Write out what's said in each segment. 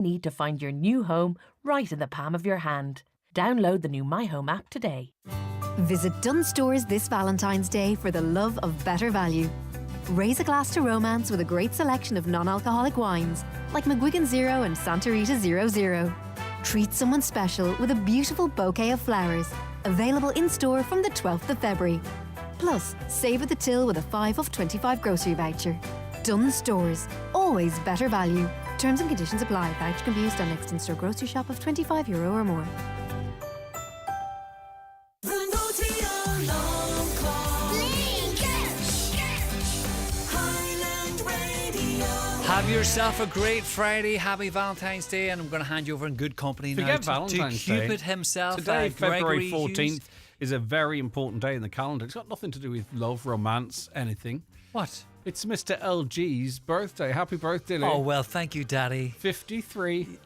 need to find your new home right in the palm of your hand. Download the new My Home app today. Visit Dunnes Stores this Valentine's Day for the love of better value. Raise a glass to romance with a great selection of non-alcoholic wines like McGuigan Zero and Santa Rita 00. Treat someone special with a beautiful bouquet of flowers, available in-store from the 12th of February. Plus, save at the till with a 5 off 25 grocery voucher. Dunnes Stores, always better value. Terms and conditions apply. Voucher can be used on next in-store grocery shop of €25 or more. Have yourself a great Friday. Happy Valentine's Day. And I'm going to hand you over in good company now to Cupid himself. Today, February 14th, Hughes. is a very important day in the calendar. It's got nothing to do with love, romance, anything. What? It's Mr. LG's birthday. Happy birthday, Lee. Oh, well, thank you, Daddy. 53.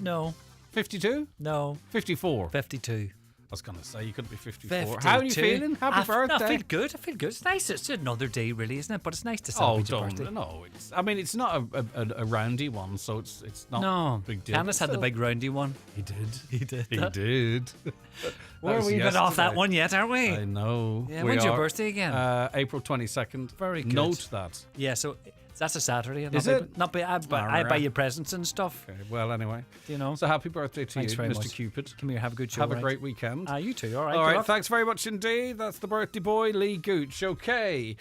No. 52? No. 54. 52. I was going to say, you could be 54. 52. How are you feeling? Happy birthday. I feel good. I feel good. It's nice. It's another day, really, isn't it? But it's nice to Oh, celebrate your birthday. no. It's not a roundy one, so it's not a big deal. Candace had the big roundy one. He did. He did. He did. We're a wee bit off that one yet, aren't we? I know. Yeah, when's your birthday again? April 22nd. Very good. Note that. Yeah, so that's a Saturday. Is it? I buy you presents and stuff. Okay, well, anyway. You know. So happy birthday to Thanks you, very Mr. much. Cupid. Come here, have a good show. Have a great weekend. You too. All right. All good right. luck. Thanks very much indeed. That's the birthday boy, Lee Gooch. Okay.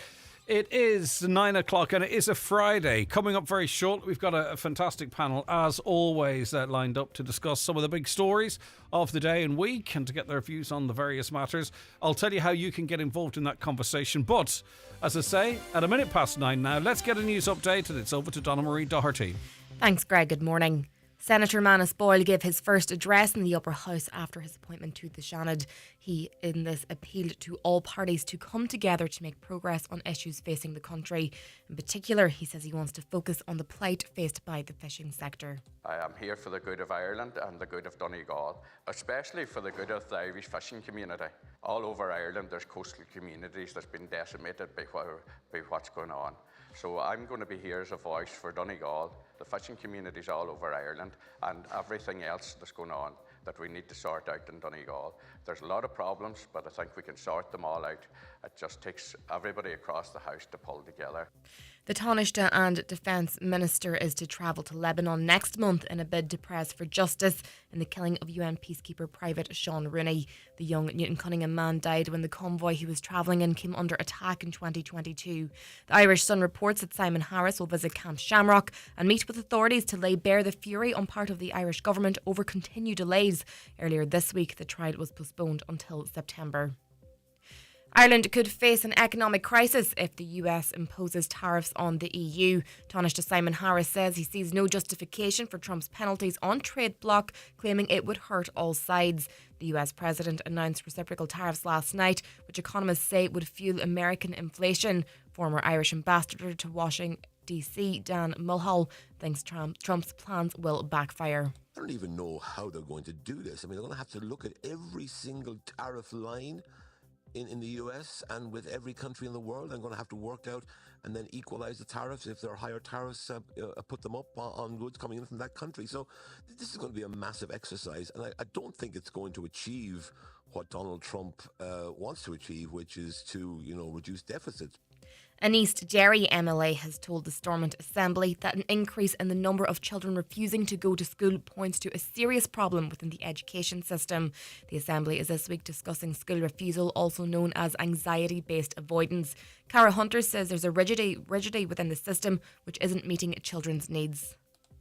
It is 9 o'clock and it is a Friday. Coming up very short, we've got a fantastic panel, as always, lined up to discuss some of the big stories of the day and week and to get their views on the various matters. I'll tell you how you can get involved in that conversation. But, as I say, at 9:01 now, let's get a news update and it's over to Donna Marie Doherty. Thanks, Greg. Good morning. Senator Manus Boyle gave his first address in the Upper House after his appointment to the Seanad. He, in this, appealed to all parties to come together to make progress on issues facing the country. In particular, he says he wants to focus on the plight faced by the fishing sector. I am here for the good of Ireland and the good of Donegal, especially for the good of the Irish fishing community. All over Ireland, there's coastal communities that's been decimated by what's going on. So I'm going to be here as a voice for Donegal, the fishing communities all over Ireland, and everything else that's going on that we need to sort out in Donegal. There's a lot of problems, but I think we can sort them all out. It just takes everybody across the House to pull together. The Taoiseach and Defence Minister is to travel to Lebanon next month in a bid to press for justice in the killing of UN peacekeeper Private Sean Rooney. The young Newton Cunningham man died when the convoy he was travelling in came under attack in 2022. The Irish Sun reports that Simon Harris will visit Camp Shamrock and meet with authorities to lay bare the fury on part of the Irish government over continued delays. Earlier this week, the trial was postponed until September. Ireland could face an economic crisis if the US imposes tariffs on the EU. Taoiseach Simon Harris says he sees no justification for Trump's penalties on trade bloc, claiming it would hurt all sides. The US president announced reciprocal tariffs last night, which economists say would fuel American inflation. Former Irish ambassador to Washington, D.C., Dan Mulhall, thinks Trump's plans will backfire. I don't even know how they're going to do this. I mean, they're going to have to look at every single tariff line in the US and with every country in the world. I'm going to have to work out and then equalize the tariffs. If there are higher tariffs, put them up on goods coming in from that country. So this is going to be a massive exercise, and I don't think it's going to achieve what Donald Trump wants to achieve, which is to, reduce deficits. An East Derry MLA has told the Stormont Assembly that an increase in the number of children refusing to go to school points to a serious problem within the education system. The Assembly is this week discussing school refusal, also known as anxiety-based avoidance. Cara Hunter says there's a rigidity within the system which isn't meeting children's needs.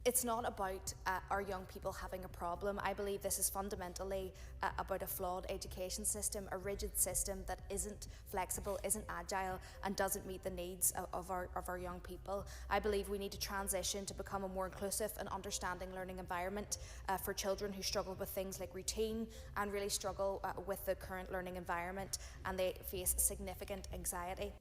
It's not about our young people having a problem. I believe this is fundamentally about a flawed education system, a rigid system that isn't flexible, isn't agile, and doesn't meet the needs of our young people. I believe we need to transition to become a more inclusive and understanding learning environment for children who struggle with things like routine and really struggle with the current learning environment, and they face significant anxiety.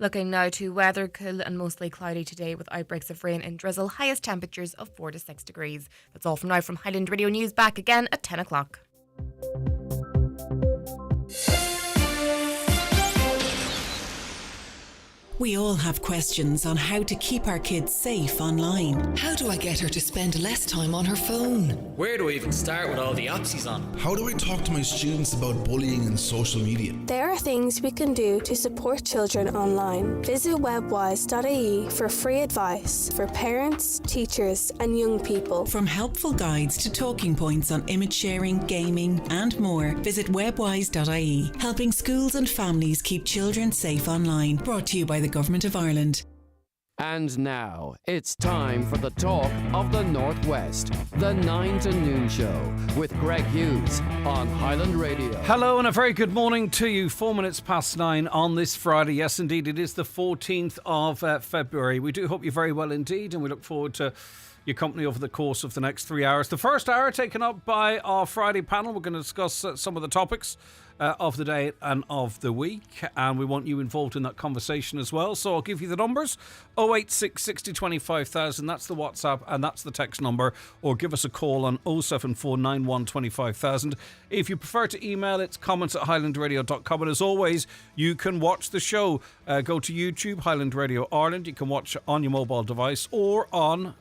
Looking now to weather, cool and mostly cloudy today with outbreaks of rain and drizzle, highest temperatures of 4 to 6 degrees. That's all from now from Highland Radio News, back again at 10 o'clock. We all have questions on how to keep our kids safe online. How do I get her to spend less time on her phone? Where do I even start with all the apps she's on? How do I talk to my students about bullying and social media? There are things we can do to support children online. Visit webwise.ie for free advice for parents, teachers and young people. From helpful guides to talking points on image sharing, gaming and more, visit webwise.ie, helping schools and families keep children safe online. Brought to you by the Government of Ireland. And now, it's time for the talk of the Northwest, the 9 to noon show with Greg Hughes on Highland Radio. Hello and a very good morning to you. 4 minutes past 9 on this Friday. Yes, indeed, it is the 14th of February. We do hope you're very well indeed, and we look forward to your company over the course of the next 3 hours. The first hour taken up by our Friday panel. We're going to discuss some of the topics of the day and of the week, and we want you involved in that conversation as well. So I'll give you the numbers: 086 60 25,000, that's the WhatsApp and that's the text number, or give us a call on 074 91 25,000. If you prefer to email, it's comments@highlandradio.com, and as always, you can watch the show. Go to YouTube, Highland Radio Ireland. You can watch on your mobile device or on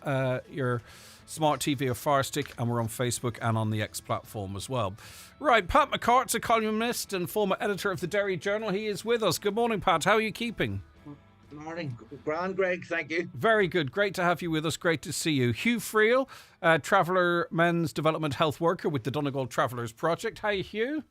your Smart TV or Fire Stick, and we're on Facebook and on the X platform as well. Right, Pat McCart's a columnist and former editor of the Derry Journal. He is with us. Good morning, Pat. How are you keeping? Good morning. Grand, Greg. Thank you. Very good. Great to have you with us. Great to see you. Hugh Friel, Traveller Men's Development Health Worker with the Donegal Travellers Project. Hi, Hugh.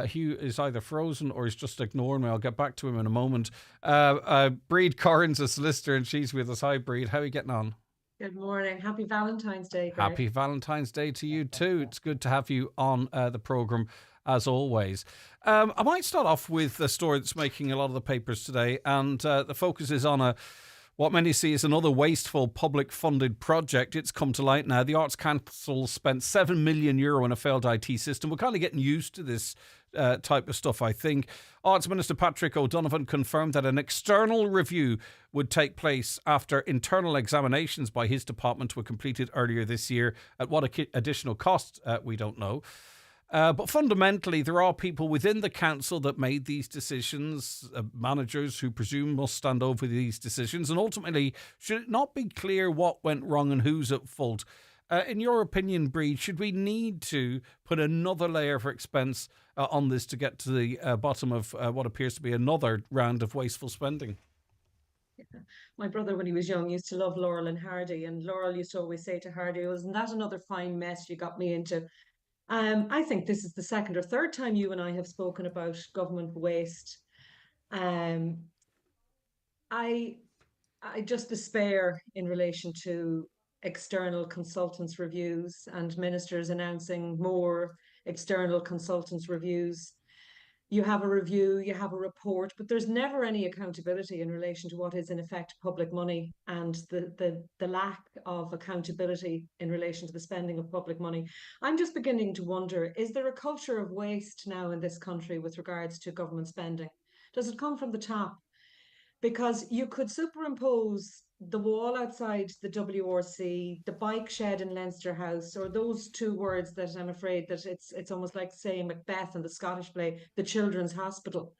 Hugh is either frozen or he's just ignoring me. I'll get back to him in a moment. Breed Corrin's a solicitor and she's with us. Hi, Breed. How are you getting on? Good morning. Happy Valentine's Day, Greg. Happy Valentine's Day to you too. It's good to have you on the programme as always. I might start off with a story that's making a lot of the papers today, and the focus is on what many see as another wasteful public-funded project. It's come to light now. The Arts Council spent €7 million in a failed IT system. We're kind of getting used to this type of stuff, I think. Arts Minister Patrick O'Donovan confirmed that an external review would take place after internal examinations by his department were completed earlier this year. At what additional cost, we don't know. But fundamentally, there are people within the council that made these decisions, managers who presume must stand over these decisions. And ultimately, should it not be clear what went wrong and who's at fault? In your opinion, Breed, should we need to put another layer of expense on this to get to the bottom of what appears to be another round of wasteful spending? Yeah. My brother, when he was young, used to love Laurel and Hardy. And Laurel used to always say to Hardy, "Wasn't that another fine mess you got me into?" I think this is the second or third time you and I have spoken about government waste. I just despair in relation to external consultants' reviews and ministers announcing more external consultants' reviews. You have a review, you have a report, but there's never any accountability in relation to what is in effect public money, and the lack of accountability in relation to the spending of public money. I'm just beginning to wonder, is there a culture of waste now in this country with regards to government spending? Does it come from the top? Because you could superimpose the wall outside the WRC, the bike shed in Leinster House, or those two words that I'm afraid that it's almost like saying Macbeth in the Scottish play, the Children's Hospital.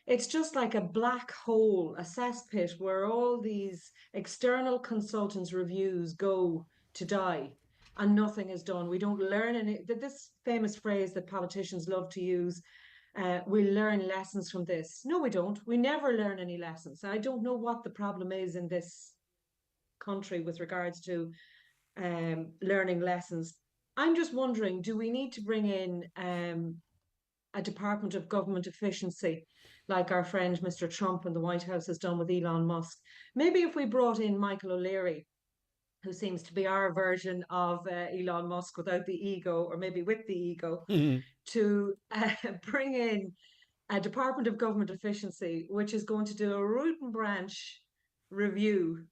It's just like a black hole, a cesspit where all these external consultants' reviews go to die and nothing is done. We don't learn any. This famous phrase that politicians love to use, we learn lessons from this. No, we don't. We never learn any lessons. I don't know what the problem is in this country with regards to learning lessons. I'm just wondering, do we need to bring in a Department of Government Efficiency like our friend Mr. Trump and the White House has done with Elon Musk? Maybe if we brought in Michael O'Leary, who seems to be our version of Elon Musk without the ego, or maybe with the ego, to bring in a Department of Government Efficiency, which is going to do a root and branch review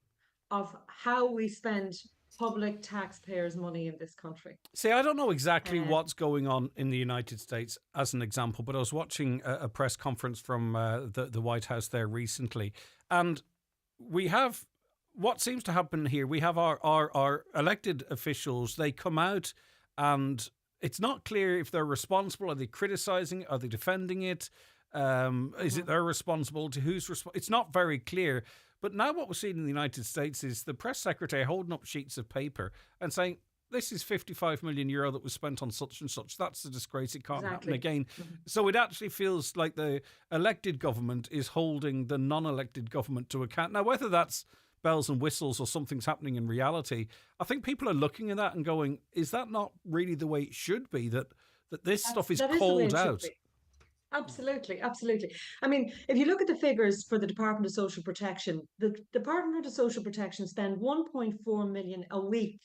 of how we spend public taxpayers' money in this country. See, I don't know exactly what's going on in the United States as an example, but I was watching a press conference from the White House there recently, and we have what seems to happen here. We have our elected officials. They come out and it's not clear if they're responsible. Are they criticising? Are they defending it? Is it their responsibility? Who's responsible? It's not very clear. But now what we're seeing in the United States is the press secretary holding up sheets of paper and saying, this is €55 million that was spent on such and such. That's a disgrace. It can't happen again. So it actually feels like the elected government is holding the non-elected government to account. Now, whether that's bells and whistles or something's happening in reality, I think people are looking at that and going, is that not really the way it should be, that this stuff is called out? Absolutely, absolutely. I mean, if you look at the figures for the Department of Social Protection, the Department of Social Protection spend 1.4 million a week,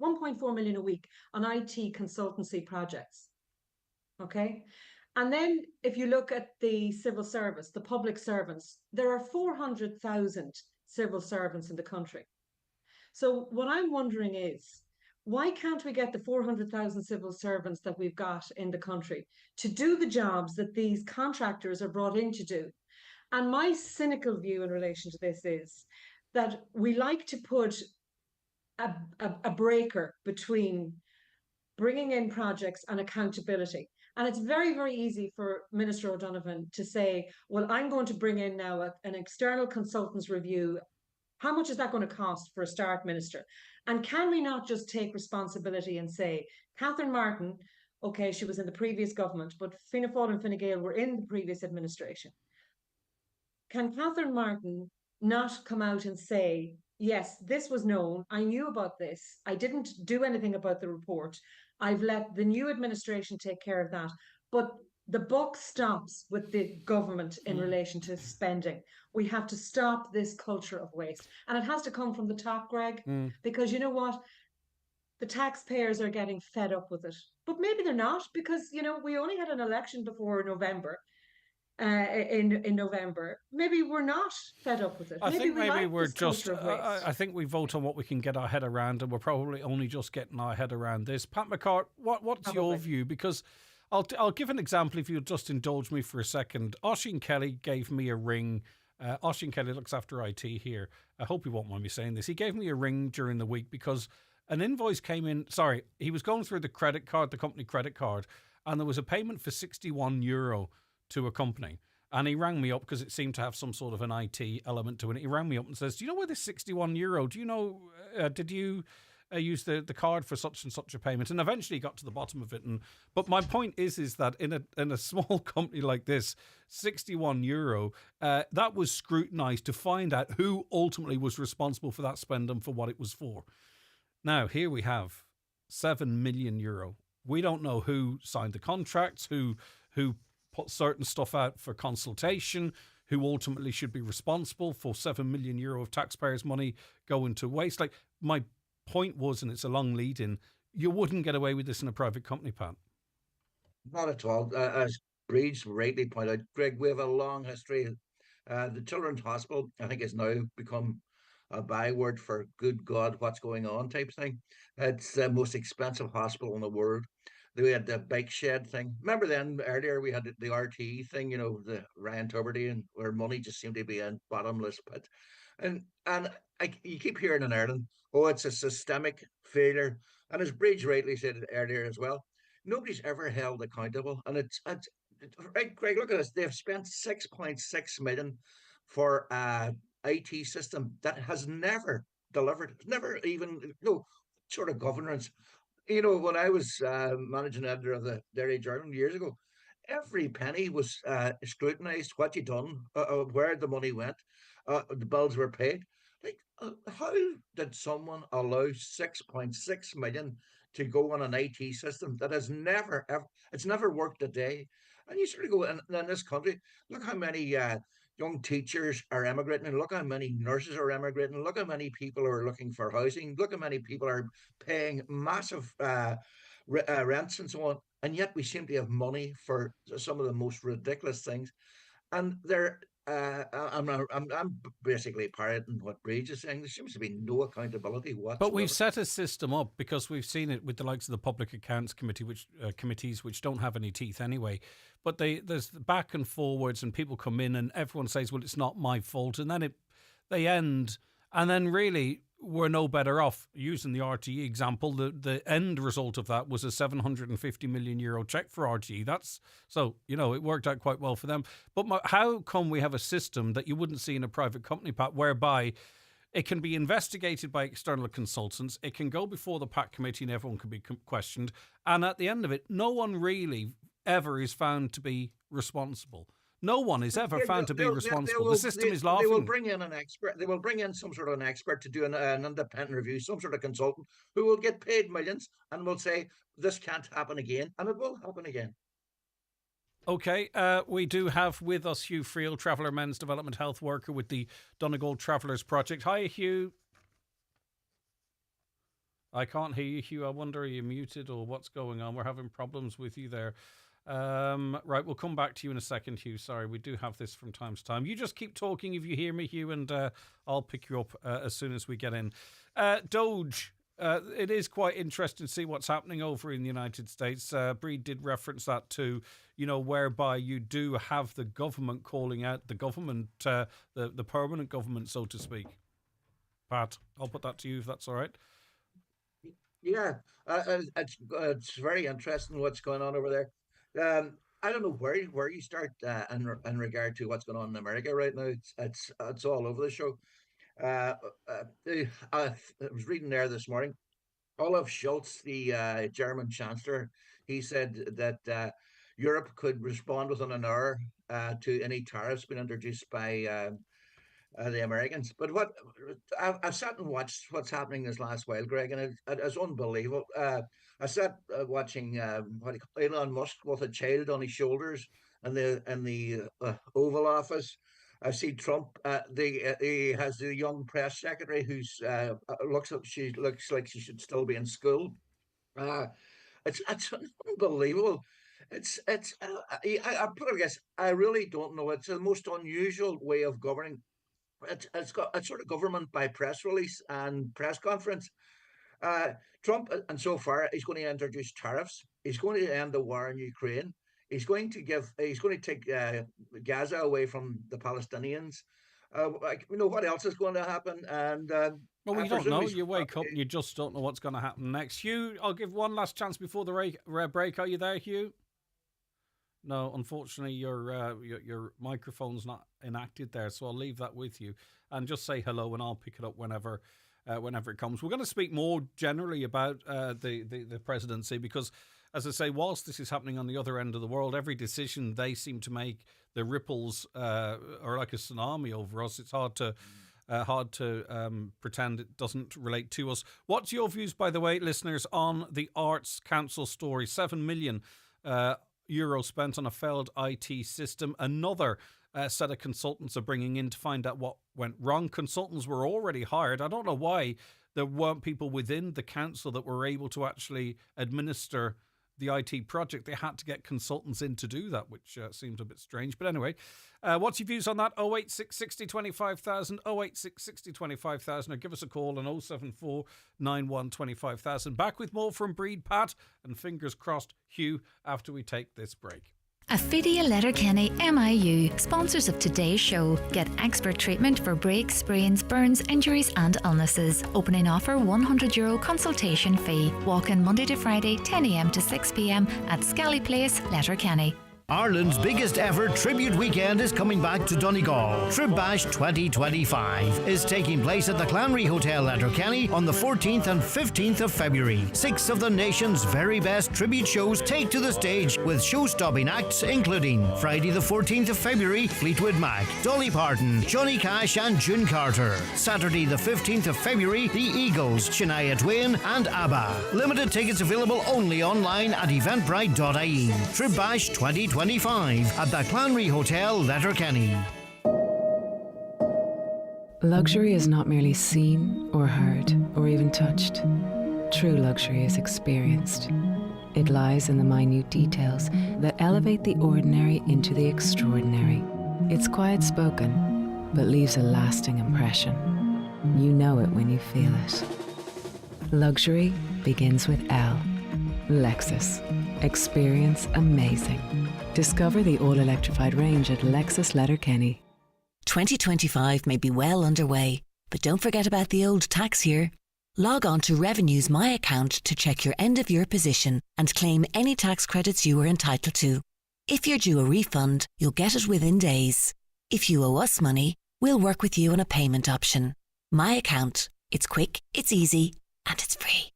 1.4 million a week on IT consultancy projects. Okay. And then if you look at the civil service, the public servants, there are 400,000 civil servants in the country. So what I'm wondering is, why can't we get the 400,000 civil servants that we've got in the country to do the jobs that these contractors are brought in to do? And my cynical view in relation to this is that we like to put a breaker between bringing in projects and accountability. And it's very, very easy for Minister O'Donovan to say, well, I'm going to bring in now an external consultant's review. How much is that going to cost for a start, Minister? And can we not just take responsibility and say, Catherine Martin, okay, she was in the previous government, but Fianna Fáil and Fine Gael were in the previous administration. Can Catherine Martin not come out and say, yes, this was known, I knew about this, I didn't do anything about the report, I've let the new administration take care of that, but the buck stops with the government in relation to spending. We have to stop this culture of waste. And it has to come from the top, Greg, because you know what? The taxpayers are getting fed up with it. But maybe they're not, because, you know, we only had an election before November. In November, maybe we're not fed up with it. I think maybe we're just. I think we vote on what we can get our head around, and we're probably only just getting our head around this. Pat McCart, what's your view? Because I'll give an example if you'll just indulge me for a second. Oisin Kelly gave me a ring. Oisin Kelly looks after IT here. I hope you won't mind me saying this. He gave me a ring during the week because an invoice came in. Sorry, he was going through the credit card, the company credit card, and there was a payment for €61 to a company. And he rang me up because it seemed to have some sort of an IT element to it. He rang me up and says, do you know where this €61, do you know, did you use the card for such and such a payment? And eventually got to the bottom of it. But my point is that in a small company like this, €61, that was scrutinised to find out who ultimately was responsible for that spend and for what it was for. Now, here we have €7 million. We don't know who signed the contracts, who put certain stuff out for consultation, who ultimately should be responsible for €7 million of taxpayers' money going to waste. Like, my point was, and it's a long lead in, you wouldn't get away with this in a private company, Pat. Not at all. As Breeds rightly pointed out, Greg, we have a long history. The Children's Hospital, I think, has now become a byword for good God, what's going on type thing. It's the most expensive hospital in the world. We had the bike shed thing. Remember then earlier we had the RTE thing, you know, the Ryan Tuberty, and where money just seemed to be in bottomless pit. And you keep hearing in Ireland, oh, it's a systemic failure. And as Bridge rightly said earlier as well, nobody's ever held accountable. And it's right, Greg, look at this. They've spent 6.6 million for IT system that has never delivered, never even sort of governance. You know, when I was managing editor of the Dairy Journal years ago, every penny was scrutinised, what you done, where the money went, the bills were paid. Like, how did someone allow 6.6 million to go on an IT system that has never, ever, it's never worked a day? And you sort of go, in this country, look how many young teachers are emigrating, and look how many nurses are emigrating, look how many people are looking for housing, look how many people are paying massive rents and so on, and yet we seem to have money for some of the most ridiculous things. And I'm basically parroting what Bridge is saying. There seems to be no accountability whatsoever. But we've set a system up because we've seen it with the likes of the Public Accounts Committee, committees which don't have any teeth anyway. But there's back and forwards, and people come in, and everyone says, "Well, it's not my fault," and then they end, and then really, were no better off. Using the RTE example, the end result of that was a €750 million check for RTE. So, it worked out quite well for them. But how come we have a system that you wouldn't see in a private company, Pat, whereby it can be investigated by external consultants, it can go before the PAC committee and everyone can be questioned, and at the end of it, no one really ever is found to be responsible. No one is ever found to be responsible. The system is laughing. They will bring in an expert. They will bring in some sort of an expert to do an independent review, some sort of consultant who will get paid millions and will say, this can't happen again. And it will happen again. Okay, we do have with us Hugh Friel, Traveller Men's Development Health Worker with the Donegal Travellers Project. Hi, Hugh. I can't hear you, Hugh. I wonder, are you muted or what's going on? We're having problems with you there. Right, we'll come back to you in a second, Hugh. Sorry, we do have this from time to time. You just keep talking if you hear me, Hugh, and I'll pick you up as soon as we get in. Doge, it is quite interesting to see what's happening over in the United States. Breed did reference that too, whereby you do have the government calling out the government, the permanent government, so to speak. Pat, I'll put that to you if that's all right. Yeah, it's very interesting what's going on over there. I don't know where you start in regard to what's going on in America right now. It's all over the show. I was reading there this morning. Olaf Scholz, the German Chancellor, he said that Europe could respond within an hour to any tariffs being introduced by the Americans. But I've sat and watched what's happening this last while, Greg, and it's unbelievable. I sat watching Elon Musk with a child on his shoulders in the Oval Office. I see Trump. He has the young press secretary who's looks like she should still be in school. It's unbelievable. I put it, I guess I really don't know. It's the most unusual way of governing. It's got a sort of government by press release and press conference. Trump, and so far, he's going to introduce tariffs. He's going to end the war in Ukraine. He's going to take Gaza away from the Palestinians. What else is going to happen? And well, we don't know. You wake up and you just don't know what's going to happen next. Hugh, I'll give one last chance before the break. Are you there, Hugh? No, unfortunately, your microphone's not enacted there, so I'll leave that with you and just say hello, and I'll pick it up whenever it comes. We're going to speak more generally about the presidency because, as I say, whilst this is happening on the other end of the world, every decision they seem to make, the ripples are like a tsunami over us. It's hard to pretend it doesn't relate to us. What's your views, by the way, listeners, on the Arts Council story? 7 million euro spent on a failed IT system. Another set of consultants are bringing in to find out what went wrong. Consultants were already hired. I don't know why there weren't people within the council that were able to actually administer the IT project. They had to get consultants in to do that, which seems a bit strange. But anyway, what's your views on that? 086 60 25,000, 086 60 25,000, or give us a call on 074 91 25,000. Back with more from Breed, Pat, and fingers crossed, Hugh, after we take this break. Affidia Letterkenny MIU, sponsors of today's show. Get expert treatment for breaks, sprains, burns, injuries and illnesses. Opening offer €100 consultation fee. Walk in Monday to Friday 10 a.m. to 6 p.m. at Scally Place, Letterkenny. Ireland's biggest ever tribute weekend is coming back to Donegal. Trib Bash 2025 is taking place at the Clanry Hotel, Letterkenny on the 14th and 15th of February. 6 of the nation's very best tribute shows take to the stage with show-stopping acts including Friday the 14th of February, Fleetwood Mac, Dolly Parton, Johnny Cash and June Carter. Saturday the 15th of February, The Eagles, Shania Twain and ABBA. Limited tickets available only online at eventbrite.ie. Trib Bash 2025 at the Clanry Hotel, Letterkenny. Luxury is not merely seen or heard or even touched. True luxury is experienced. It lies in the minute details that elevate the ordinary into the extraordinary. It's quiet spoken, but leaves a lasting impression. You know it when you feel it. Luxury begins with L. Lexus. Experience amazing. Discover the all-electrified range at Lexus Letterkenny. 2025 may be well underway, But don't forget about the old tax year. Log on to Revenue's My Account to check your end-of-year position and claim any tax credits you were entitled to. If you're due a refund, you'll get it within days. If you owe us money, we'll work with you on a payment option. My Account. It's quick, it's easy, and it's free.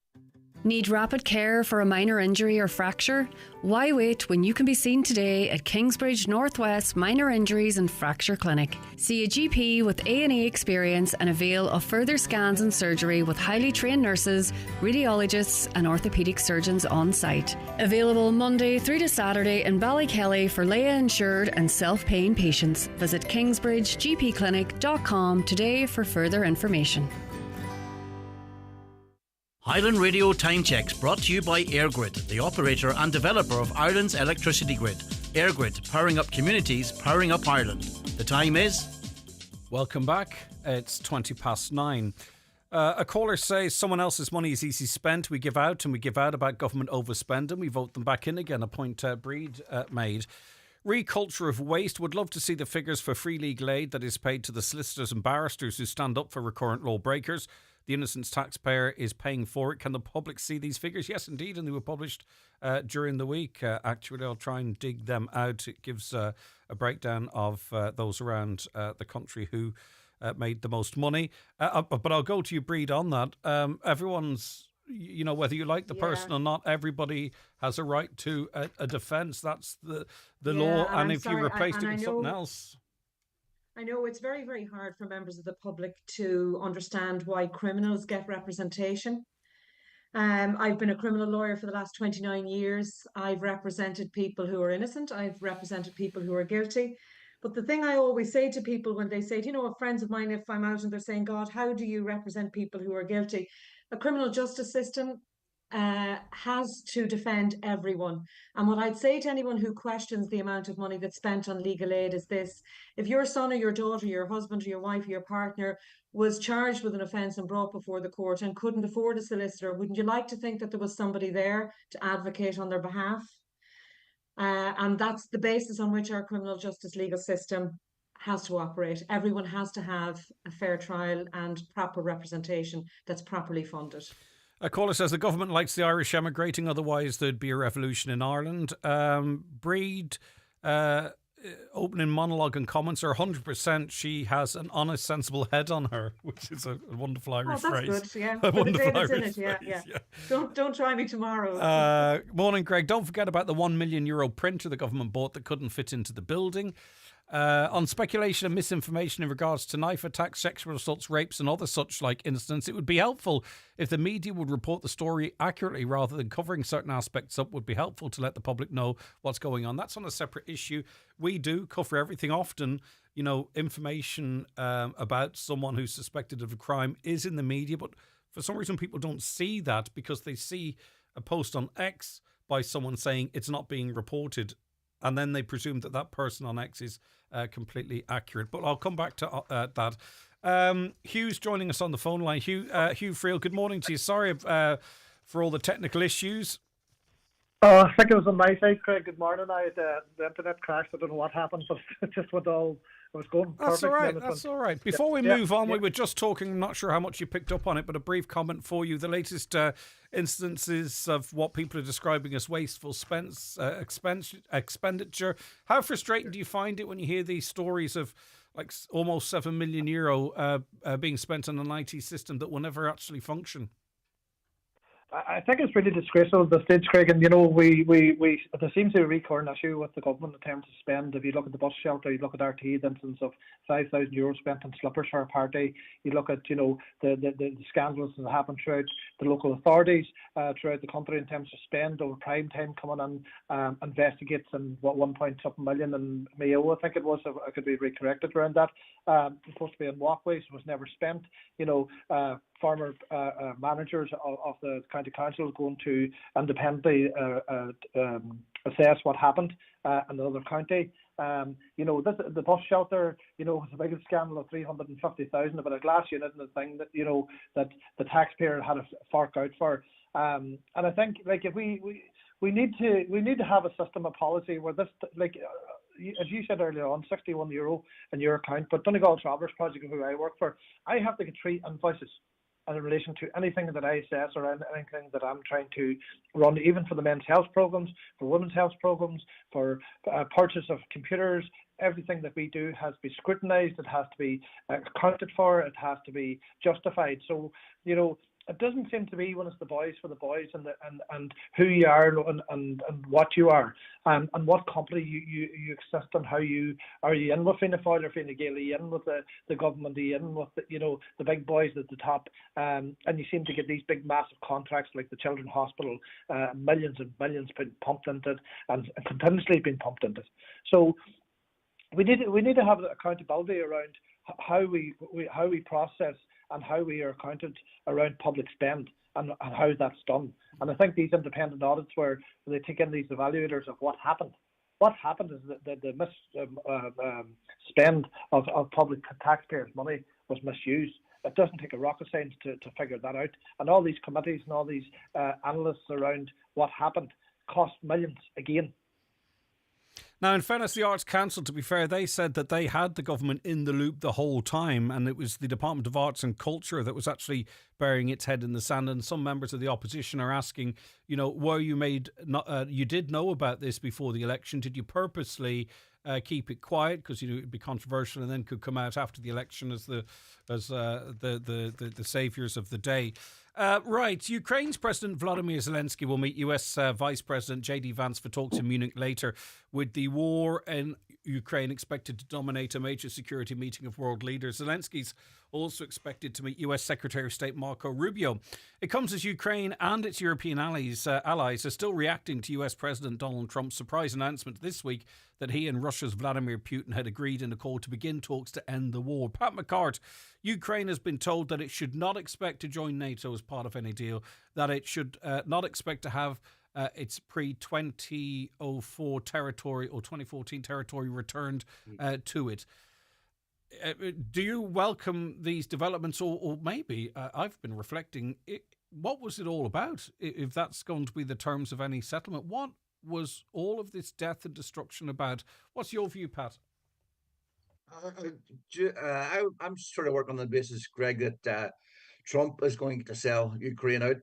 Need rapid care for a minor injury or fracture? Why wait when you can be seen today at Kingsbridge Northwest Minor Injuries and Fracture Clinic? See a GP with A&E experience and avail of further scans and surgery with highly trained nurses, radiologists and orthopaedic surgeons on site. Available Monday through to Saturday in Ballykelly for Leia insured and self-paying patients. Visit kingsbridgegpclinic.com today for further information. Highland Radio Time Checks brought to you by EirGrid, the operator and developer of Ireland's electricity grid. EirGrid, powering up communities, powering up Ireland. The time is... Welcome back. It's 9:20. A caller says someone else's money is easy spent. We give out and we give out about government overspending. We vote them back in again, a point Breed made. Reculture of waste. Would love to see the figures for free legal aid that is paid to the solicitors and barristers who stand up for recurrent law breakers. The innocent taxpayer is paying for it. Can the public see these figures? Yes, indeed, and they were published during the week. Actually, I'll try and dig them out. It gives a breakdown of those around the country who made the most money. But I'll go to you, Breed, on that. Everyone's, whether you like the person or not, everybody has a right to a defence. That's the law. And if you replaced it with something else... I know it's very, very hard for members of the public to understand why criminals get representation. I've been a criminal lawyer for the last 29 years. I've represented people who are innocent. I've represented people who are guilty. But the thing I always say to people when they say, friends of mine, if I'm out and they're saying, God, how do you represent people who are guilty? A criminal justice system has to defend everyone. And what I'd say to anyone who questions the amount of money that's spent on legal aid is this: if your son or your daughter, your husband or your wife or your partner was charged with an offence and brought before the court and couldn't afford a solicitor, wouldn't you like to think that there was somebody there to advocate on their behalf? And that's the basis on which our criminal justice legal system has to operate. Everyone has to have a fair trial and proper representation that's properly funded. A caller says the government likes the Irish emigrating, otherwise there'd be a revolution in Ireland. Breed, opening monologue and comments are 100%. She has an honest, sensible head on her, which is a wonderful Irish phrase. That's good, yeah. A wonderful Irish Irish phrase, yeah. Don't try me tomorrow. Morning, Greg. Don't forget about the €1 million printer the government bought that couldn't fit into the building. On speculation and misinformation in regards to knife attacks, sexual assaults, rapes and other such like incidents, it would be helpful if the media would report the story accurately rather than covering certain aspects up. Would be helpful to let the public know what's going on. That's on a separate issue. We do cover everything. Often, information about someone who's suspected of a crime is in the media, but for some reason people don't see that because they see a post on X by someone saying it's not being reported, and then they presume that that person on X is completely accurate. But I'll come back to that. Hugh's joining us on the phone line. Hugh Friel, good morning to you. Sorry for all the technical issues. Oh, I think it was on my side, Craig. Good morning. I had the internet crashed. I don't know what happened, but it just went all... It was going perfect. That's all right. That's all right. Before we move on, we were just talking, I'm not sure how much you picked up on it, but a brief comment for you. The latest instances of what people are describing as wasteful expenditure. How frustrating do you find it when you hear these stories of like almost €7 million being spent on an IT system that will never actually function? I think it's really disgraceful at this stage, Craig, and there seems to be a recurring issue with the government in terms of spend. If you look at the bus shelter, you look at RT, the instance of €5,000 spent on slippers for a party. You look at the scandals that happen throughout the local authorities throughout the country in terms of spend over prime time coming in, investigates and what 1.something million in Mayo, I think it was. I could be recorrected around that. Supposed to be in walkways, was never spent. Former managers of the county council going to independently assess what happened in another county. The bus shelter, was the biggest scandal of 350,000, about a glass unit and the thing that that the taxpayer had to fork out for. And I think if we need to have a system of policy where this as you said earlier on, €61 in your account, but Donegal Travellers Project, who I work for, I have to get 3 invoices in relation to anything that I assess or anything that I'm trying to run, even for the men's health programs, for women's health programs, for purchase of computers. Everything that we do has to be scrutinised. It has to be accounted for. It has to be justified. So, it doesn't seem to be when it's the boys for the boys and who you are and what you are and what company you exist and how you are you in with Fianna Fáil or Fine Gael, in with the government, in with the big boys at the top, and you seem to get these big massive contracts like the Children's Hospital, millions and millions being pumped into it and continuously being pumped into it. So we need to have accountability around how we process and how we are accounted around public spend and how that's done. And I think these independent audits where they take in these evaluators of what happened. What happened is that the spend of public taxpayers' money was misused. It doesn't take a rocket science to figure that out. And all these committees and all these analysts around what happened cost millions again. Now, in fairness, the Arts Council, to be fair, they said that they had the government in the loop the whole time, and it was the Department of Arts and Culture that was actually burying its head in the sand. And some members of the opposition are asking, were you made? You did know about this before the election? Did you purposely keep it quiet because you knew it would be controversial, and then could come out after the election as the saviours of the day? Right, Ukraine's President Volodymyr Zelensky will meet US Vice President J.D. Vance for talks in Munich later, with the war in Ukraine expected to dominate a major security meeting of world leaders. Zelensky's also expected to meet US Secretary of State Marco Rubio. It comes as Ukraine and its European allies are still reacting to US President Donald Trump's surprise announcement this week that he and Russia's Vladimir Putin had agreed in a call to begin talks to end the war. Pat McCart, Ukraine has been told that it should not expect to join NATO as part of any deal, that it should not expect to have its pre-2004 territory or 2014 territory returned to it. Do you welcome these developments, or maybe I've been reflecting, what was it all about? If that's going to be the terms of any settlement, what was all of this death and destruction about? What's your view, Pat? I'm sort of working on the basis, Greg, that Trump is going to sell Ukraine out.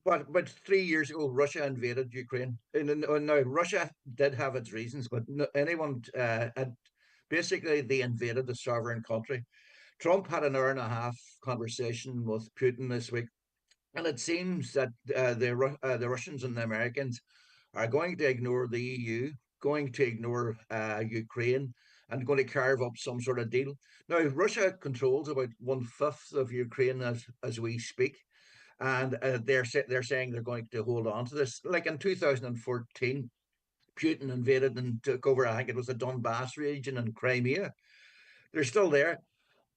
But about 3 years ago, Russia invaded Ukraine. And now, Russia did have its reasons, but basically they invaded the sovereign country. Trump had an hour and a half conversation with Putin this week, and it seems that the Russians and the Americans are going to ignore the EU, going to ignore Ukraine, and going to carve up some sort of deal. Now, Russia controls about 1/5 of Ukraine as we speak, and they're saying they're going to hold on to this. Like in 2014, Putin invaded and took over, I think it was the Donbass region and Crimea. They're still there.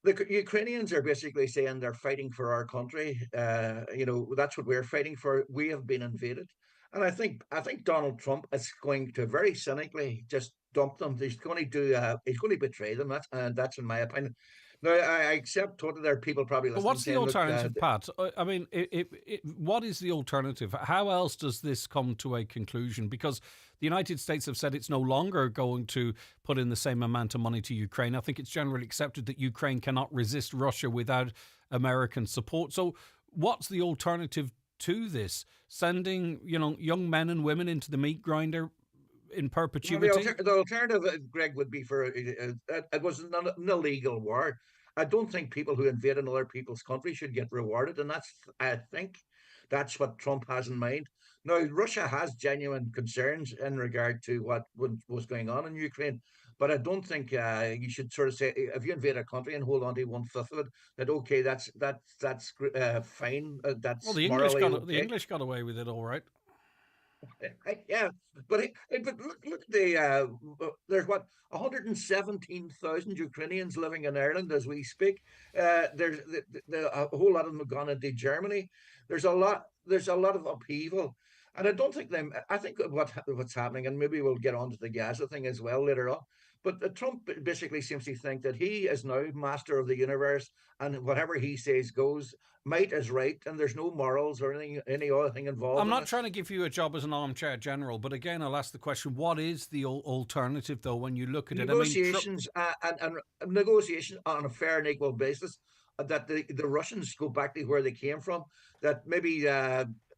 The Ukrainians are basically saying they're fighting for our country. That's what we're fighting for. We have been invaded. And I think Donald Trump is going to very cynically just dump them. He's going to betray them. That's in my opinion. Now, I accept totally there are people probably listening. But what's the alternative, Pat? I mean, what is the alternative? How else does this come to a conclusion? Because the United States have said it's no longer going to put in the same amount of money to Ukraine. I think it's generally accepted that Ukraine cannot resist Russia without American support. So what's the alternative to this? Sending, young men and women into the meat grinder in perpetuity? The alternative, Greg, would be for it was an illegal war. I don't think people who invade another people's country should get rewarded, and I think that's what Trump has in mind. Now, Russia has genuine concerns in regard to what was going on in Ukraine, but I don't think you should sort of say if you invade a country and hold on to 1/5 of it, that okay, that's fine. That's well, the English got away with it, all right. Yeah, but look at there's 117,000 Ukrainians living in Ireland as we speak. There's a whole lot of them have gone into Germany. There's a lot of upheaval, and I don't think I think what's happening, and maybe we'll get on to the Gaza thing as well later on. But Trump basically seems to think that he is now master of the universe, and whatever he says goes. Might is right, and there's no morals or any other thing involved. I'm not trying to give you a job as an armchair general, but again, I'll ask the question: what is the alternative, though, when you look at it? Negotiations and negotiations on a fair and equal basis. That the Russians go back to where they came from. That maybe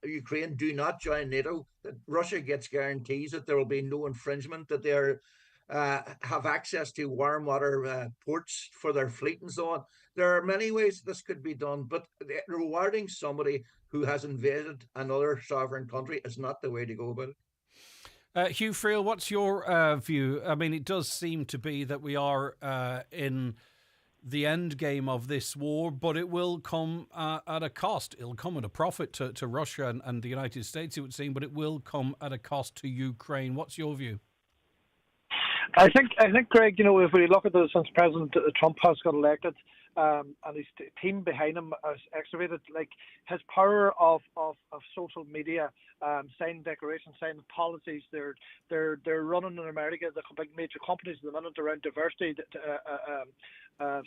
Ukraine do not join NATO. That Russia gets guarantees that there will be no infringement. That they're have access to warm water ports for their fleet and so on. There are many ways this could be done, but rewarding somebody who has invaded another sovereign country is not the way to go about it. Hugh Friel, what's your view? I mean, it does seem to be that we are in the end game of this war, but it will come at a cost. It'll come at a profit to Russia and the United States, it would seem, but it will come at a cost to Ukraine. What's your view? I think, Greg, if we look at this, since President Trump has got elected, and his team behind him has excavated, like his power of social media, signing declarations, signing policies. They're running in America, the big major companies at the minute around diversity,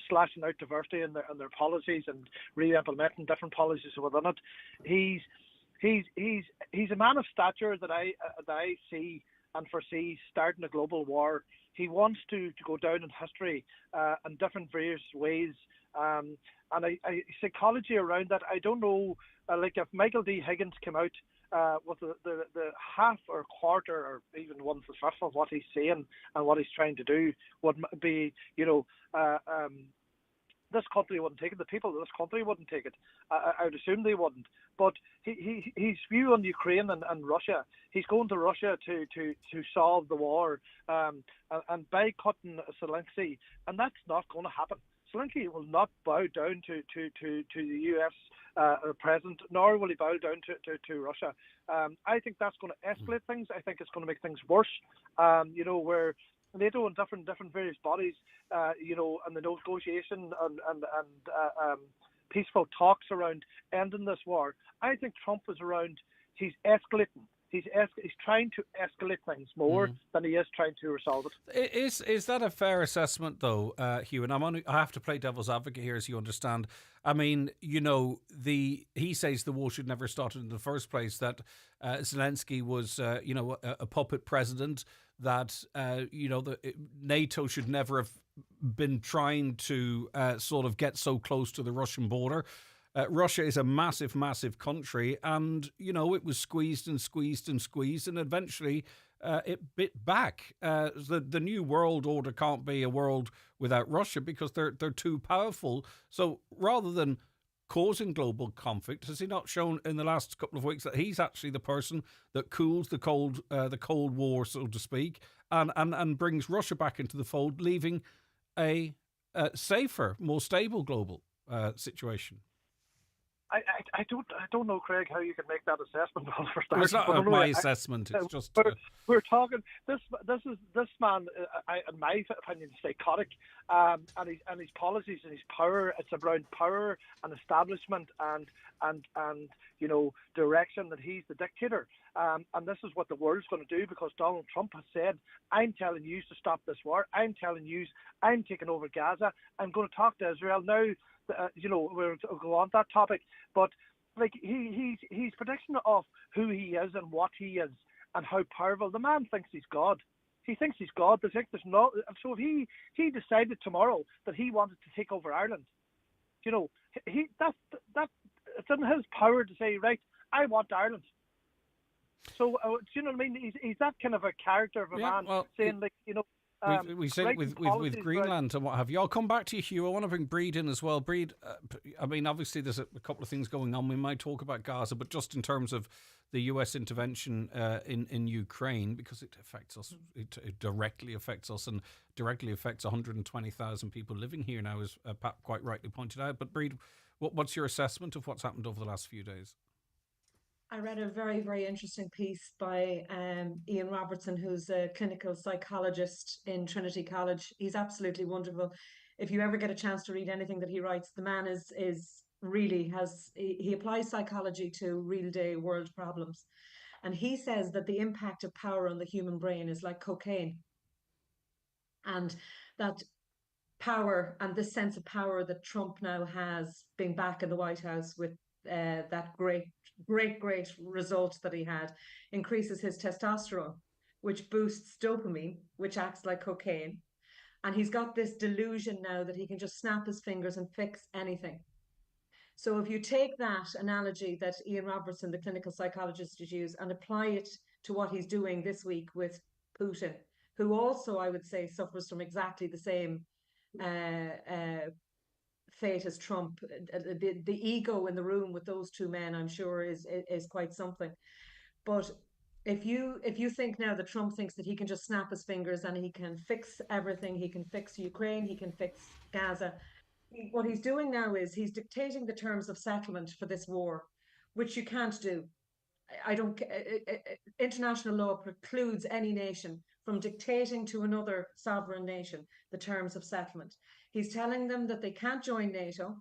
slashing out diversity in their policies and re-implementing different policies within it. He's a man of stature that I see and foresee starting a global war. He wants to go down in history in different various ways. And psychology around that, I don't know, like if Michael D. Higgins came out with the half or quarter or even 1/5 of what he's saying and what he's trying to do would be, this country wouldn't take it. The people of this country wouldn't take it. I would assume they wouldn't. But his view on Ukraine and Russia, he's going to Russia to solve the war and boycotting Zelensky, and that's not going to happen. Zelensky will not bow down to the U.S. President, nor will he bow down to Russia. I think that's going to escalate things. I think it's going to make things worse. Where NATO and different various bodies, and the negotiation and peaceful talks around ending this war. I think Trump is around. He's escalating. He's trying to escalate things more than he is trying to resolve it. Is that a fair assessment, though, Hugh? And I have to play devil's advocate here, as you understand. I mean, he says the war should never have started in the first place. That Zelensky was, a puppet president. That NATO should never have been trying to sort of get so close to the Russian border. Russia is a massive, massive country, and it was squeezed and squeezed and squeezed, and eventually it bit back. The new world order can't be a world without Russia because they're too powerful. So rather than causing global conflict, has he not shown in the last couple of weeks that he's actually the person that cools the Cold War, so to speak, and brings Russia back into the fold, leaving a safer, more stable global situation? I don't know, Craig, how you can make that assessment. For starters. It's not my assessment. It's just we're talking. This man, in my opinion, is psychotic, and his policies and his power. It's around power and establishment and direction, that he's the dictator. And this is what the world's going to do, because Donald Trump has said, "I'm telling you to stop this war. I'm telling you, I'm taking over Gaza. I'm going to talk to Israel now." We'll go on that topic, but like he's prediction of who he is and what he is and how powerful. The man thinks he's God. He thinks he's God. There's no. So if he decided tomorrow that he wanted to take over Ireland, that it's in his power to say, right, I want Ireland. So do you know what I mean? He's that kind of a character of a man, saying we say it with Greenland and what have you. I'll come back to you, Hugh. I want to bring Breed in as well. Breed, I mean, obviously there's a couple of things going on. We might talk about Gaza, but just in terms of the US intervention in Ukraine, because it affects us, it directly affects us and directly affects 120,000 people living here now, as Pat quite rightly pointed out. But Breed, what's your assessment of what's happened over the last few days? I read a very, very interesting piece by Ian Robertson, who's a clinical psychologist in Trinity College. He's absolutely wonderful. If you ever get a chance to read anything that he writes, the man he applies psychology to real day world problems. And he says that the impact of power on the human brain is like cocaine. And that power and this sense of power that Trump now has, being back in the White House with that great result that he had, increases his testosterone, which boosts dopamine, which acts like cocaine. And he's got this delusion now that he can just snap his fingers and fix anything. So if you take that analogy that Ian Robertson, the clinical psychologist, used and apply it to what he's doing this week with Putin, who also, I would say, suffers from exactly the same fate as Trump. The ego in the room with those two men, I'm sure, is quite something. But if you think now that Trump thinks that he can just snap his fingers and he can fix everything, he can fix Ukraine, he can fix Gaza. What he's doing now is he's dictating the terms of settlement for this war, which you can't do. I don't. International law precludes any nation from dictating to another sovereign nation the terms of settlement. He's telling them that they can't join NATO.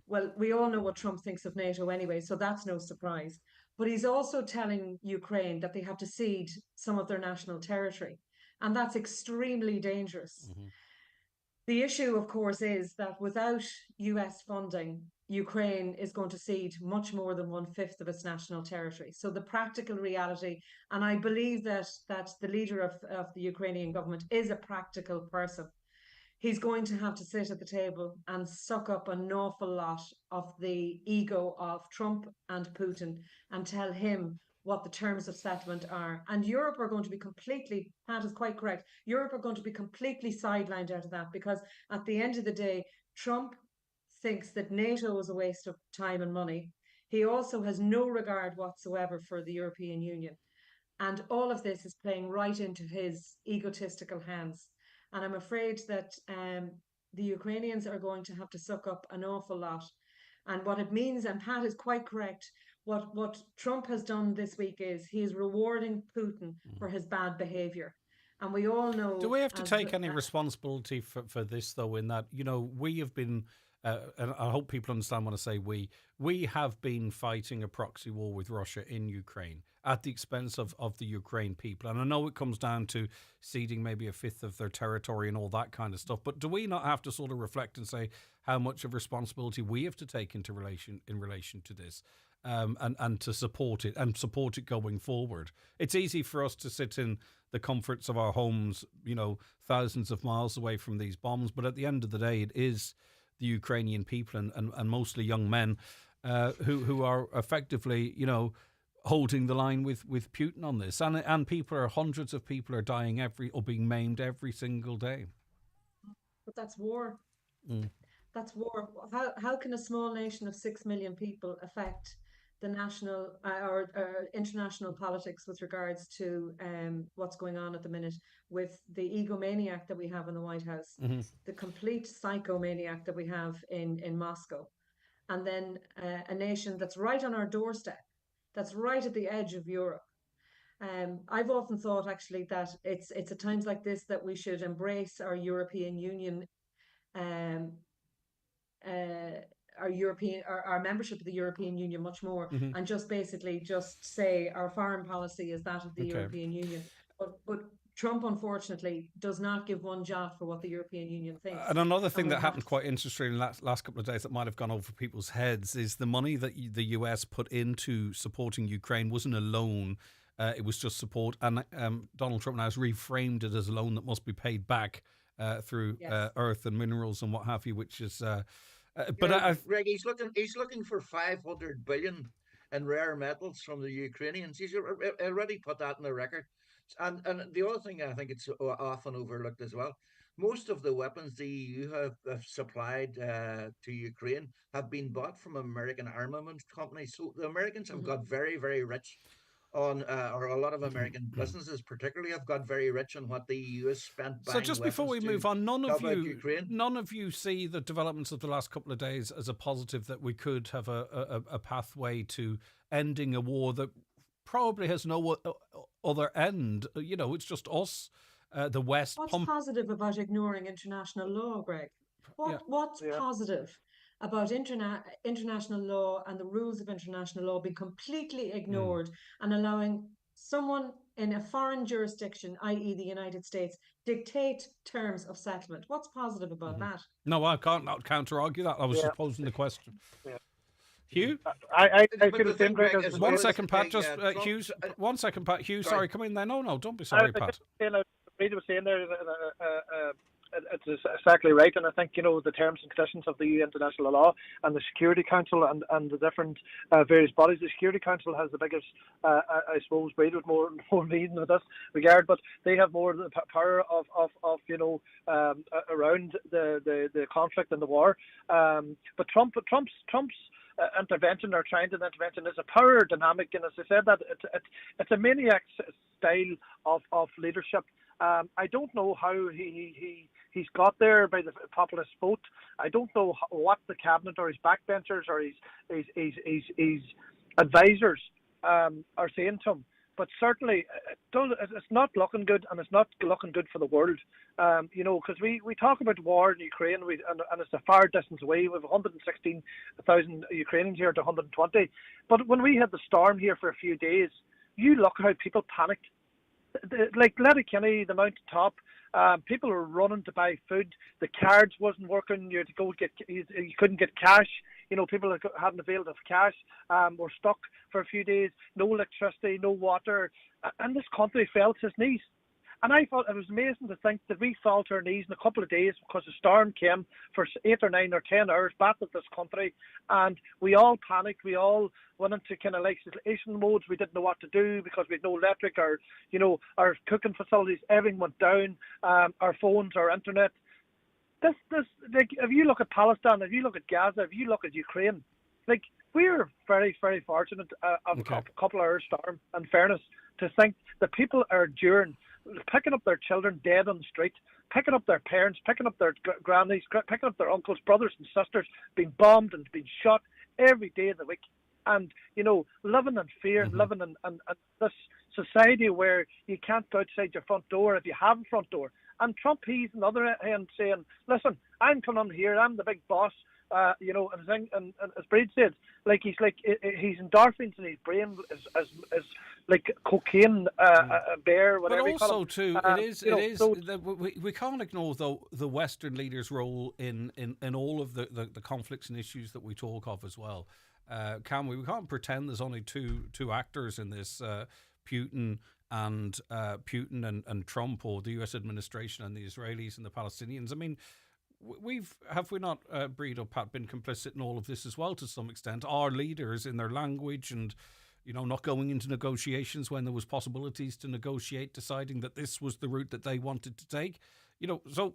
Well, we all know what Trump thinks of NATO anyway, so that's no surprise. But he's also telling Ukraine that they have to cede some of their national territory, and that's extremely dangerous. Mm-hmm. The issue, of course, is that without US funding, Ukraine is going to cede much more than 1/5 of its national territory. So the practical reality, and I believe that the leader of the Ukrainian government is a practical person. He's going to have to sit at the table and suck up an awful lot of the ego of Trump and Putin and tell him what the terms of settlement are. And Europe are going to be completely, Pat is quite correct, Europe are going to be completely sidelined out of that, because at the end of the day, Trump thinks that NATO is a waste of time and money. He also has no regard whatsoever for the European Union. And all of this is playing right into his egotistical hands. And I'm afraid that the Ukrainians are going to have to suck up an awful lot. And what it means, and Pat is quite correct, what Trump has done this week is he is rewarding Putin for his bad behavior. And we all know... Do we have to take any responsibility for this, though, in that, we have been... and I hope people understand when I say we have been fighting a proxy war with Russia in Ukraine at the expense of the Ukraine people. And I know it comes down to ceding maybe 1/5 of their territory and all that kind of stuff. But do we not have to sort of reflect and say how much of responsibility we have to take in relation to this and to support it going forward? It's easy for us to sit in the comforts of our homes, thousands of miles away from these bombs. But at the end of the day, it is the Ukrainian people and mostly young men who are effectively, holding the line with Putin on this. And hundreds of people are dying or being maimed every single day. But that's war. Mm. That's war. How can a small nation of 6 million people affect the national or international politics with regards to what's going on at the minute with the egomaniac that we have in the White House, mm-hmm. the complete psychomaniac that we have in Moscow, and then a nation that's right on our doorstep, that's right at the edge of Europe. I've often thought actually that it's at times like this that we should embrace our European Union our membership of the European Union much more, mm-hmm. and just basically just say our foreign policy is that of the European Union. But Trump, unfortunately, does not give one jot for what the European Union thinks. And another thing that happened quite interesting in the last couple of days that might have gone over people's heads is the money that the US put into supporting Ukraine wasn't a loan. It was just support. And Donald Trump now has reframed it as a loan that must be paid back through earth and minerals and what have you, which is... Greg, he's looking for 500 billion in rare metals from the Ukrainians. He's already put that in the record. And the other thing I think it's often overlooked as well, most of the weapons the EU have supplied to Ukraine have been bought from American armament companies. So the Americans have got very, very rich on, or a lot of American businesses particularly have got very rich on what the EU has spent buying. So just before we move on, none of you see the developments of the last couple of days as a positive, that we could have a pathway to ending a war that probably has no other end. It's just us, the West. What's positive about ignoring international law, Greg? What's positive about international law and the rules of international law being completely ignored and allowing someone in a foreign jurisdiction, i.e. the United States, dictate terms of settlement? What's positive about that? No, I can't counter argue that. I was Yeah. just posing the question. Yeah. Hugh? I But feel the the same, thing, Greg. Greg, as as well. One well second, Pat. Trump- Hughes. 1 second, Pat. Hughes, Sorry. sorry, come in there. No, don't be I sorry, was Pat. just saying, Brady was saying there, it's exactly right, and I think the terms and conditions of the international law and the Security Council and the different various bodies. The Security Council has the biggest, I suppose, Brady with more reason with this regard, but they have more the power of around the conflict and the war. But Trump's intervention or trying to intervention is a power dynamic, and as I said, that it's a maniac style of leadership. I don't know how he's got there by the populist vote. I don't know what the cabinet or his backbenchers or his advisors are saying to him. But certainly, it's not looking good, and it's not looking good for the world. Because we talk about war in Ukraine, and it's a far distance away. We have 116,000 Ukrainians here to 120. But when we had the storm here for a few days, you look how people panicked. Like Letterkenny, the mountain top, people were running to buy food. The cards wasn't working. You had to go you couldn't get cash. People hadn't availed of cash. Were stuck for a few days. No electricity, no water, and this country fell to its knees. And I thought it was amazing to think that we fell to our knees in a couple of days because the storm came for 8 or 9 or 10 hours, battered this country, and we all panicked. We all went into kind of like isolation modes. We didn't know what to do because we had no electric, or our cooking facilities, everything went down. Our phones, our internet. This like, if you look at Palestine, if you look at Gaza, if you look at Ukraine, like, we're very, very fortunate of a couple of hours storm. In fairness, to think that people are enduring, picking up their children dead on the street, picking up their parents, picking up their grannies, picking up their uncles, brothers and sisters, being bombed and being shot every day of the week, and living in fear, living in this society where you can't go outside your front door if you have a front door. And Trump, he's on the other hand saying, "Listen, I'm coming on here. I'm the big boss." And as Brady said, like he's endorphins in his brain is like cocaine, bear, whatever. But you call also it. too, we can't ignore though the Western leaders' role in all of the conflicts and issues that we talk of as well. Can we? We can't pretend there's only two actors in this, Putin and Trump, or the U.S. administration and the Israelis and the Palestinians. I mean, have we not, Breed or Pat, been complicit in all of this as well to some extent? Our leaders in their language and not going into negotiations when there was possibilities to negotiate, deciding that this was the route that they wanted to take. So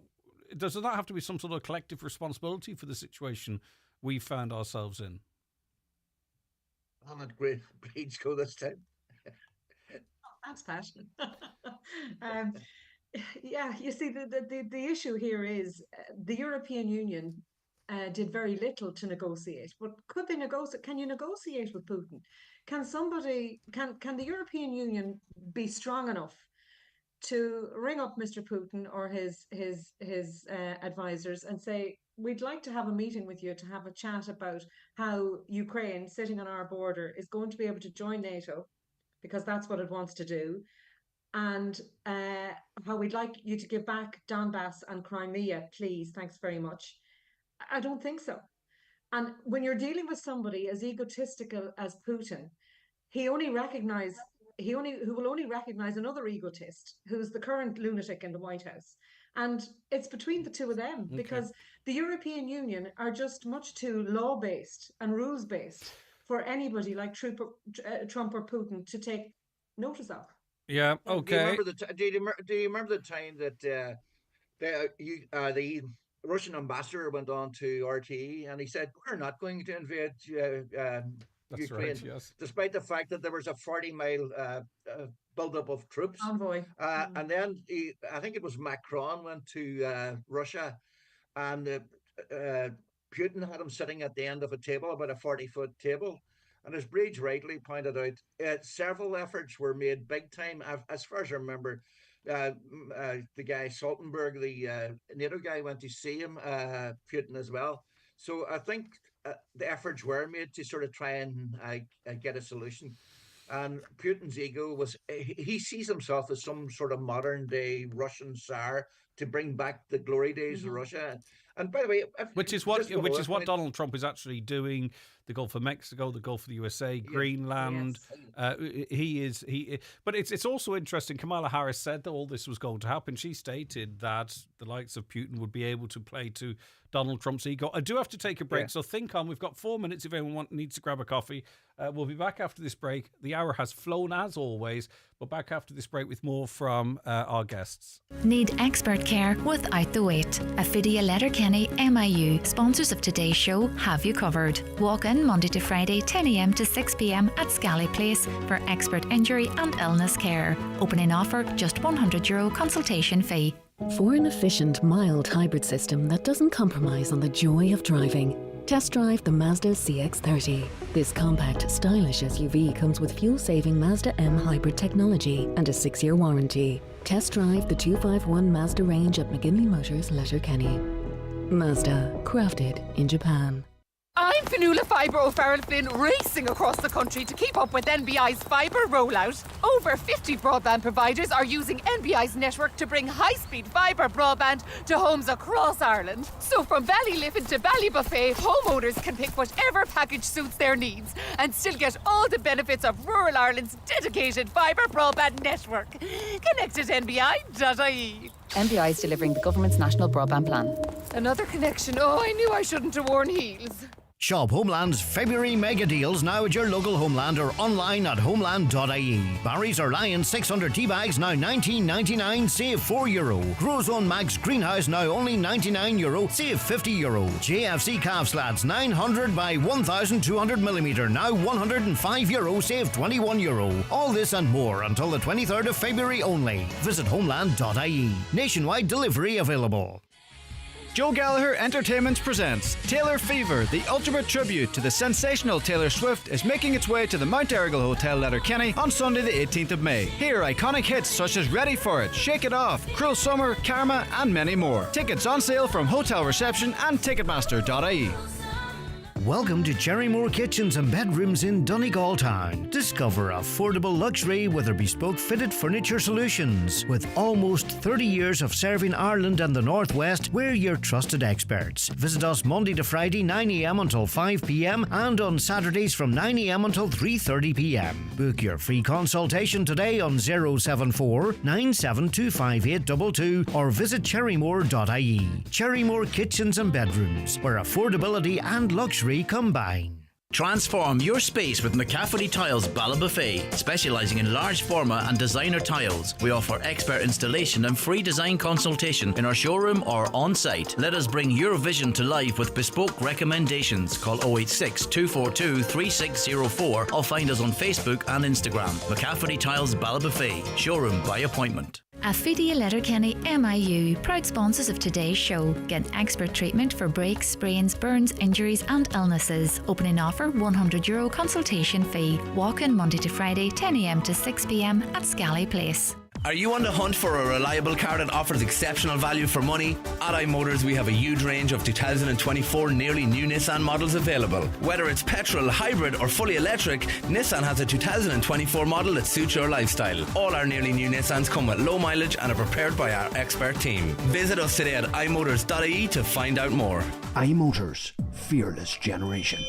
does there not have to be some sort of collective responsibility for the situation we found ourselves in? I'm not great. Breed's go this time. That's passion. Yeah, you see, the issue here is the European Union did very little to negotiate. But could they negotiate? Can you negotiate with Putin? Can the European Union be strong enough to ring up Mr. Putin or his advisors and say, "We'd like to have a meeting with you to have a chat about how Ukraine, sitting on our border, is going to be able to join NATO, because that's what it wants to do, and how we'd like you to give back Donbass and Crimea, please. Thanks very much." I don't think so. And when you're dealing with somebody as egotistical as Putin, who will only recognize another egotist, who's the current lunatic in the White House. And it's between the two of them, because the European Union are just much too law-based and rules-based for anybody like Trump or Putin to take notice of. Yeah, okay. Do you remember the time that the Russian ambassador went on to RTE and he said, "We're not going to invade Ukraine," right, yes. despite the fact that there was a 40-mile buildup of troops. Convoy. And then I think it was Macron went to Russia, and Putin had him sitting at the end of a table, about a 40-foot table. And as Breach rightly pointed out, several efforts were made big time. As far as I remember, the guy Stoltenberg, the NATO guy, went to see him, Putin as well. So I think the efforts were made to sort of try and get a solution. And Putin's ego was, he sees himself as some sort of modern day Russian Tsar to bring back the glory days of Russia. And by the way, which is what Donald Trump is actually doing. The Gulf of Mexico, the Gulf of the USA, Greenland. Yes. But it's also interesting. Kamala Harris said that all this was going to happen. She stated that the likes of Putin would be able to play to Donald Trump's ego. I do have to take a break, so think on. We've got 4 minutes if anyone needs to grab a coffee. We'll be back after this break. The hour has flown as always, but back after this break with more from our guests. Need expert care without the wait. Affidia Letterkenny MIU, sponsors of today's show, have you covered. Walk in Monday to Friday 10 a.m. to 6 p.m. at Scally Place for expert injury and illness care. Opening offer, just €100 consultation fee. For an efficient, mild hybrid system that doesn't compromise on the joy of driving, test drive the Mazda CX-30. This compact, stylish SUV comes with fuel-saving Mazda M hybrid technology and a 6-year warranty. Test drive the 251 Mazda range at McGinley Motors, Letterkenny. Mazda, crafted in Japan. I'm Fionnuala Fibre O'Farrell Flynn, racing across the country to keep up with NBI's fibre rollout. Over 50 broadband providers are using NBI's network to bring high-speed fibre broadband to homes across Ireland. So from Ballyliffin to Ballybuffet, homeowners can pick whatever package suits their needs and still get all the benefits of rural Ireland's dedicated fibre broadband network. Connect at nbi.ie. NBI is delivering the government's national broadband plan. Another connection. Oh, I knew I shouldn't have worn heels. Shop Homeland's February mega deals now at your local Homeland or online at homeland.ie. Barry's or Lion 600 tea bags now €19.99, save €4. Growzone Max Greenhouse now only €99, save €50. JFC calf slats 900 by 1200mm now €105, save €21. All this and more until the 23rd of February only. Visit homeland.ie. Nationwide delivery available. Joe Gallagher Entertainment presents Taylor Fever, the ultimate tribute to the sensational Taylor Swift, is making its way to the Mount Errigal Hotel, Letterkenny on Sunday the 18th of May. Hear iconic hits such as Ready For It, Shake It Off, Cruel Summer, Karma and many more. Tickets on sale from hotel reception and ticketmaster.ie. Welcome to Cherrymore Kitchens and Bedrooms in Donegal Town. Discover affordable luxury with their bespoke fitted furniture solutions. With almost 30 years of serving Ireland and the Northwest, we're your trusted experts. Visit us Monday to Friday 9 a.m. until 5 p.m. and on Saturdays from 9 a.m. until 3:30 p.m. Book your free consultation today on 074 972 5822 or visit cherrymore.ie. Cherrymore Kitchens and Bedrooms, where affordability and luxury combine. Transform your space with McCafferty Tiles Ballybuffet, specialising in large format and designer tiles. We offer expert installation and free design consultation in our showroom or on site. Let us bring your vision to life with bespoke recommendations. Call 086 242 3604 or find us on Facebook and Instagram. McCafferty Tiles Ballybuffet, showroom by appointment. Affidia Letterkenny MIU, proud sponsors of today's show. Get expert treatment for breaks, sprains, burns, injuries and illnesses. Opening offer, €100 consultation fee. Walk in Monday to Friday 10 a.m. to 6 p.m. at Scally Place. Are you on the hunt for a reliable car that offers exceptional value for money? At iMotors, we have a huge range of 2024 nearly new Nissan models available. Whether it's petrol, hybrid or fully electric, Nissan has a 2024 model that suits your lifestyle. All our nearly new Nissans come with low mileage and are prepared by our expert team. Visit us today at imotors.ie to find out more. iMotors, fearless generation.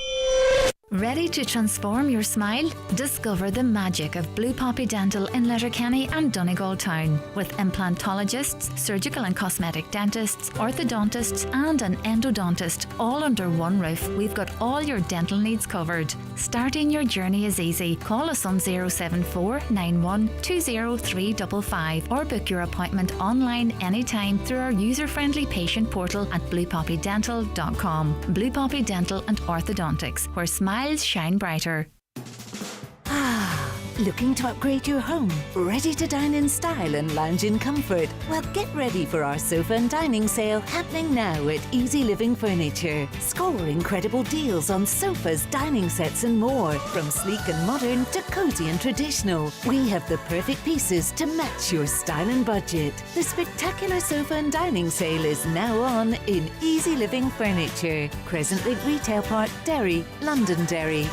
Ready to transform your smile? Discover the magic of Blue Poppy Dental in Letterkenny and Donegal Town. With implantologists, surgical and cosmetic dentists, orthodontists and an endodontist all under one roof, we've got all your dental needs covered. Starting your journey is easy. Call us on 074 91 20355 or book your appointment online anytime through our user-friendly patient portal at bluepoppydental.com. Blue Poppy Dental and Orthodontics, where smiles shine brighter. Looking to upgrade your home? Ready to dine in style and lounge in comfort? Well, get ready for our sofa and dining sale happening now at Easy Living Furniture. Score incredible deals on sofas, dining sets and more. From sleek and modern to cosy and traditional, we have the perfect pieces to match your style and budget. The spectacular sofa and dining sale is now on in Easy Living Furniture. Crescent Link Retail Park, Derry, Londonderry.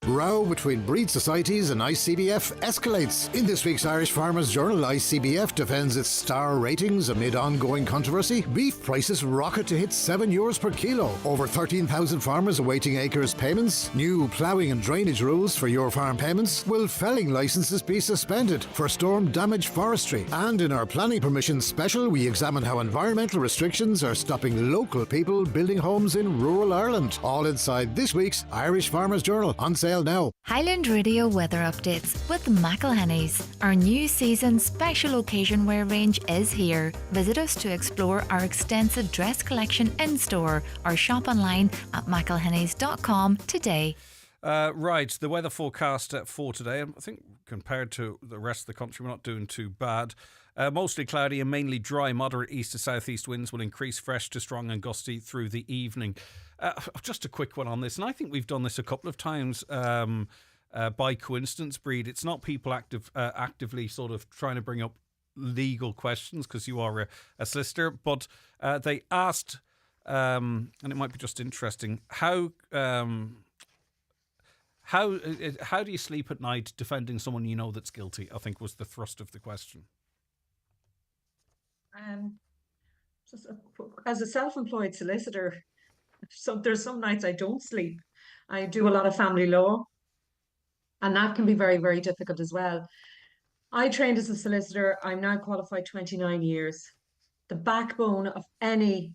Row between breed societies and ICBF escalates. In this week's Irish Farmers Journal, ICBF defends its star ratings amid ongoing controversy. Beef prices rocket to hit €7 per kilo. Over 13,000 farmers awaiting acres payments. New ploughing and drainage rules for your farm payments. Will felling licences be suspended for storm damaged forestry? And in our planning permission special, we examine how environmental restrictions are stopping local people building homes in rural Ireland. All inside this week's Irish Farmers Journal, on sale now. Highland Radio weather updates with McElhenny's. Our new season special occasion wear range is here. Visit us to explore our extensive dress collection in store or shop online at mcelhennys.com today. Right, the weather forecast for today, I think compared to the rest of the country, we're not doing too bad. Mostly cloudy and mainly dry. Moderate east to southeast winds will increase fresh to strong and gusty through the evening. Just a quick one on this, and I think we've done this a couple of times by coincidence, Breed. It's not people actively sort of trying to bring up legal questions because you are a solicitor, but they asked, and it might be just interesting, how do you sleep at night defending someone you know that's guilty? I think was the thrust of the question. As a self-employed solicitor, so there's some nights I don't sleep. I do a lot of family law, and that can be very, very difficult as well. I trained as a solicitor. I'm now qualified 29 years. The backbone of any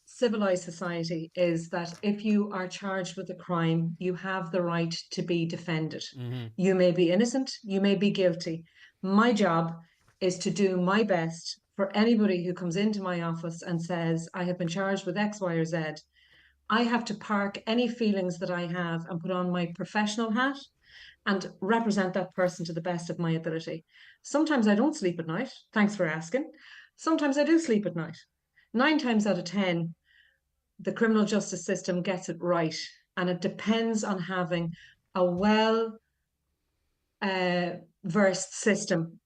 civilized society is that if you are charged with a crime, you have the right to be defended. Mm-hmm. You may be innocent, you may be guilty. My job is to do my best for anybody who comes into my office and says, I have been charged with X, Y, or Z. I have to park any feelings that I have and put on my professional hat and represent that person to the best of my ability. Sometimes I don't sleep at night. Thanks for asking. Sometimes I do sleep at night. 9 times out of 10, the criminal justice system gets it right. And it depends on having a well versed system,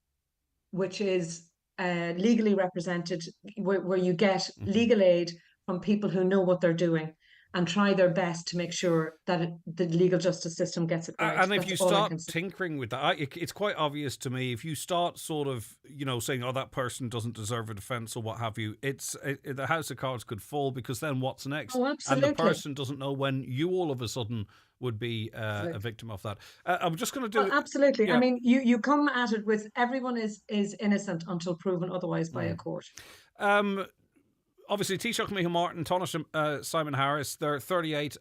which is legally represented, where you get legal aid from people who know what they're doing and try their best to make sure that the legal justice system gets it right. And if you start tinkering with that, it's quite obvious to me. If you start sort of, saying, "Oh, that person doesn't deserve a defence" or what have you, the house of cards could fall, because then what's next? Oh, absolutely. And the person doesn't know when you all of a sudden would be a victim of that. I'm just going to do. Absolutely. Yeah. I mean, you come at it with everyone is innocent until proven otherwise by a court. Obviously, Taoiseach Micheál Martin, Taoiseach Simon Harris, they're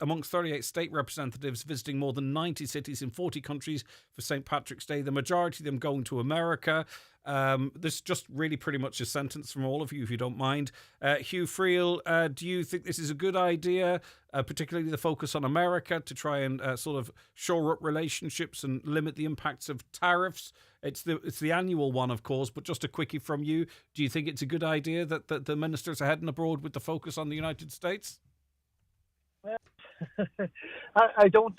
amongst 38 state representatives visiting more than 90 cities in 40 countries for St. Patrick's Day, the majority of them going to America. This is just really pretty much a sentence from all of you, if you don't mind. Hugh Friel, do you think this is a good idea, particularly the focus on America, to try and sort of shore up relationships and limit the impacts of tariffs? It's the annual one, of course, but just a quickie from you. Do you think it's a good idea that the ministers are heading abroad with the focus on the United States? I don't,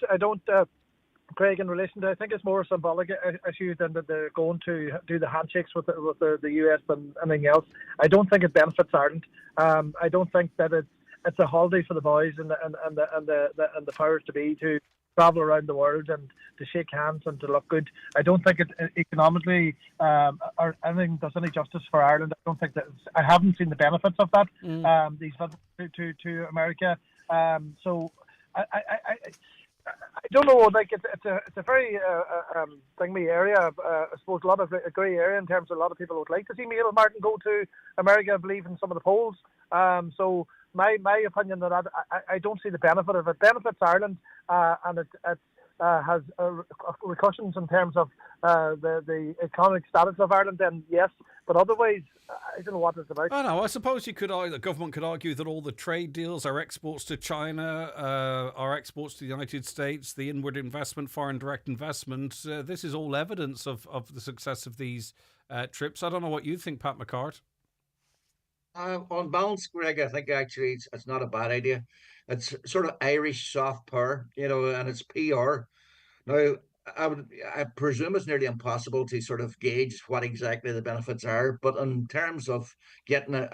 Craig, in relation to, I think it's more a symbolic issue than that they're going to do the handshakes with the US than anything else. I don't think it benefits Ireland. I don't think that it's a holiday for the boys and the powers to be to travel around the world and to shake hands and to look good. I don't think it economically or anything does any justice for Ireland. I don't think that I haven't seen the benefits of that. These visits to America. So I don't know. Like it's a very thingy area. I suppose a lot of a grey area in terms of a lot of people would like to see Micheál Martin go to America. I believe in some of the polls. So my opinion on that, I don't see the benefit of it. It benefits Ireland, and it has repercussions in terms of the economic status of Ireland. Then yes, but otherwise, I don't know what it's about. I know. I suppose the government could argue that all the trade deals, our exports to China, our exports to the United States, the inward investment, foreign direct investment, this is all evidence of the success of these trips. I don't know what you think, Pat McCart. On balance, Greg, I think actually it's not a bad idea. It's sort of Irish soft power, and it's PR. Now, I presume it's nearly impossible to sort of gauge what exactly the benefits are. But in terms of getting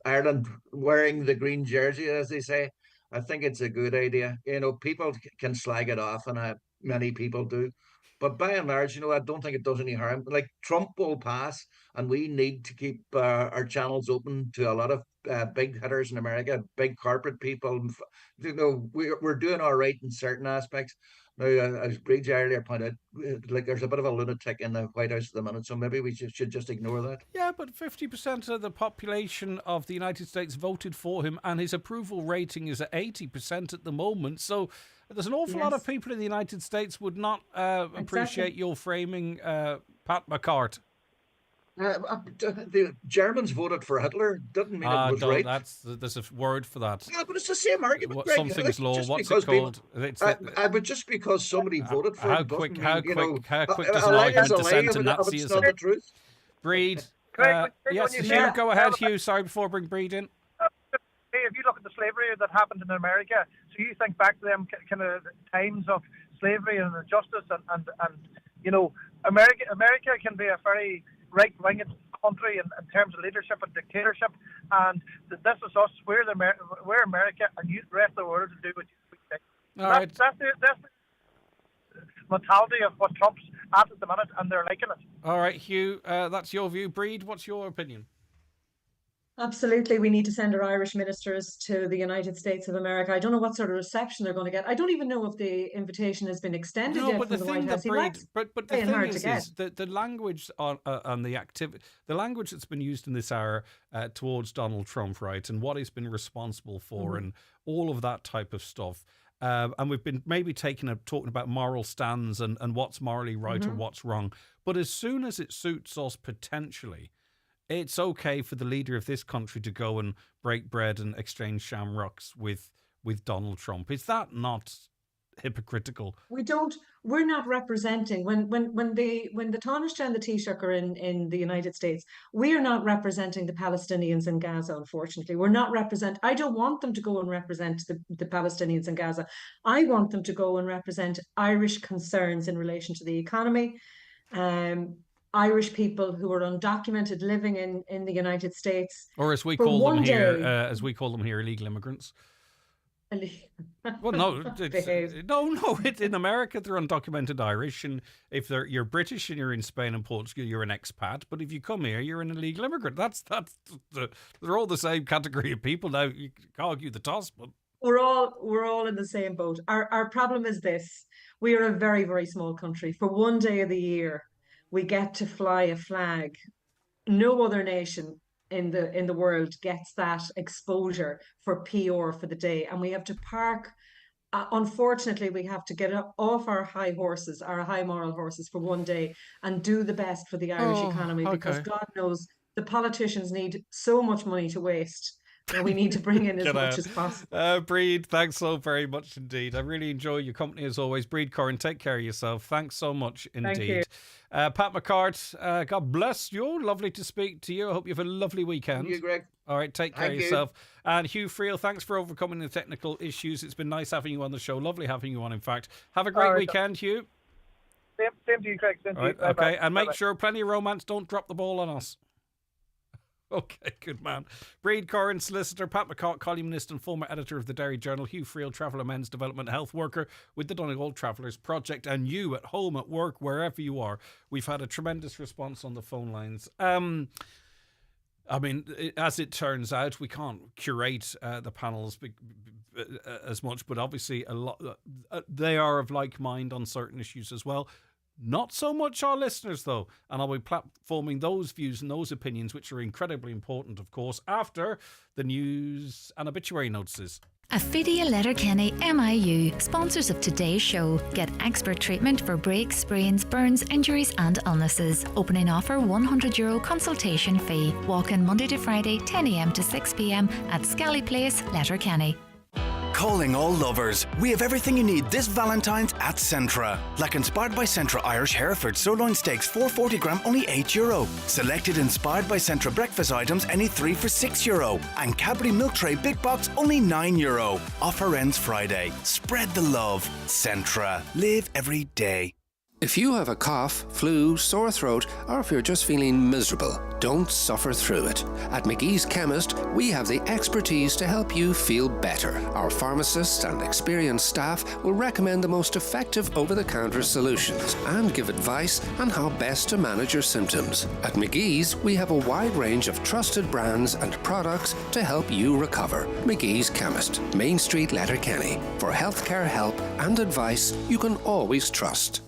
Ireland wearing the green jersey, as they say, I think it's a good idea. People can slag it off, and many people do. But by and large, I don't think it does any harm. Like Trump will pass, and we need to keep our channels open to a lot of big hitters in America, big corporate people. We're doing all right in certain aspects. Now, as Bridge earlier pointed out, like there's a bit of a lunatic in the White House at the minute, so maybe we should just ignore that. Yeah, but 50% of the population of the United States voted for him, and his approval rating is at 80% at the moment. So there's an awful lot of people in the United States would not appreciate your framing, Pat McCart. The Germans voted for Hitler. Doesn't mean it was right. There's a word for that. Yeah, but it's the same argument. Greg. Something's law. What's it called? But just because somebody voted for how quick does an argument descend to Nazism? The truth. Breed. Yes, Hugh, go ahead, Hugh. Sorry, before I bring Breed in. If you look at the slavery that happened in America, so you think back to them kind of times of slavery and injustice, and America can be a very right-wing country in terms of leadership and dictatorship, and this is us. We're America, and the rest of the world to do what you think. That's the mentality of what Trump's at the minute, and they're liking it. All right, Hugh, that's your view. Breed, what's your opinion? Absolutely, we need to send our Irish ministers to the United States of America. I don't know what sort of reception they're going to get. I don't even know if the invitation has been extended yet from the White House. But the thing is the language on the activity, the language that's been used in this hour towards Donald Trump, right, and what he's been responsible for, and all of that type of stuff. And we've been maybe talking about moral stands and what's morally right or what's wrong. But as soon as it suits us potentially, it's okay for the leader of this country to go and break bread and exchange shamrocks with Donald Trump. Is that not hypocritical? We're not representing when the Taoiseach and the Taoiseach are in the United States. We are not representing the Palestinians in Gaza. Unfortunately, I don't want them to go and represent the Palestinians in Gaza. I want them to go and represent Irish concerns in relation to the economy. Irish people who are undocumented living in the United States, or as we call them here, illegal immigrants. Well, no, in America they're undocumented Irish, and if you're British and you're in Spain and Portugal, you're an expat. But if you come here, you're an illegal immigrant. They're all the same category of people. Now you can argue the toss, but we're all in the same boat. Our problem is this: we are a very, very small country. For one day of the year, we get to fly a flag. No other nation in the world gets that exposure for PR for the day, and we have to park. Unfortunately, we have to get off our high horses, our high moral horses, for one day and do the best for the Irish economy, because God knows the politicians need so much money to waste. And we need to bring in as much as possible. Breed, thanks so very much indeed. I really enjoy your company as always. Breed Corrin, take care of yourself. Thanks so much indeed. Thank you. Pat McCart, God bless you. Lovely to speak to you. I hope you have a lovely weekend. Thank you, Greg. All right, take care of yourself. And Hugh Friel, thanks for overcoming the technical issues. It's been nice having you on the show. Lovely having you on, in fact. Have a great weekend, Hugh. Same to you, Greg. Same to you. Okay, bye-bye. And make sure plenty of romance. Don't drop the ball on us. Okay, good man. Breed Corrin, solicitor. Pat McCart, columnist and former editor of the Derry Journal. Hugh Friel, traveller, men's development health worker with the Donegal Travellers Project. And you at home, at work, wherever you are. We've had a tremendous response on the phone lines. I mean, as it turns out, we can't curate the panels as much, but obviously a lot. They are of like mind on certain issues as well. Not so much our listeners, though, and I'll be platforming those views and those opinions, which are incredibly important, of course, after the news and obituary notices. Affidia Letterkenny MIU, sponsors of today's show. Get expert treatment for breaks, sprains, burns, injuries and illnesses. Opening offer €100 consultation fee. Walk in Monday to Friday 10 a.m. to 6 p.m. at Scally Place, Letterkenny. Calling all lovers. We have everything you need this Valentine's at Centra. Like Inspired by Centra Irish Hereford sirloin steaks, 440 gram, only €8. Selected Inspired by Centra breakfast items, any 3 for €6. And Cadbury Milk Tray Big Box, only €9. Offer ends Friday. Spread the love. Centra. Live every day. If you have a cough, flu, sore throat, or if you're just feeling miserable, don't suffer through it. At McGee's Chemist, we have the expertise to help you feel better. Our pharmacists and experienced staff will recommend the most effective over-the-counter solutions and give advice on how best to manage your symptoms. At McGee's, we have a wide range of trusted brands and products to help you recover. McGee's Chemist, Main Street, Letterkenny. For healthcare help and advice you can always trust.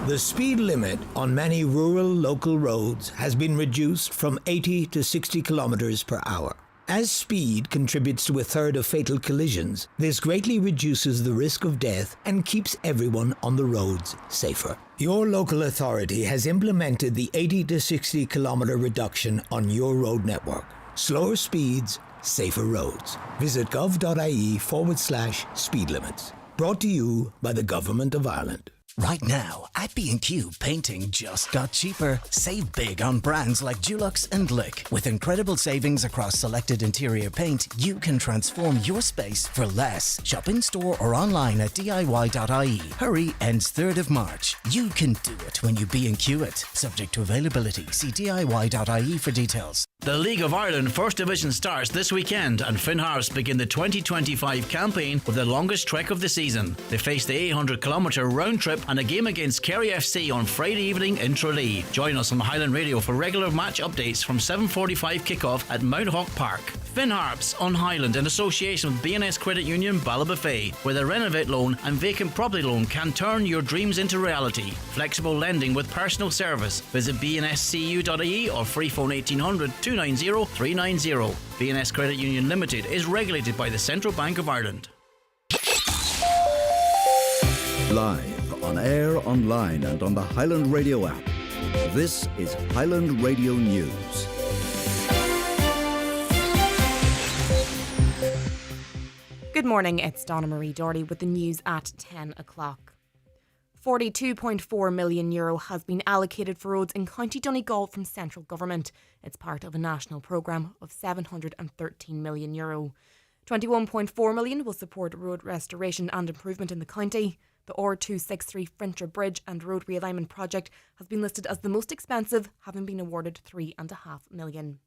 The speed limit on many rural local roads has been reduced from 80 to 60 kilometers per hour. As speed contributes to a third of fatal collisions, this greatly reduces the risk of death and keeps everyone on the roads safer. Your local authority has implemented the 80 to 60 kilometer reduction on your road network. Slower speeds, safer roads. Visit gov.ie/speed limits. Brought to you by the Government of Ireland. Right now, at B&Q, painting just got cheaper. Save big on brands like Dulux and Lick. With incredible savings across selected interior paint, you can transform your space for less. Shop in-store or online at diy.ie. Hurry, ends 3rd of March. You can do it when you B&Q it. Subject to availability. See diy.ie for details. The League of Ireland First Division starts this weekend and Finn Harps begin the 2025 campaign with the longest trek of the season. They face the 800-kilometre round trip and a game against Kerry FC on Friday evening in Tralee. Join us on Highland Radio for regular match updates from 7:45 kickoff at Mount Hawk Park. Finn Harps on Highland in association with BNS Credit Union Ballabafay, where the Renovate loan and vacant property loan can turn your dreams into reality. Flexible lending with personal service. Visit bnscu.ie or free phone 1800 290 390. BNS Credit Union Limited is regulated by the Central Bank of Ireland. Live, on air, online and on the Highland Radio app. This is Highland Radio News. Good morning, it's Donna Marie Doherty with the news at 10 o'clock. €42.4 million has been allocated for roads in County Donegal from central government. It's part of a national programme of €713 million. €21.4 million will support road restoration and improvement in the county. The R263 Fincher Bridge and Road Realignment Project has been listed as the most expensive, having been awarded €3.5 million.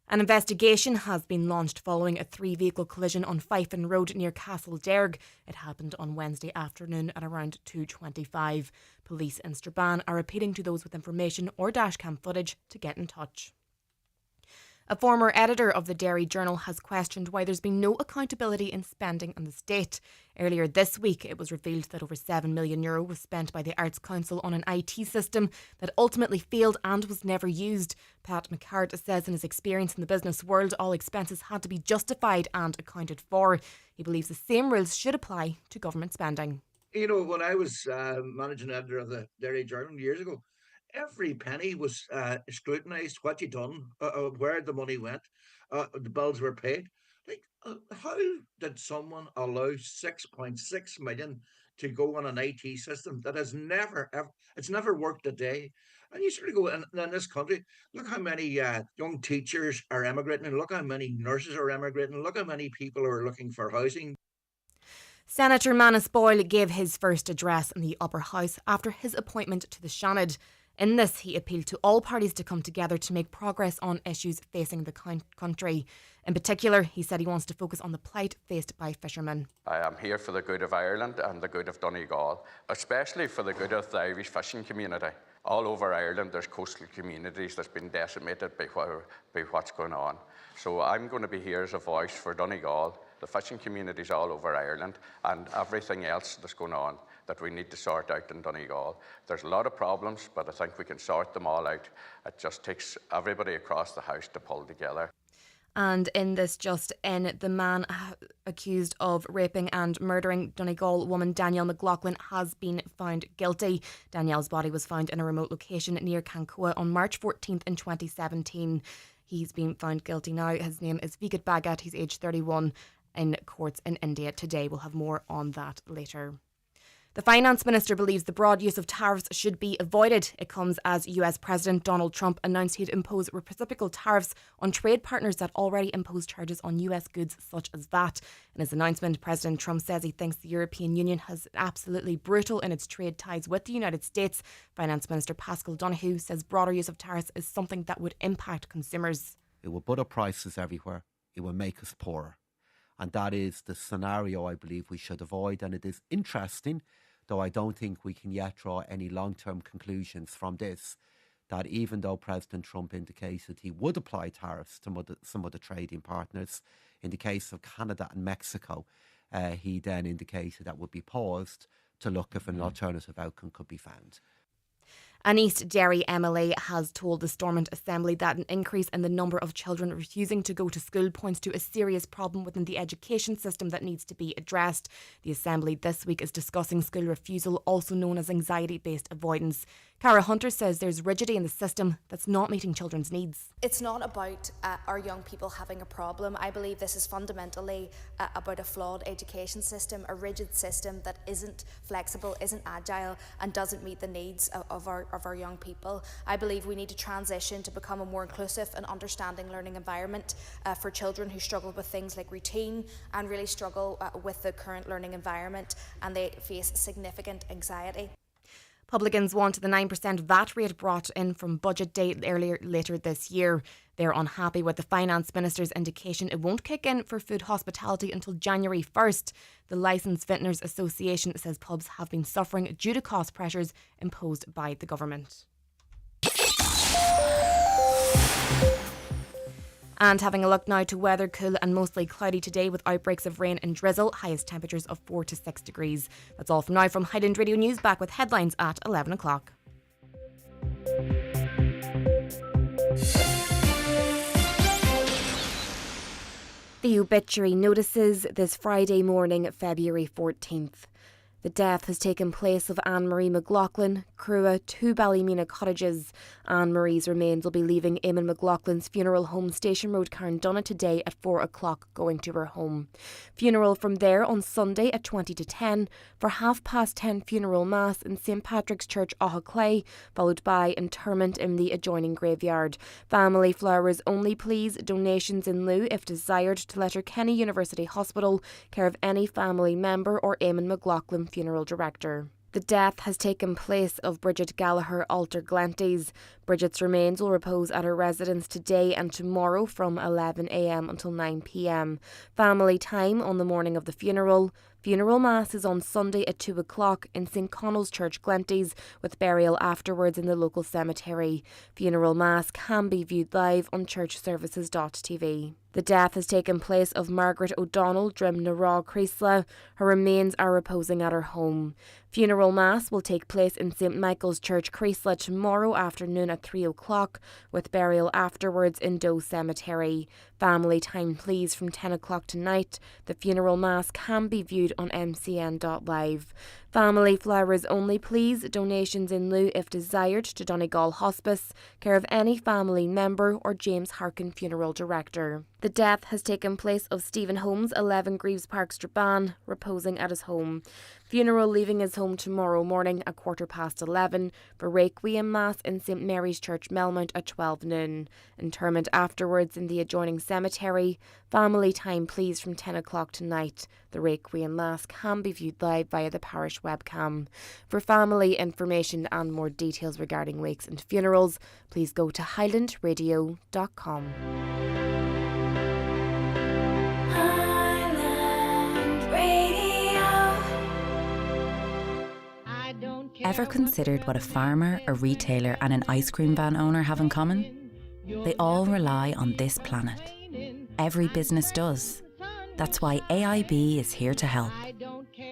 An investigation has been launched following a 3-vehicle collision on Fifen Road near Castle Derg. It happened on Wednesday afternoon at around 2:25. Police in Strabane are appealing to those with information or dashcam footage to get in touch. A former editor of the Derry Journal has questioned why there's been no accountability in spending on the state. Earlier this week, it was revealed that over €7 million was spent by the Arts Council on an IT system that ultimately failed and was never used. Pat McCart says in his experience in the business world, all expenses had to be justified and accounted for. He believes the same rules should apply to government spending. You know, when I was managing editor of the Derry Journal years ago, every penny was scrutinised, what you done, where the money went, the bills were paid. Like, how did someone allow 6.6 million to go on an IT system that has never, ever, it's never worked a day? And you sort of go, in this country, look how many young teachers are emigrating, look how many nurses are emigrating, look how many people are looking for housing. Senator Manus Boyle gave his first address in the Upper House after his appointment to the Seanad. In this, he appealed to all parties to come together to make progress on issues facing the country. In particular, he said he wants to focus on the plight faced by fishermen. I am here for the good of Ireland and the good of Donegal, especially for the good of the Irish fishing community. All over Ireland, there's coastal communities that's been decimated by what's going on. So I'm going to be here as a voice for Donegal, the fishing communities all over Ireland, and everything else that's going on that we need to sort out in Donegal. There's a lot of problems, but I think we can sort them all out. It just takes everybody across the House to pull together. And in this just in, the man accused of raping and murdering Donegal woman Danielle McLaughlin has been found guilty. Danielle's body was found in a remote location near Kankoa on March 14th in 2017. He's been found guilty now. His name is Vikat Bhagat. He's aged 31 in courts in India today. We'll have more on that later. The finance minister believes the broad use of tariffs should be avoided. It comes as US President Donald Trump announced he'd impose reciprocal tariffs on trade partners that already impose charges on US goods such as VAT. In his announcement, President Trump says he thinks the European Union has absolutely brutal in its trade ties with the United States. Finance Minister Paschal Donohoe says broader use of tariffs is something that would impact consumers. It will put up prices everywhere. It will make us poorer. And that is the scenario I believe we should avoid. And it is interesting, though I don't think we can yet draw any long-term conclusions from this, that even though President Trump indicated he would apply tariffs to some of the trading partners, in the case of Canada and Mexico, he then indicated that would be paused to look if an alternative outcome could be found. An East Derry MLA has told the Stormont Assembly that an increase in the number of children refusing to go to school points to a serious problem within the education system that needs to be addressed. The Assembly this week is discussing school refusal, also known as anxiety-based avoidance. Cara Hunter says there's rigidity in the system that's not meeting children's needs. It's not about our young people having a problem. I believe this is fundamentally about a flawed education system, a rigid system that isn't flexible, isn't agile, and doesn't meet the needs of our young people. I believe we need to transition to become a more inclusive and understanding learning environment for children who struggle with things like routine and really struggle with the current learning environment, and they face significant anxiety. Publicans want the 9% VAT rate brought in from budget day later this year. They're unhappy with the finance minister's indication it won't kick in for food hospitality until January 1st. The Licensed Vintners Association says pubs have been suffering due to cost pressures imposed by the government. And having a look now to weather, cool and mostly cloudy today with outbreaks of rain and drizzle, highest temperatures of 4 to 6 degrees. That's all from now from Highland Radio News, back with headlines at 11 o'clock. The Obituary notices this Friday morning, February 14th. The death has taken place of Anne-Marie McLaughlin, Crua, 2 Ballymena cottages. Anne-Marie's remains will be leaving Eamon McLaughlin's funeral home, Station Road, Carndonagh, today at 4 o'clock, going to her home. Funeral from there on Sunday at 20 to 10 for 10:30 funeral mass in St Patrick's Church, Clay, followed by interment in the adjoining graveyard. Family flowers only, please. Donations in lieu if desired to Letterkenny University Hospital, care of any family member or Eamon McLaughlin funeral director. The death has taken place of Bridget Gallagher Alter Glantes. Bridget's remains will repose at her residence today and tomorrow from 11 a.m. until 9 p.m. Family time on the morning of the funeral. Funeral mass is on Sunday at 2 o'clock in St Connell's Church, Glenties, with burial afterwards in the local cemetery. Funeral mass can be viewed live on churchservices.tv. The death has taken place of Margaret O'Donnell Drim na Rá Creasla. Her remains are reposing at her home. Funeral mass will take place in St Michael's Church, Creasla, tomorrow afternoon at 3 o'clock, with burial afterwards in Doe Cemetery. Family time, please, from 10 o'clock tonight. The funeral mass can be viewed on mcn.live. Family flowers only, please. Donations in lieu if desired to Donegal Hospice, care of any family member or James Harkin funeral director. The death has taken place of Stephen Holmes, 11 Greaves Park, Strabane, reposing at his home. Funeral leaving his home tomorrow morning at 11:15 for Requiem Mass in St Mary's Church, Melmount at 12 noon. Interment afterwards in the adjoining cemetery. Family time, please, from 10 o'clock tonight. The Requiem Mass can be viewed live via the parish webcam. For family information and more details regarding wakes and funerals, please go to highlandradio.com. Ever considered what a farmer, a retailer and an ice cream van owner have in common? They all rely on this planet. Every business does. That's why AIB is here to help.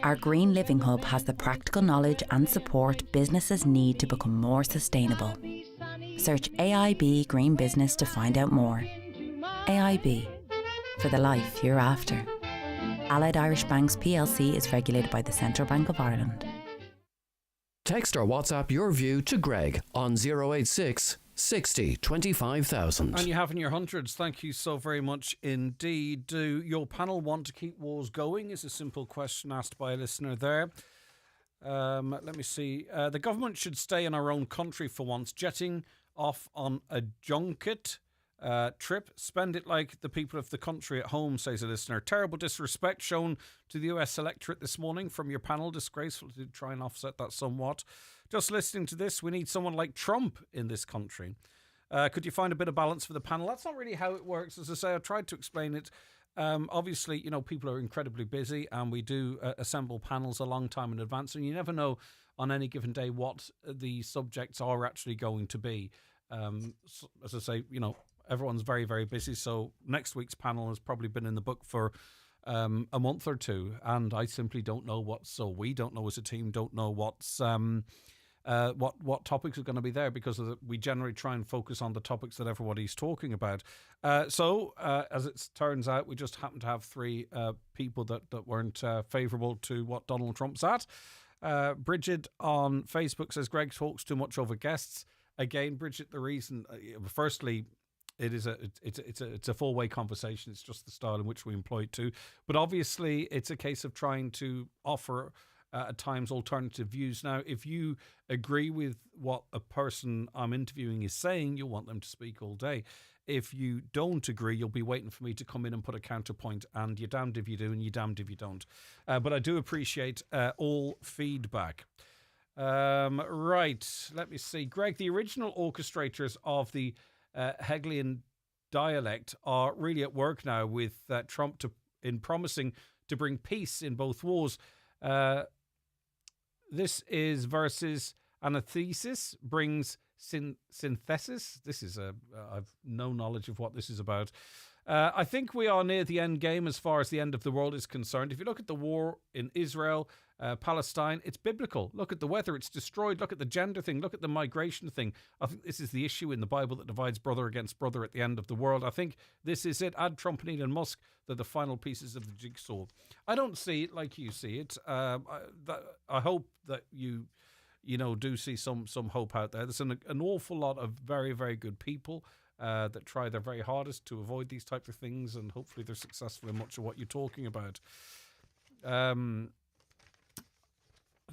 Our Green Living Hub has the practical knowledge and support businesses need to become more sustainable. Search AIB Green Business to find out more. AIB, for the life you're after. Allied Irish Banks plc is regulated by the Central Bank of Ireland. Text or WhatsApp your view to Greg on 086 60 25,000. And you have in your hundreds. Thank you so very much indeed. Do your panel want to keep wars going? Is a simple question asked by a listener there. Let me see. The government should stay in our own country for once. Jetting off on a junket trip. Spend it like the people of the country at home, says a listener. Terrible disrespect shown to the US electorate this morning from your panel. Disgraceful to try and offset that somewhat. Just listening to this, we need someone like Trump in this country. Could you find a bit of balance for the panel? That's not really how it works. As I say, I tried to explain it. Obviously, people are incredibly busy, and we do assemble panels a long time in advance, and you never know on any given day what the subjects are actually going to be. So, as I say, everyone's very, very busy, so next week's panel has probably been in the book for a month or two, and I simply don't know we don't know as a team, don't know what's what topics are going to be there, because we generally try and focus on the topics that everybody's talking about. So as it turns out, we just happen to have three people that weren't favourable to what Donald Trump's at. Bridget on Facebook says Greg talks too much over guests. Again, Bridget, the reason, firstly, it's a four-way conversation. It's just the style in which we employ it too. But obviously, it's a case of trying to offer at times alternative views. Now, if you agree with what a person I'm interviewing is saying, you'll want them to speak all day. If you don't agree, you'll be waiting for me to come in and put a counterpoint, and you're damned if you do and you're damned if you don't. But I do appreciate all feedback. Right, let me see. Greg, the original orchestrators of the Hegelian dialect are really at work now with Trump in promising to bring peace in both wars. This is versus anathesis brings synthesis. This is I've no knowledge of what this is about. I think we are near the end game as far as the end of the world is concerned. If you look at the war in Israel, Palestine, it's biblical. Look at the weather, it's destroyed. Look at the gender thing. Look at the migration thing. I think this is the issue in the Bible that divides brother against brother at the end of the world. I think this is it. Add Trump and Elon Musk, they're the final pieces of the jigsaw. I don't see it like you see it. I hope that you do see some hope out there. There's an awful lot of very, very good people that try their very hardest to avoid these types of things, and hopefully they're successful in much of what you're talking about.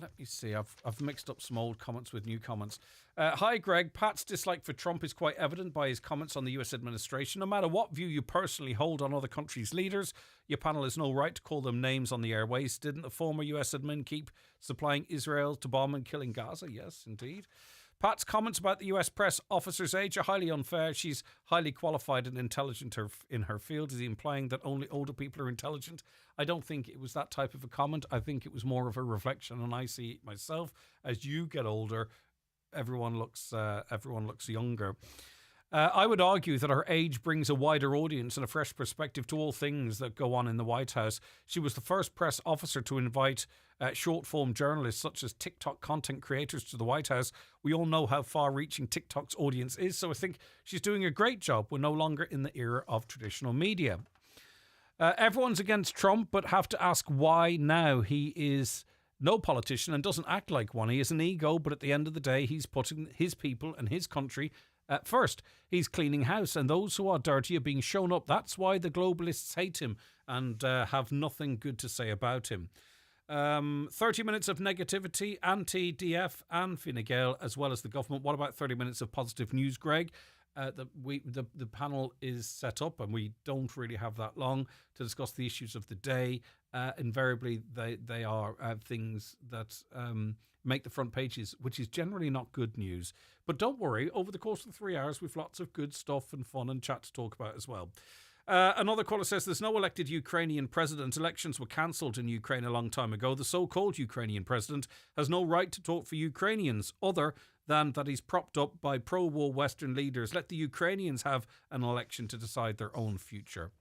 Let me see. I've mixed up some old comments with new comments. Hi, Greg. Pat's dislike for Trump is quite evident by his comments on the US administration. No matter what view you personally hold on other countries' leaders, your panel has no right to call them names on the airways. Didn't the former US admin keep supplying Israel to bomb and killing Gaza? Yes, indeed. Pat's comments about the US press officer's age are highly unfair. She's highly qualified and intelligent in her field. Is he implying that only older people are intelligent? I don't think it was that type of a comment. I think it was more of a reflection, and I see it myself. As you get older, everyone looks younger. I would argue that her age brings a wider audience and a fresh perspective to all things that go on in the White House. She was the first press officer to invite short-form journalists such as TikTok content creators to the White House. We all know how far-reaching TikTok's audience is, so I think she's doing a great job. We're no longer in the era of traditional media. Everyone's against Trump, but have to ask why now. He is no politician and doesn't act like one. He is an ego, but at the end of the day, he's putting his people and his country first. He's cleaning house, and those who are dirty are being shown up. That's why the globalists hate him and have nothing good to say about him. 30 minutes of negativity, anti-DF and Fine Gael, as well as the government. What about 30 minutes of positive news, Greg? The panel is set up, and we don't really have that long to discuss the issues of the day. Invariably, they are things that make the front pages, which is generally not good news. But don't worry, over the course of the 3 hours, we've lots of good stuff and fun and chat to talk about as well. Another caller says there's no elected Ukrainian president. Elections were cancelled in Ukraine a long time ago. The so-called Ukrainian president has no right to talk for Ukrainians other than that he's propped up by pro-war Western leaders. Let the Ukrainians have an election to decide their own future.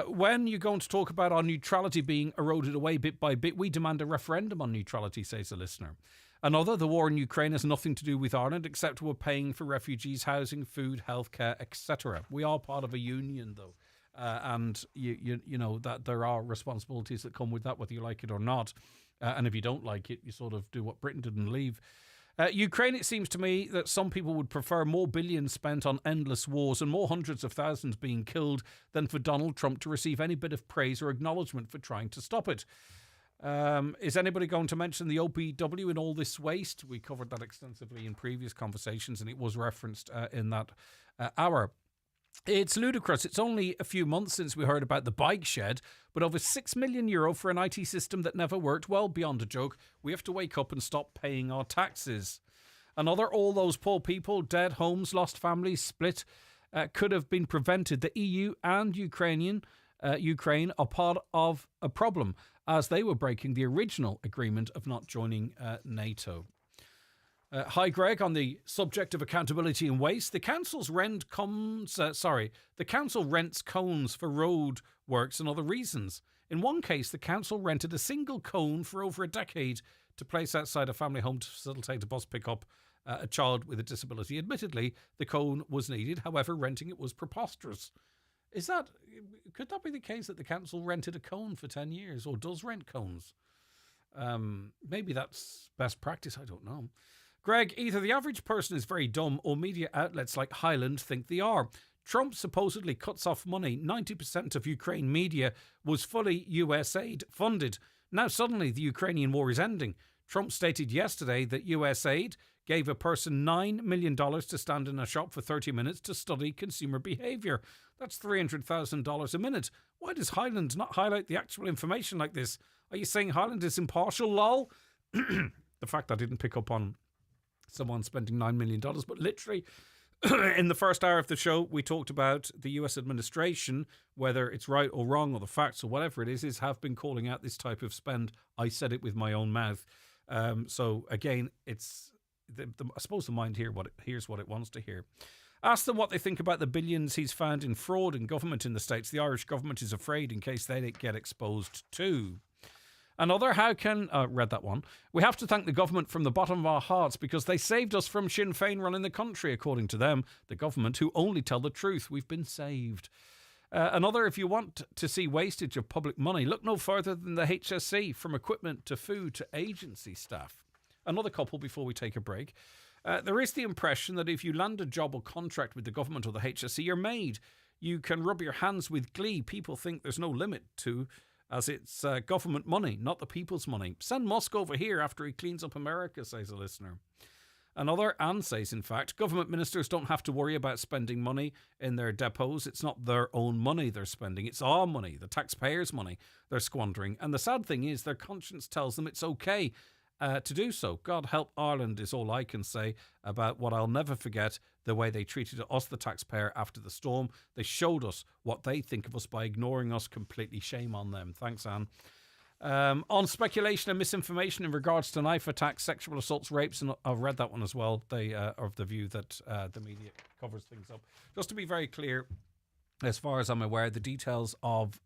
When you're going to talk about our neutrality being eroded away bit by bit, we demand a referendum on neutrality, says a listener. Another, the war in Ukraine has nothing to do with Ireland, except we're paying for refugees, housing, food, healthcare, etc. We are part of a union, though, and you know that there are responsibilities that come with that, whether you like it or not. And if you don't like it, you sort of do what Britain did and leave. Ukraine, it seems to me that some people would prefer more billions spent on endless wars and more hundreds of thousands being killed than for Donald Trump to receive any bit of praise or acknowledgement for trying to stop it. Is anybody going to mention the OBW in all this waste? We covered that extensively in previous conversations, and it was referenced in that hour. It's ludicrous. It's only a few months since we heard about the bike shed, but over €6 million for an IT system that never worked. Well, beyond a joke, we have to wake up and stop paying our taxes. Another, all those poor people, dead homes, lost families, split, could have been prevented. The EU and Ukraine are part of a problem, as they were breaking the original agreement of not joining NATO. Hi, Greg. On the subject of accountability and waste, the council rents cones for road works and other reasons. In one case, the council rented a single cone for over a decade to place outside a family home to facilitate a bus pickup a child with a disability. Admittedly, the cone was needed. However, renting it was preposterous. Could that be the case that the council rented a cone for 10 years or does rent cones? Maybe that's best practice. I don't know. Greg, either the average person is very dumb or media outlets like Highland think they are. Trump supposedly cuts off money. 90% of Ukraine media was fully US aid funded. Now suddenly the Ukrainian war is ending. Trump stated yesterday that US aid gave a person $9 million to stand in a shop for 30 minutes to study consumer behaviour. That's $300,000 a minute. Why does Highland not highlight the actual information like this? Are you saying Highland is impartial, lol? The fact I didn't pick up on someone spending $9 million, but literally in the first hour of the show, we talked about the US administration, whether it's right or wrong or the facts or whatever it is have been calling out this type of spend. I said it with my own mouth. So again, it's I suppose the mind hears what it wants to hear. Ask them what they think about the billions he's found in fraud in government in the States. The Irish government is afraid in case they get exposed too. Another, read that one. We have to thank the government from the bottom of our hearts because they saved us from Sinn Féin running the country, according to them, the government who only tell the truth. We've been saved. Another, if you want to see wastage of public money, look no further than the HSE, from equipment to food to agency staff. Another couple before we take a break. There is the impression that if you land a job or contract with the government or the HSE, you're made. You can rub your hands with glee. People think there's no limit to, as it's government money, not the people's money. Send Musk over here after he cleans up America, says a listener. Another, Anne says, in fact, government ministers don't have to worry about spending money in their depots. It's not their own money they're spending. It's our money, the taxpayers' money they're squandering. And the sad thing is their conscience tells them it's okay to do so. God help Ireland is all I can say about what I'll never forget, the way they treated us, the taxpayer, after the storm. They showed us what they think of us by ignoring us completely. Shame on them. Thanks, Anne. On speculation and misinformation in regards to knife attacks, sexual assaults, rapes, and I've read that one as well. They are of the view that the media covers things up. Just to be very clear, as far as I'm aware, the details of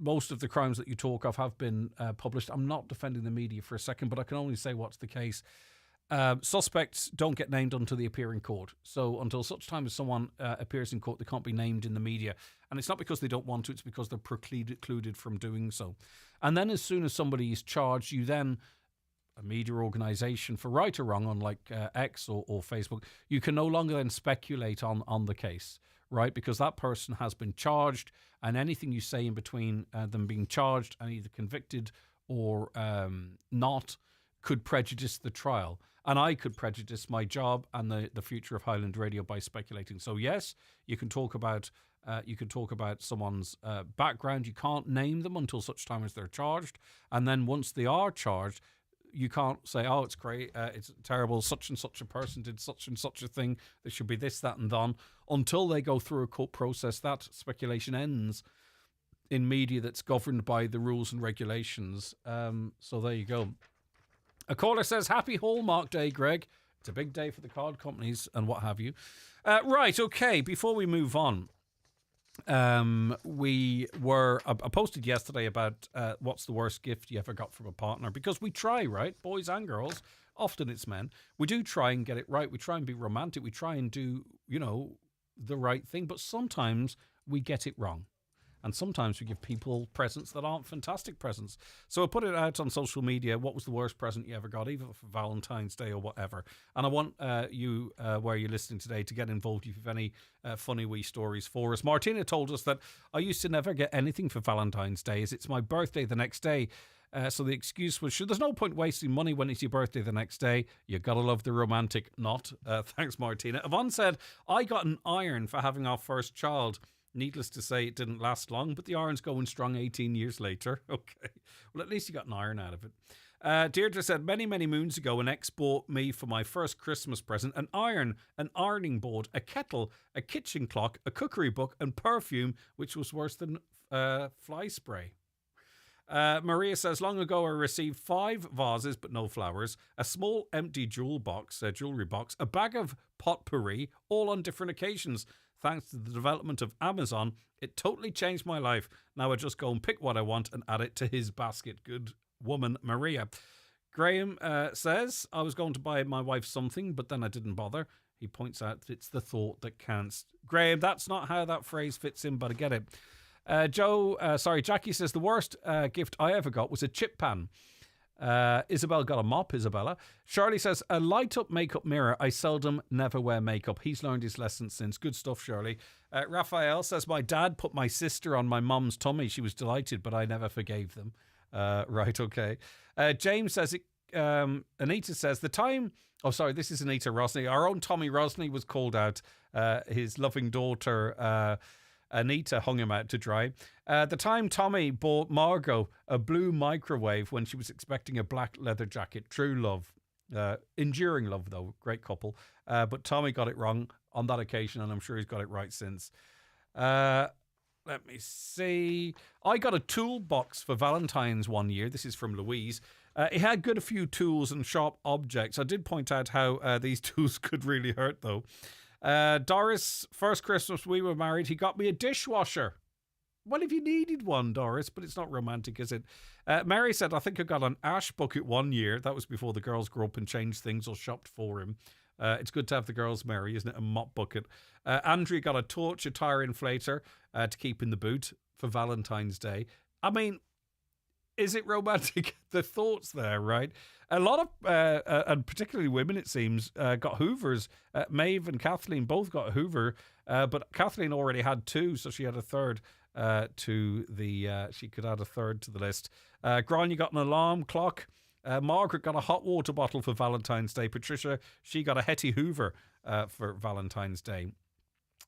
most of the crimes that you talk of have been published. I'm not defending the media for a second, but I can only say what's the case. Suspects don't get named until they appear in court. So until such time as someone appears in court, they can't be named in the media. And it's not because they don't want to, it's because they're precluded from doing so. And then as soon as somebody is charged, you then, a media organisation, for right or wrong, unlike X or Facebook, you can no longer then speculate on the case, right? Because that person has been charged, and anything you say in between them being charged and either convicted or not could prejudice the trial. And I could prejudice my job and the future of Highland Radio by speculating. So yes, you can talk about someone's background. You can't name them until such time as they're charged. And then once they are charged, you can't say, oh, it's great, it's terrible, such and such a person did such and such a thing, there should be this, that and that. Until they go through a court process, that speculation ends in media that's governed by the rules and regulations. So there you go. A caller says, happy Hallmark Day, Greg. It's a big day for the card companies and what have you. Right, okay, before we move on, I posted yesterday about what's the worst gift you ever got from a partner, because we try, right, boys and girls, often it's men, we do try and get it right, we try and be romantic, we try and do, the right thing, but sometimes we get it wrong. And sometimes we give people presents that aren't fantastic presents. So I put it out on social media, what was the worst present you ever got, either for Valentine's Day or whatever. And I want you, where you're listening today, to get involved if you have any funny wee stories for us. Martina told us that I used to never get anything for Valentine's Day, as it's my birthday the next day. So the excuse was, sure, there's no point wasting money when it's your birthday the next day. You got to love the romantic knot. Thanks, Martina. Yvonne said, I got an iron for having our first child. Needless to say, it didn't last long, but the iron's going strong 18 years later. Okay. Well, at least you got an iron out of it. Deirdre said, many, many moons ago, an ex bought me for my first Christmas present an iron, an ironing board, a kettle, a kitchen clock, a cookery book, and perfume, which was worse than fly spray. Maria says, long ago I received 5 vases but no flowers, a small empty jewelry box, a bag of potpourri, all on different occasions. Thanks to the development of Amazon, it totally changed my life. Now I just go and pick what I want and add it to his basket. Good woman, Maria. Graham says, I was going to buy my wife something, but then I didn't bother. He points out that it's the thought that counts. Graham, that's not how that phrase fits in, but I get it. Jackie says, the worst gift I ever got was a chip pan. Isabel got a mop, Isabella. Shirley says, a light-up makeup mirror. I seldom never wear makeup. He's learned his lesson since. Good stuff, Shirley. Raphael says, my dad put my sister on my mum's tummy. She was delighted, but I never forgave them. Right, okay. James says, Anita says, the time... Oh, sorry, this is Anita Rosny. Our own Tommy Rosny was called out. His loving daughter... Anita hung him out to dry. The time Tommy bought Margot a blue microwave when she was expecting a black leather jacket. True love. Enduring love, though. Great couple. But Tommy got it wrong on that occasion, and I'm sure he's got it right since. Let me see. I got a toolbox for Valentine's one year. This is from Louise. It had a few tools and sharp objects. I did point out how these tools could really hurt, though. Doris, first Christmas we were married, he got me a dishwasher. Well, if you needed one, Doris, but it's not romantic, is it? Mary said, I think I got an ash bucket one year. That was before the girls grew up and changed things or shopped for him. It's good to have the girls, Mary, isn't it? A mop bucket. Andrea got a torch, a tire inflator to keep in the boot for Valentine's Day. I mean, is it romantic? The thoughts there, right? A lot of, and particularly women, it seems, got Hoovers. Maeve and Kathleen both got a Hoover, but Kathleen already had 2, so she had a third she could add a third to the list. Grania got an alarm clock. Margaret got a hot water bottle for Valentine's Day. Patricia, she got a Hetty Hoover for Valentine's Day.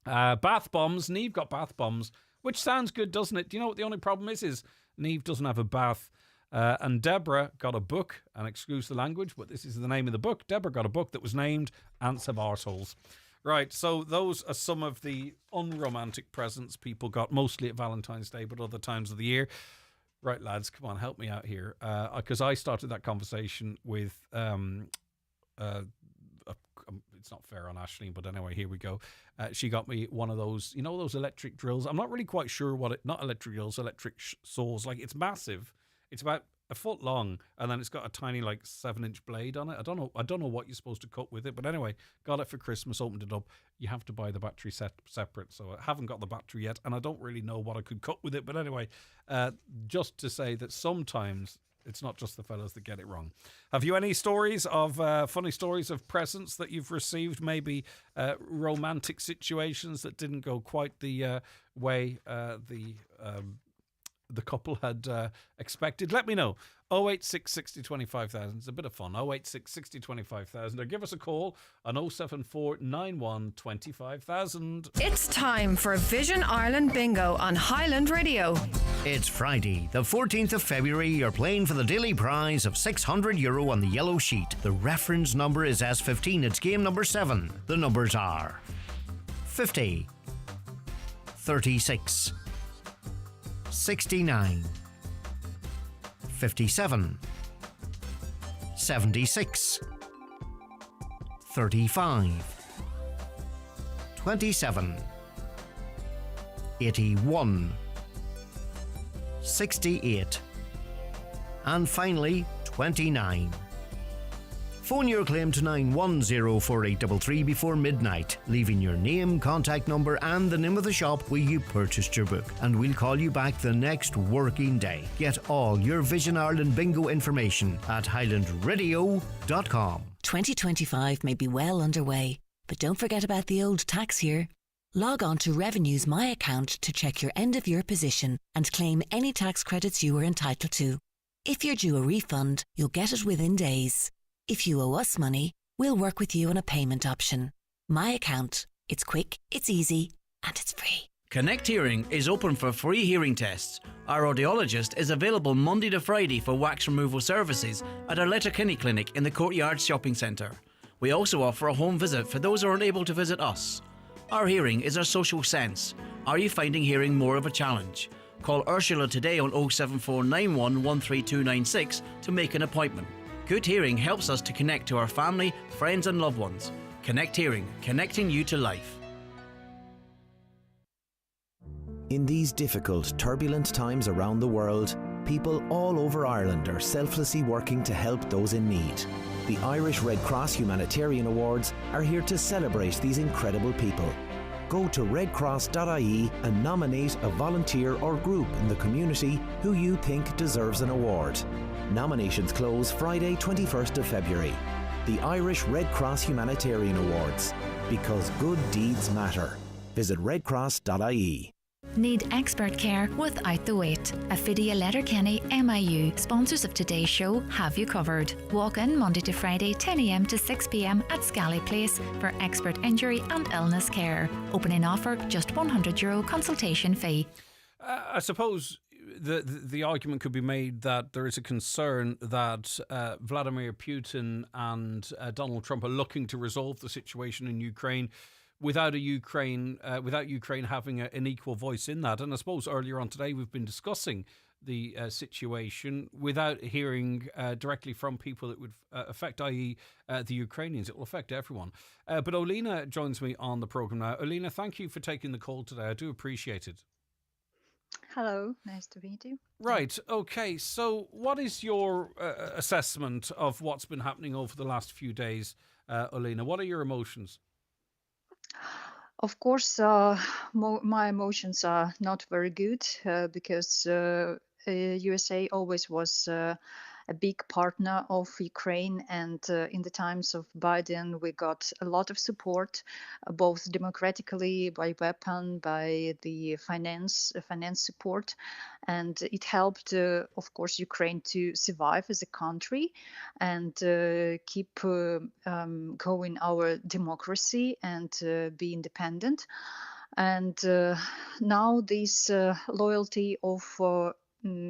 Bath bombs. Neve got bath bombs, which sounds good, doesn't it? Do you know what the only problem is Neve doesn't have a bath. And Deborah got a book, and excuse the language, but this is the name of the book. Deborah got a book that was named Ants Have Arseholes. Right, so those are some of the unromantic presents people got, mostly at Valentine's Day, but other times of the year. Right, lads, come on, help me out here. Because I started that conversation with... it's not fair on Aisling, but anyway, here we go. She got me one of those, you know, those electric drills. I'm not really quite sure what it... Not electric drills, electric saws. Like, it's massive. It's about a foot long, and then it's got a tiny, 7-inch blade on it. I don't know what you're supposed to cut with it, but anyway, got it for Christmas, opened it up. You have to buy the battery separate, so I haven't got the battery yet, and I don't really know what I could cut with it, but anyway, just to say that sometimes it's not just the fellas that get it wrong. Have you any stories of funny stories of presents that you've received? Maybe romantic situations that didn't go quite the way the couple had expected? Let me know. 086 60 25,000. It's a bit of fun. 086 60 25,000. Or give us a call on 074 91 25,000. It's time for Vision Ireland Bingo on Highland Radio. It's Friday, the 14th of February. You're playing for the daily prize of €600 on the yellow sheet. The reference number is S15. It's game number 7. The numbers are 50, 36, 69, 57, 76, 35, 27, 81, 68, and finally 29. Phone your claim to 9104833 before midnight, leaving your name, contact number and the name of the shop where you purchased your book, and we'll call you back the next working day. Get all your Vision Ireland bingo information at highlandradio.com. 2025 may be well underway, but don't forget about the old tax year. Log on to Revenue's My Account to check your end-of-year position and claim any tax credits you are entitled to. If you're due a refund, you'll get it within days. If you owe us money, we'll work with you on a payment option. My Account. It's quick, it's easy, and it's free. Connect Hearing is open for free hearing tests. Our audiologist is available Monday to Friday for wax removal services at our Letterkenny Clinic in the Courtyard Shopping Centre. We also offer a home visit for those who aren't able to visit us. Our hearing is our social sense. Are you finding hearing more of a challenge? Call Ursula today on 07491 13296 to make an appointment. Good hearing helps us to connect to our family, friends and loved ones. Connect Hearing, connecting you to life. In these difficult, turbulent times around the world, people all over Ireland are selflessly working to help those in need. The Irish Red Cross Humanitarian Awards are here to celebrate these incredible people. Go to redcross.ie and nominate a volunteer or group in the community who you think deserves an award. Nominations close Friday, 21st of February. The Irish Red Cross Humanitarian Awards. Because good deeds matter. Visit redcross.ie. Need expert care without the wait? Affidia Letterkenny MIU, sponsors of today's show, have you covered. Walk in Monday to Friday 10 a.m. to 6 p.m. at Scally Place for expert injury and illness care. Opening offer, just €100 consultation fee. I suppose the argument could be made that there is a concern that Vladimir Putin and Donald Trump are looking to resolve the situation in Ukraine without Ukraine having an equal voice in that. And I suppose earlier on today we've been discussing the situation without hearing directly from people it would affect, i.e. The Ukrainians. It will affect everyone. But Olena joins me on the programme now. Olena, thank you for taking the call today. I do appreciate it. Hello, nice to meet you. Right, okay. So what is your assessment of what's been happening over the last few days, Olena? What are your emotions? Of course, my emotions are not very good because USA always was a big partner of Ukraine, and in the times of Biden, we got a lot of support, both democratically, by weapon, by the finance support, and it helped, of course, Ukraine to survive as a country and keep going our democracy and be independent. And now this loyalty of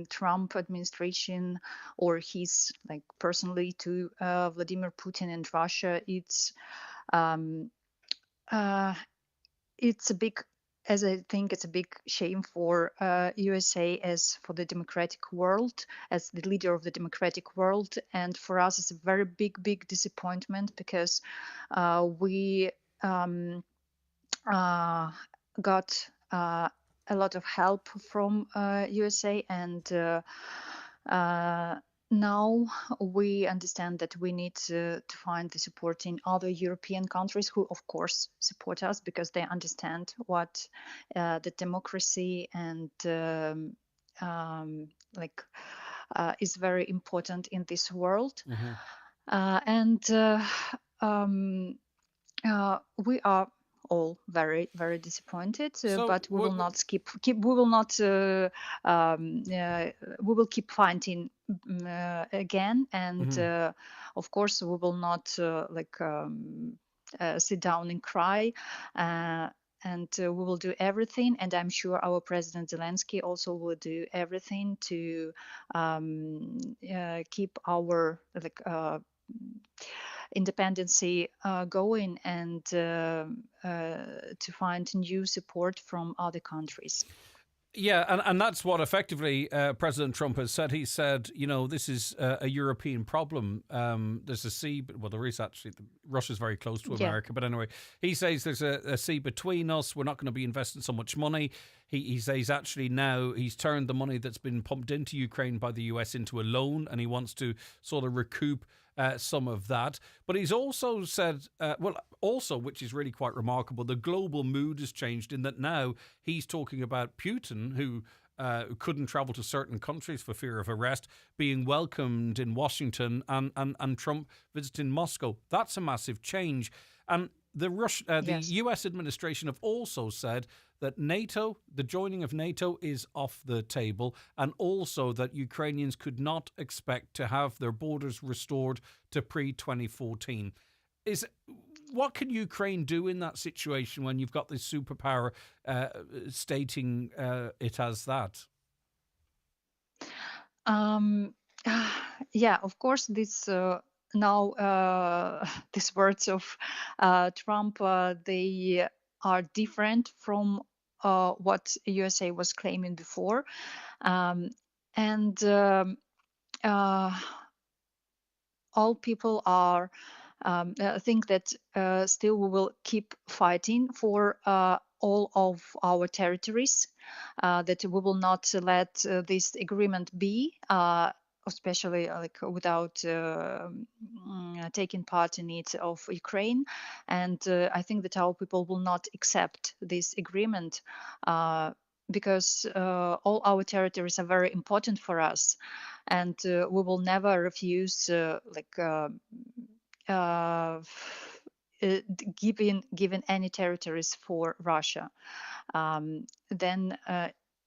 Trump administration or his personally to Vladimir Putin and Russia, it's a big, as I think it's a big shame for USA as for the democratic world, as the leader of the democratic world, and for us it's a very big disappointment because we got a lot of help from USA, and now we understand that we need to find the support in other European countries who, of course, support us because they understand what the democracy and is very important in this world. Mm-hmm. We are all very disappointed, but we will not we will not we will keep fighting again, and of course we will not sit down and cry, and we will do everything, and I'm sure our President Zelensky also will do everything to keep our independency going, and to find new support from other countries. Yeah, and that's what effectively President Trump has said. He said, this is a European problem. There's a sea, well, there is actually, Russia's very close to America, but anyway, he says there's a sea between us. We're not going to be investing so much money. He says actually now he's turned the money that's been pumped into Ukraine by the US into a loan, and he wants to sort of recoup some of that. But he's also said, which is really quite remarkable, the global mood has changed in that now he's talking about Putin, who couldn't travel to certain countries for fear of arrest, being welcomed in Washington, and Trump visiting Moscow. That's a massive change. And the Yes. US administration have also said that NATO, the joining of NATO, is off the table, and also that Ukrainians could not expect to have their borders restored to pre-2014. What can Ukraine do in that situation when you've got this superpower stating it as that? Yeah, of course, this now these words of Trump, they are different from what USA was claiming before, and uh, all people are think that still we will keep fighting for all of our territories, that we will not let this agreement be, especially like without taking part in it of Ukraine. And I think that our people will not accept this agreement. Because all our territories are very important for us, and we will never refuse uh, giving any territories for Russia. Then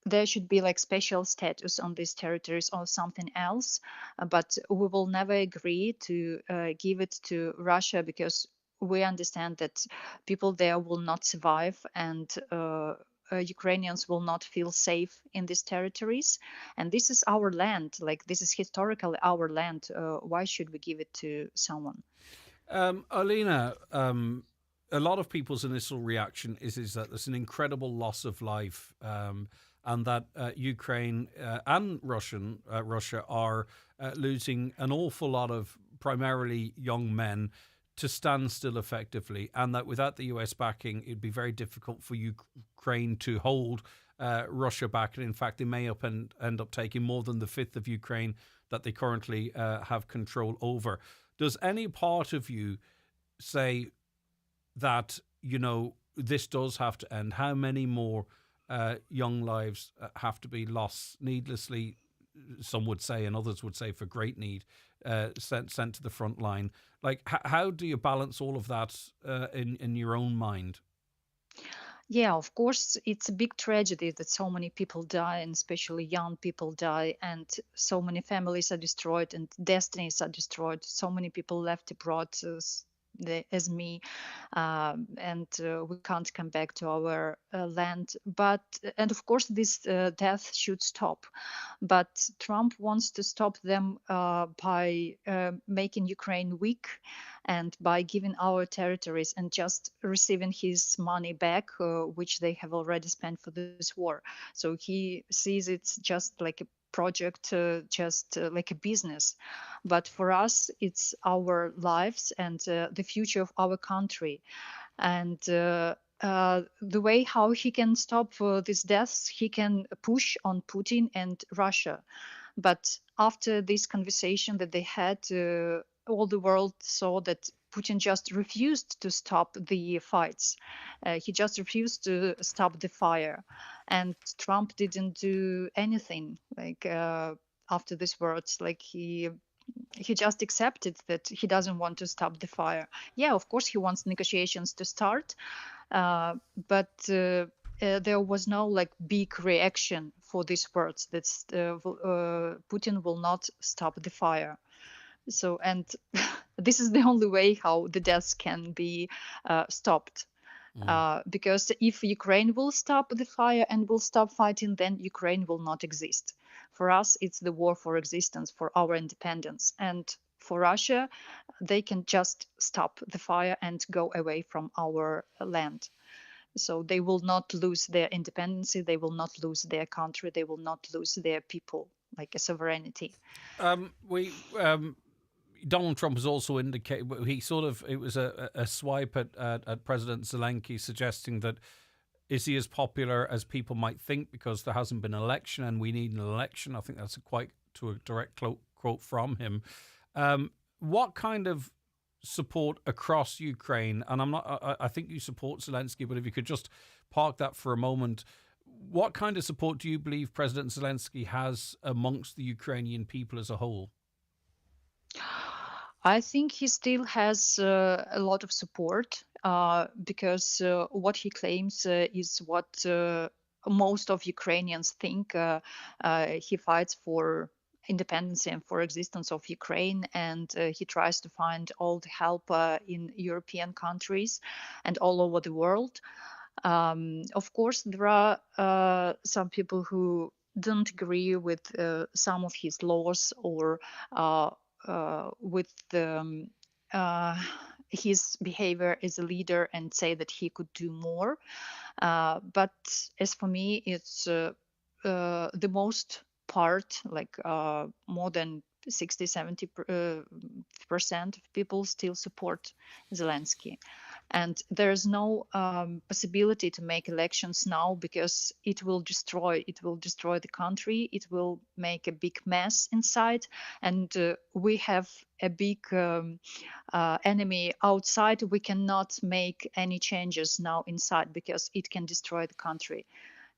there should be like special status on these territories or something else, but we will never agree to give it to Russia, because we understand that people there will not survive, and Ukrainians will not feel safe in these territories. And this is our land, like this is historically our land. Why should we give it to someone? Alina, a lot of people's initial reaction is that there's an incredible loss of life, and that Ukraine and Russia are losing an awful lot of primarily young men to stand still effectively, and that without the US backing, it'd be very difficult for Ukraine to hold Russia back. And in fact, they may end up taking more than the fifth of Ukraine that they currently have control over. Does any part of you say that, this does have to end? How many more young lives have to be lost needlessly, some would say, and others would say for great need, sent to the front line? Like, how do you balance all of that in your own mind? Yeah, of course, it's a big tragedy that so many people die, and especially young people die, and so many families are destroyed, and destinies are destroyed. So many people left abroad, as me, and we can't come back to our land. And of course, this death should stop. But Trump wants to stop them by making Ukraine weak, and by giving our territories and just receiving his money back, which they have already spent for this war. So he sees it's just like a project, just like a business. But for us, it's our lives and the future of our country. And the way how he can stop these deaths, he can push on Putin and Russia. But after this conversation that they had, all the world saw that Putin just refused to stop the fights. He just refused to stop the fire. And Trump didn't do anything like after these words. Like he just accepted that he doesn't want to stop the fire. Yeah, of course he wants negotiations to start, but there was no like big reaction for these words that Putin will not stop the fire. So, and this is the only way how the deaths can be stopped. Because if Ukraine will stop the fire and will stop fighting, then Ukraine will not exist. For us, it's the war for existence, for our independence. And for Russia, they can just stop the fire and go away from our land. So they will not lose their independence, they will not lose their country, they will not lose their people, like a sovereignty. Donald Trump has also indicated, it was a swipe at President Zelensky, suggesting that is he as popular as people might think because there hasn't been an election and we need an election. I think that's a direct quote from him. What kind of support across Ukraine, and I think you support Zelensky, but if you could just park that for a moment, what kind of support do you believe President Zelensky has amongst the Ukrainian people as a whole? I think he still has a lot of support. because what he claims is what most of Ukrainians think. He fights for independence and for existence of Ukraine, and he tries to find all the help in European countries and all over the world. Of course, there are some people who don't agree with some of his laws or with his behavior as a leader and say that he could do more. But as for me, it's the most part, like more than 60-70% of people still support Zelensky. And there's no possibility to make elections now because it will destroy the country. It will make a big mess inside, and we have a big enemy outside. We cannot make any changes now inside because it can destroy the country,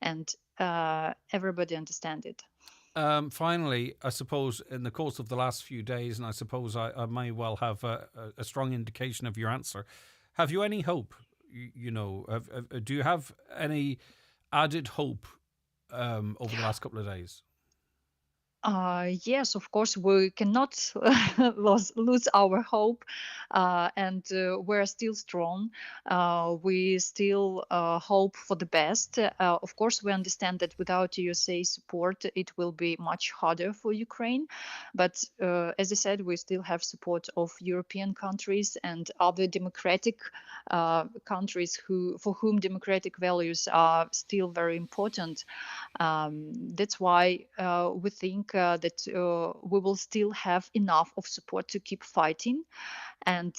and everybody understand it. Finally, I suppose in the course of the last few days, and I suppose I may well have a strong indication of your answer. Have you any hope? Do you have any added hope over the last couple of days? Yes, of course, we cannot lose our hope, and we're still strong. We still hope for the best. Of course, we understand that without USA support, it will be much harder for Ukraine. But as I said, we still have support of European countries and other democratic countries for whom democratic values are still very important. That's why we think that we will still have enough of support to keep fighting, and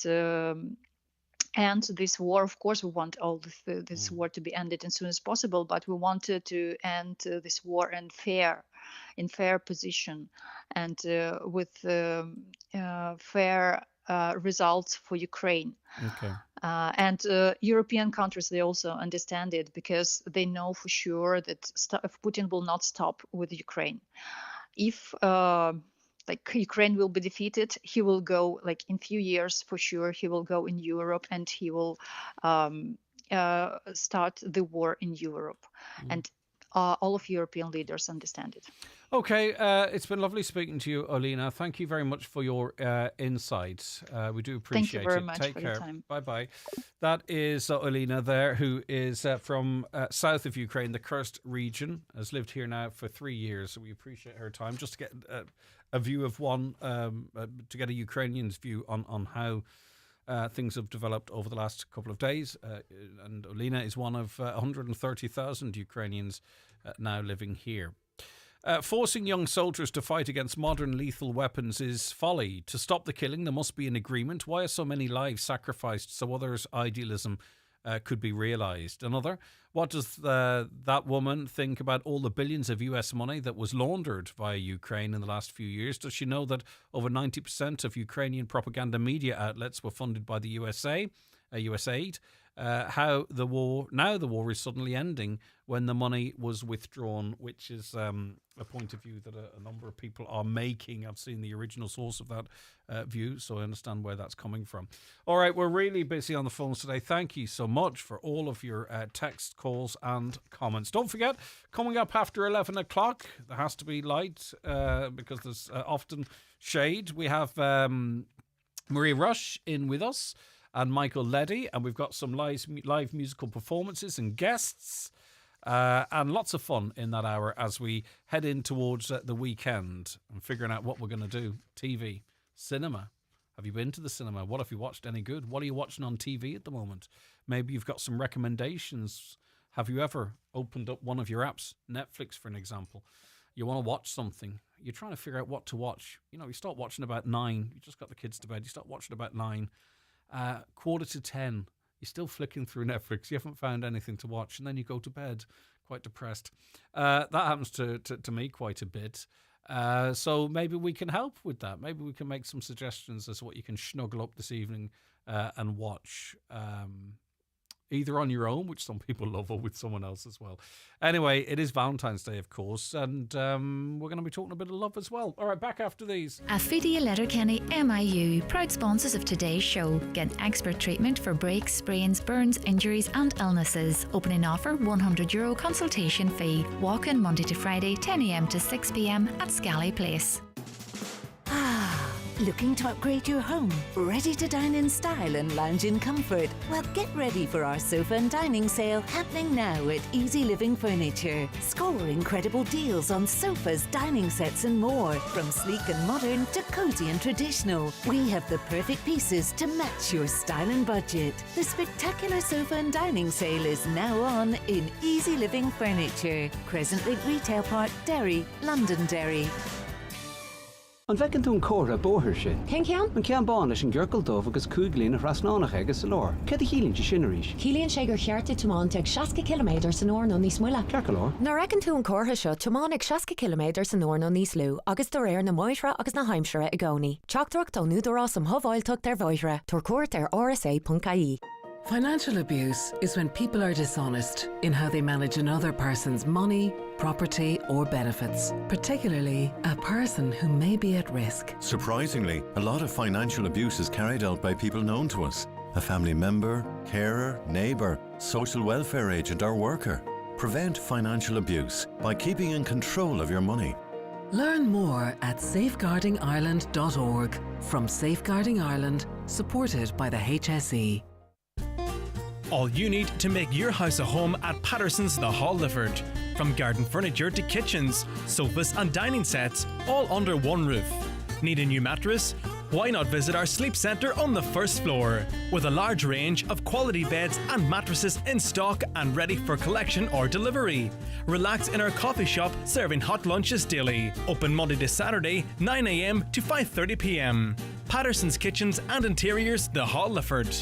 this war. Of course, we want all this war to be ended as soon as possible, but we wanted to end this war in fair position and with fair results for Ukraine. Okay. And European countries, they also understand it because they know for sure that Putin will not stop with Ukraine. If Ukraine will be defeated, he will go in few years for sure. He will go in Europe and he will start the war in Europe. And all of European leaders understand it. Okay, it's been lovely speaking to you, Olena. Thank you very much for your insights. We do appreciate it. Thank you very much Take for care. your time. Bye-bye. That is Olena there, who is from south of Ukraine, the Kursk region, has lived here now for 3 years. So we appreciate her time. Just to get a view of to get a Ukrainian's view on how things have developed over the last couple of days. And Olena is one of 130,000 Ukrainians now living here. Forcing young soldiers to fight against modern lethal weapons is folly. To stop the killing, there must be an agreement. Why are so many lives sacrificed so others' idealism could be realised? Another, what does that woman think about all the billions of US money that was laundered via Ukraine in the last few years? Does she know that over 90% of Ukrainian propaganda media outlets were funded by the USA, US aid? How the war is suddenly ending when the money was withdrawn, which is a point of view that a number of people are making. I've seen the original source of that view, so I understand where that's coming from. All right, we're really busy on the phones today. Thank you so much for all of your text, calls and comments. Don't forget, coming up after 11 o'clock, there has to be light because there's often shade. We have Maria Rush in with us and Michael Leddy, and we've got some live musical performances and guests, and lots of fun in that hour as we head in towards the weekend and figuring out what we're going to do. TV, cinema. Have you been to the cinema? What have you watched any good? What are you watching on TV at the moment? Maybe you've got some recommendations. Have you ever opened up one of your apps, Netflix for an example? You want to watch something. You're trying to figure out what to watch. You start watching about 9. You just got the kids to bed. You start watching about 9. 9:45, you're still flicking through Netflix. You haven't found anything to watch, and then you go to bed quite depressed. That happens to me quite a bit. So maybe we can help with that. Maybe we can make some suggestions as to what you can snuggle up this evening and watch. either on your own, which some people love, or with someone else as well. Anyway, it is Valentine's Day, of course, and we're going to be talking a bit of love as well. All right, back after these. Affidi Letterkenny MIU, proud sponsors of today's show. Get expert treatment for breaks, sprains, burns, injuries and illnesses. Opening offer €100 consultation fee. Walk in Monday to Friday 10 a.m. to 6 p.m. at Scally Place. Looking to upgrade your home? Ready to dine in style and lounge in comfort? Well, get ready for our sofa and dining sale happening now at Easy Living Furniture. Score incredible deals on sofas, dining sets and more. From sleek and modern to cosy and traditional. We have the perfect pieces to match your style and budget. The spectacular sofa and dining sale is now on in Easy Living Furniture. Crescent Link Retail Park, Derry, Londonderry. An bhecinn tú an córa bóthir sin. Cén ceann? An ceann bán leis an ggheorcail dómh agus cúiglín a thrasnánach agus sa lár. Cad a chilíonn sin arís? Cílíonn sé gur cheartta tomáin ag 60 km san uair nó níos muile. Cearca lár? Ná reckon tú an córa seo tomáin ag 60 km san uair nó níos lú agus do réir na Moithre agus na Haimsire i gcónaí. Teachtarach ó núdarrás am thobháilteacht ar Bhoithre. Tar cuairt ar rsa.ie. Financial abuse is when people are dishonest in how they manage another person's money, property or benefits, particularly a person who may be at risk. Surprisingly, a lot of financial abuse is carried out by people known to us. A family member, carer, neighbour, social welfare agent or worker. Prevent financial abuse by keeping in control of your money. Learn more at safeguardingireland.org from Safeguarding Ireland, supported by the HSE. All you need to make your house a home at Patterson's The Halliford. From garden furniture to kitchens, sofas and dining sets, all under one roof. Need a new mattress? Why not visit our sleep centre on the first floor? With a large range of quality beds and mattresses in stock and ready for collection or delivery. Relax in our coffee shop serving hot lunches daily. Open Monday to Saturday, 9 a.m. to 5:30 p.m. Patterson's Kitchens and Interiors, The Halliford.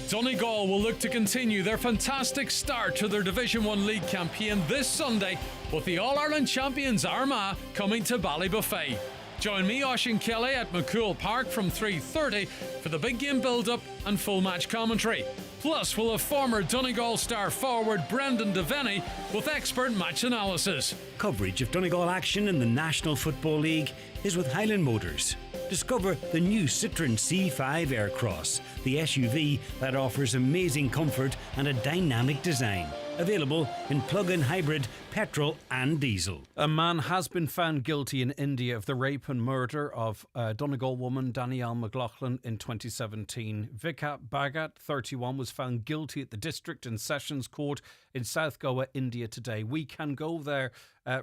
Donegal will look to continue their fantastic start to their Division 1 League campaign this Sunday with the All-Ireland champions Armagh coming to Ballybuffet. Join me, Oisín Kelly, at McCool Park from 3:30 for the big game build-up and full match commentary. Plus, we'll have former Donegal star forward Brendan Devaney with expert match analysis. Coverage of Donegal action in the National Football League is with Highland Motors. Discover the new Citroën C5 Aircross, the SUV that offers amazing comfort and a dynamic design. Available in plug-in hybrid, petrol and diesel. A man has been found guilty in India of the rape and murder of Donegal woman Danielle McLaughlin in 2017. Vikat Bhagat, 31, was found guilty at the District and Sessions Court in South Goa, India today. We can go there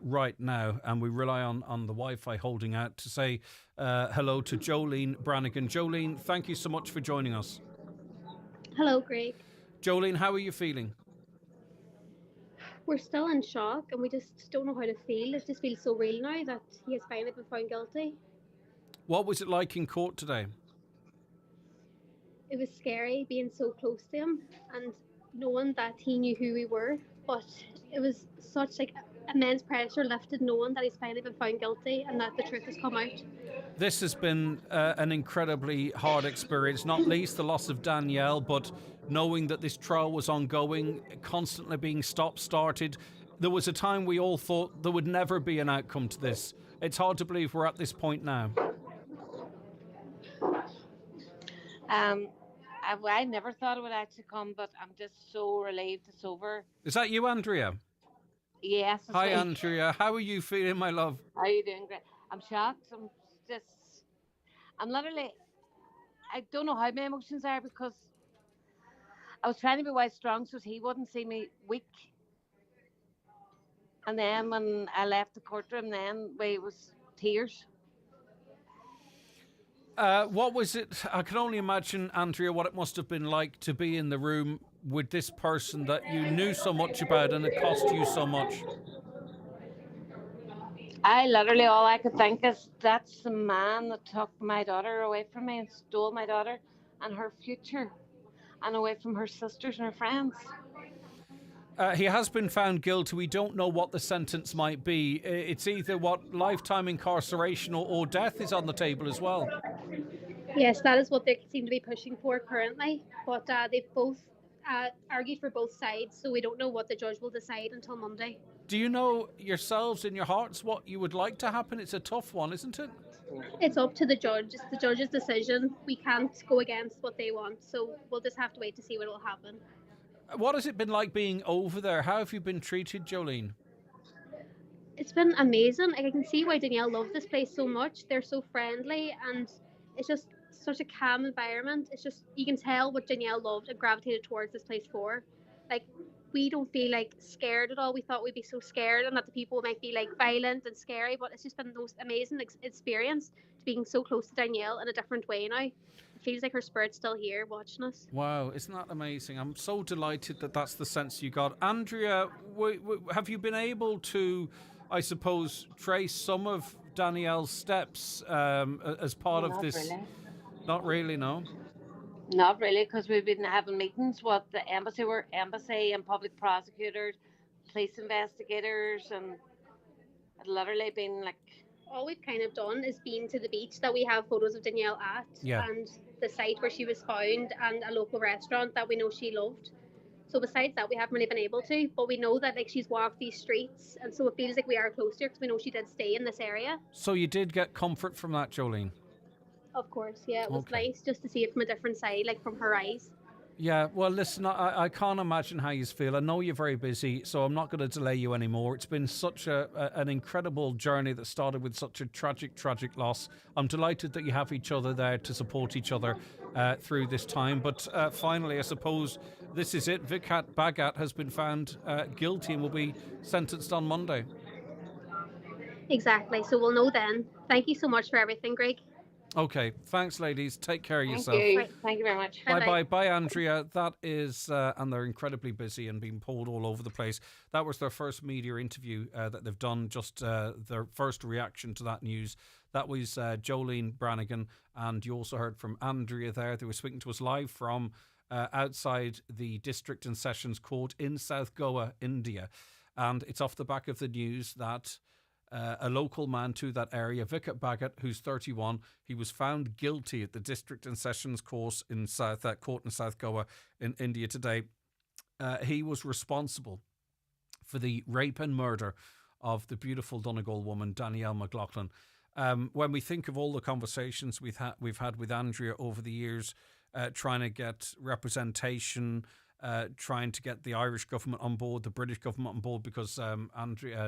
right now, and we rely on the Wi-Fi holding out to say hello to Jolene Brannigan. Jolene, thank you so much for joining us. Hello, Greg. Jolene, how are you feeling? We're still in shock and we just don't know how to feel. It just feels so real now that he has finally been found guilty. What was it like in court today? It was scary being so close to him and knowing that he knew who we were, but it was such like immense pressure lifted knowing that he's finally been found guilty and that the truth has come out. This has been an incredibly hard experience, not least the loss of Danielle, but knowing that this trial was ongoing, constantly being started. There was a time we all thought there would never be an outcome to this. It's hard to believe we're at this point now. I never thought it would actually come, but I'm just so relieved it's over. Is that you, Andrea? Yes. Hi, Andrea. How are you feeling, my love? How are you doing? Great. I'm shocked. I'm literally, I don't know how my emotions are because I was trying to be quite strong so he wouldn't see me weak. And then when I left the courtroom, it was tears. What was it? I can only imagine, Andrea, what it must have been like to be in the room with this person that you knew so much about and it cost you so much. All I could think is that's the man that took my daughter away from me and stole my daughter and her future and away from her sisters and her friends. He has been found guilty. We don't know what the sentence might be. It's either lifetime incarceration or death is on the table as well. Yes, that is what they seem to be pushing for currently. But they've both argued for both sides, so we don't know what the judge will decide until Monday. Do you know yourselves in your hearts what you would like to happen? It's a tough one, isn't it? It's up to the judge. It's the judge's decision. We can't go against what they want, so we'll just have to wait to see what will happen. What has it been like being over there? How have you been treated, Jolene? It's been amazing. Like, I can see why Danielle loved this place so much. They're so friendly, and it's just such a calm environment. It's just, you can tell what Danielle loved and gravitated towards this place for. Like, we don't feel like scared at all. We thought we'd be so scared and that the people might be like violent and scary, but it's just been the most amazing experience to being so close to Danielle in a different way now. It feels like her spirit's still here watching us. Wow, isn't that amazing? I'm so delighted that that's the sense you got. Andrea, have you been able to, I suppose, trace some of Danielle's steps as part of this? Really. Not really, no. Not really, because we've been having meetings with the embassy and public prosecutors, police investigators, and it's literally been like. All we've kind of done is been to the beach that we have photos of Danielle at, and the site where she was found, and a local restaurant that we know she loved. So besides that, we haven't really been able to, but we know that like she's walked these streets, and so it feels like we are close to her because we know she did stay in this area. So you did get comfort from that, Jolene? Of course, yeah, it was nice just to see it from a different side, like from her eyes. Yeah, well, listen, I can't imagine how you feel. I know you're very busy, so I'm not going to delay you anymore. It's been such an incredible journey that started with such a tragic loss. I'm delighted that you have each other there to support each other through this time. But finally, I suppose this is it. Vikat Bhagat has been found guilty and will be sentenced on Monday. Exactly, so we'll know then. Thank you so much for everything, Greg. Okay, thanks, ladies. Take care of yourself. Thank you. Right, thank you very much. Bye, bye, Andrea. That is, and they're incredibly busy and being pulled all over the place. That was their first media interview that they've done, just their first reaction to that news. That was Jolene Brannigan, and you also heard from Andrea there. They were speaking to us live from outside the District and Sessions Court in South Goa, India. And it's off the back of the news that a local man to that area, Vikat Bhagat, who's 31, he was found guilty at the District and Sessions Court in South Goa in India today. He was responsible for the rape and murder of the beautiful Donegal woman, Danielle McLaughlin. When we think of all the conversations we've had with Andrea over the years, trying to get representation, trying to get the Irish government on board, the British government on board, because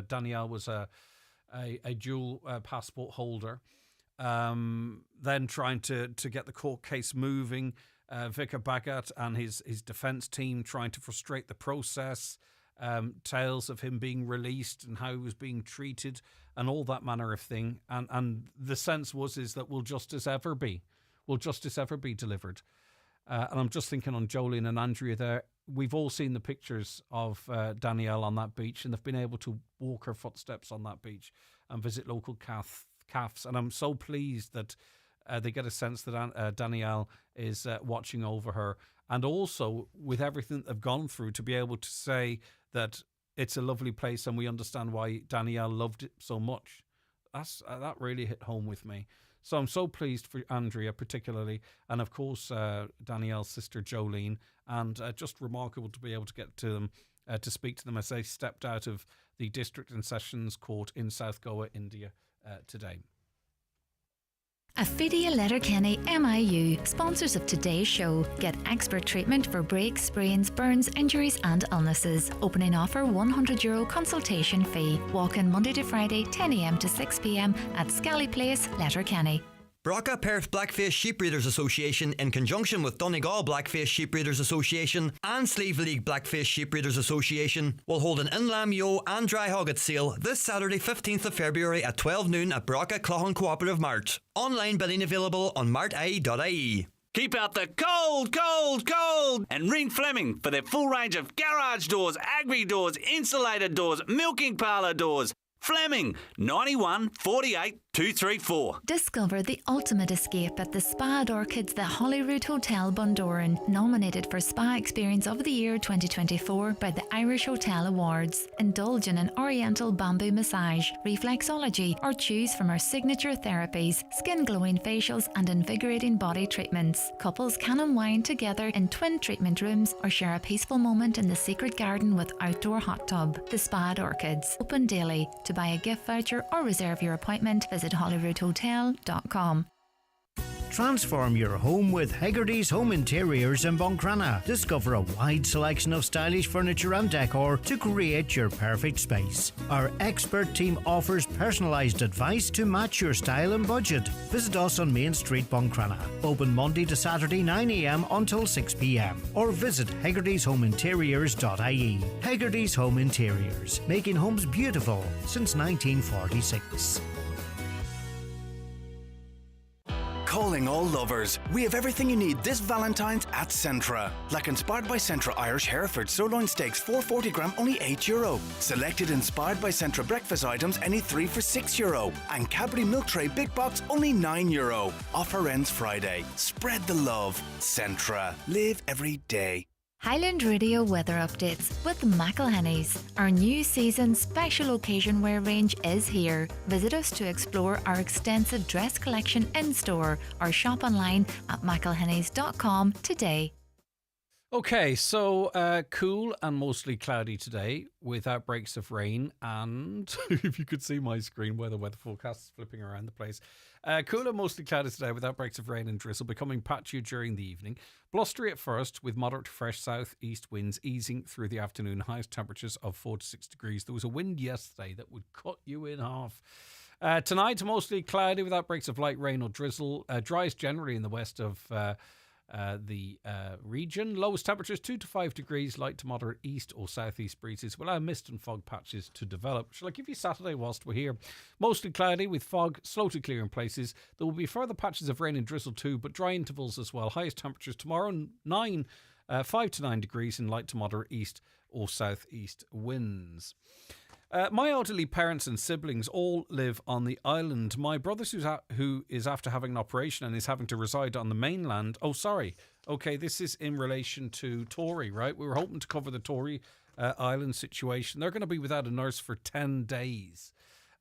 Danielle was a dual passport holder. Then trying to get the court case moving. Vikat Bhagat and his defence team trying to frustrate the process. Tales of him being released and how he was being treated and all that manner of thing. And the sense is that will justice ever be delivered? And I'm just thinking on Jolene and Andrea there. We've all seen the pictures of Danielle on that beach, and they've been able to walk her footsteps on that beach and visit local cafes. And I'm so pleased that they get a sense that Danielle is watching over her. And also, with everything they've gone through, to be able to say that it's a lovely place and we understand why Danielle loved it so much. That really hit home with me. So I'm so pleased for Andrea particularly, and of course Danielle's sister Jolene, and just remarkable to be able to get to them, to speak to them as they stepped out of the District and Sessions Court in South Goa, India today. Affidia Letterkenny MIU, sponsors of today's show. Get expert treatment for breaks, sprains, burns, injuries and illnesses. Opening offer €100 consultation fee. Walk in Monday to Friday 10 a.m. to 6 p.m. at Scally Place, Letterkenny. Braca Perth Blackface Sheep Breeders Association, in conjunction with Donegal Blackface Sheep Breeders Association and Slieve League Blackface Sheep Breeders Association, will hold an in-lamb yo and dry hogget sale this Saturday 15th of February at 12 noon at Braca Cloughan Cooperative Mart. Online bidding available on marti.ie. Keep out the cold, and ring Fleming for their full range of garage doors, agri doors, insulated doors, milking parlour doors. Fleming, 91 48 234. Discover the ultimate escape at the Spa at Orchids, the Holyrood Hotel, Bundoran, nominated for Spa Experience of the Year 2024 by the Irish Hotel Awards. Indulge in an oriental bamboo massage, reflexology, or choose from our signature therapies, skin glowing facials and invigorating body treatments. Couples can unwind together in twin treatment rooms or share a peaceful moment in the secret garden with outdoor hot tub. The Spa at Orchids, open daily. To buy a gift voucher or reserve your appointment, visit holyroodhotel.com. Transform your home with Hegarty's Home Interiors in Buncrana. Discover a wide selection of stylish furniture and decor to create your perfect space. Our expert team offers personalised advice to match your style and budget. Visit us on Main Street, Buncrana. Open Monday to Saturday 9 a.m. until 6 p.m. or visit hegartyshomeinteriors.ie. Hegarty's Home Interiors, making homes beautiful since 1946. Calling all lovers. We have everything you need this Valentine's at Centra. Like inspired by Centra Irish Hereford sirloin steaks, 440 gram, only €8. Selected inspired by Centra breakfast items, any 3 for €6. And Cadbury Milk Tray Big Box, only €9. Offer ends Friday. Spread the love. Centra. Live every day. Highland Radio weather updates with McElhenny's. Our new season special occasion wear range is here. Visit us to explore our extensive dress collection in store or shop online at mcelhennys.com today. Okay, so cool and mostly cloudy today with outbreaks of rain and if you could see my screen where the weather forecast is flipping around the place. Cool and mostly cloudy today with outbreaks of rain and drizzle becoming patchy during the evening. Blustery at first with moderate to fresh south-east winds easing through the afternoon. Highest temperatures of 4 to 6 degrees. There was a wind yesterday that would cut you in half. Tonight mostly cloudy with outbreaks of light rain or drizzle. Dries generally in the west of the region. Lowest temperatures 2 to 5 degrees, light to moderate east or southeast breezes will allow mist and fog patches to develop. Shall I give you Saturday whilst we're here? Mostly cloudy with fog, slow to clear in places. There will be further patches of rain and drizzle too, but dry intervals as well. Highest temperatures tomorrow 5 to 9 degrees in light to moderate east or southeast winds. My elderly parents and siblings all live on the island. My brother, who is after having an operation and is having to reside on the mainland. Oh, sorry. Okay, this is in relation to Tory, right? We were hoping to cover the Tory island situation. They're going to be without a nurse for 10 days.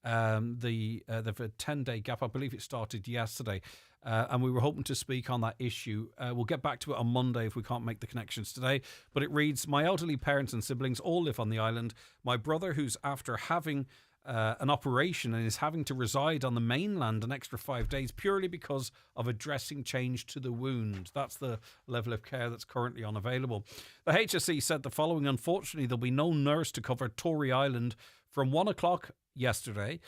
They've a 10-day gap. I believe it started yesterday. And we were hoping to speak on that issue. We'll get back to it on Monday if we can't make the connections today. But it reads, my elderly parents and siblings all live on the island. My brother, who's after having an operation and is having to reside on the mainland an extra 5 days purely because of a dressing change to the wound. That's the level of care that's currently unavailable. The HSE said the following: unfortunately, there'll be no nurse to cover Tory Island from 1 o'clock yesterday.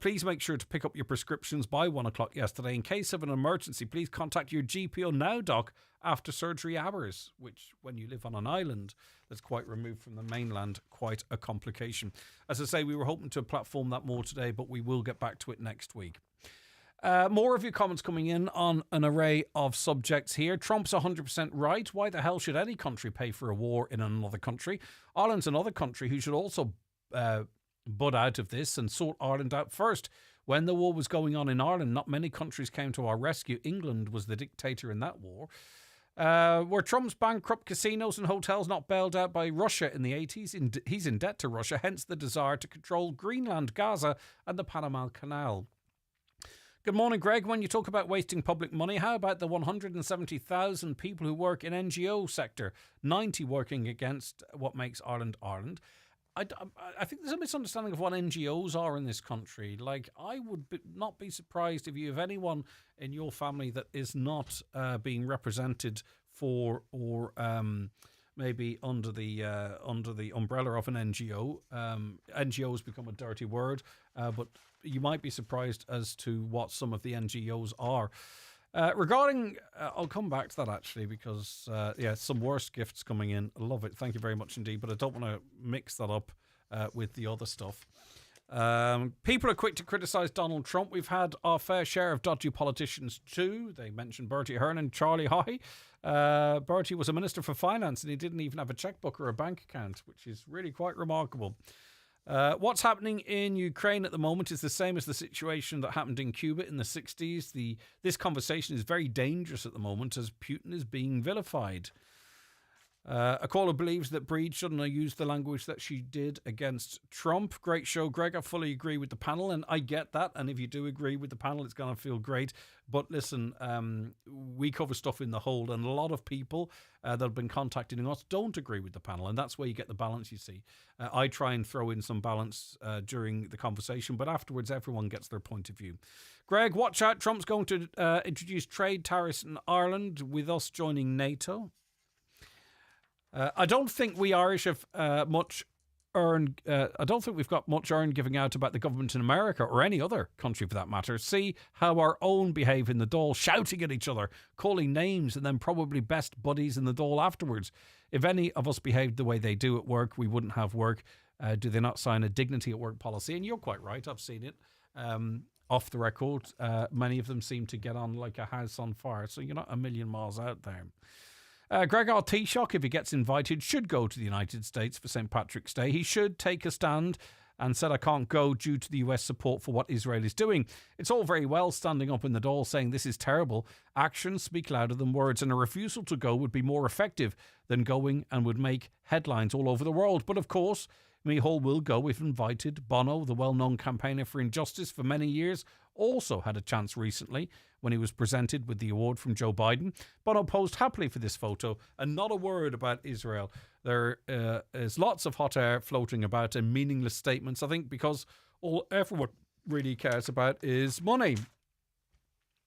Please make sure to pick up your prescriptions by 1 o'clock yesterday. In case of an emergency, please contact your GP or now doc after surgery hours, which when you live on an island that's quite removed from the mainland, quite a complication. As I say, we were hoping to platform that more today, but we will get back to it next week. More of your comments coming in on an array of subjects here. Trump's 100% right. Why the hell should any country pay for a war in another country? Ireland's another country who should also butt out of this and sort Ireland out first. When the war was going on in Ireland, not many countries came to our rescue. England was the dictator in that war. Were Trump's bankrupt casinos and hotels not bailed out by Russia in the 80s? He's in debt to Russia, hence the desire to control Greenland, Gaza and the Panama Canal. Good morning, Greg. When you talk about wasting public money, how about the 170,000 people who work in NGO sector, 90 working against what makes Ireland Ireland? I think there's a misunderstanding of what NGOs are in this country. Like, I would not be surprised if you have anyone in your family that is not being represented for or maybe under the umbrella of an NGO. NGO has become a dirty word, but you might be surprised as to what some of the NGOs are. Regarding, I'll come back to that actually because, some worse gifts coming in. I love it. Thank you very much indeed. But I don't want to mix that up with the other stuff. People are quick to criticise Donald Trump. We've had our fair share of dodgy politicians too. They mentioned Bertie Ahern and Charlie Haughey. Bertie was a Minister for Finance and he didn't even have a checkbook or a bank account, which is really quite remarkable. What's happening in Ukraine at the moment is the same as the situation that happened in Cuba in the 60s. This conversation is very dangerous at the moment as Putin is being vilified. A caller believes that Breed shouldn't have used the language that she did against Trump. Great show, Greg. I fully agree with the panel, and I get that. And if you do agree with the panel, it's going to feel great. But listen, we cover stuff in the hold, and a lot of people that have been contacting us don't agree with the panel, and that's where you get the balance, you see. I try and throw in some balance during the conversation, but afterwards everyone gets their point of view. Greg, watch out. Trump's going to introduce trade tariffs in Ireland with us joining NATO. I don't think we Irish have much earned. I don't think we've got much earned giving out about the government in America or any other country for that matter. See how our own behave in the Dáil, shouting at each other, calling names, and then probably best buddies in the Dáil afterwards. If any of us behaved the way they do at work, we wouldn't have work. Do they not sign a dignity at work policy? And you're quite right. I've seen it. Off the record, many of them seem to get on like a house on fire. So you're not a million miles out there. Gregor Taoiseach, if he gets invited, should go to the United States for St. Patrick's Day. He should take a stand and said, I can't go due to the US support for what Israel is doing. It's all very well standing up in the Dáil saying this is terrible. Actions speak louder than words, and a refusal to go would be more effective than going and would make headlines all over the world. But of course, Micheál will go if invited. Bono, the well-known campaigner for injustice for many years, also had a chance recently when he was presented with the award from Joe Biden. Bono posed happily for this photo and not a word about Israel. There is lots of hot air floating about and meaningless statements, I think, because all everyone really cares about is money.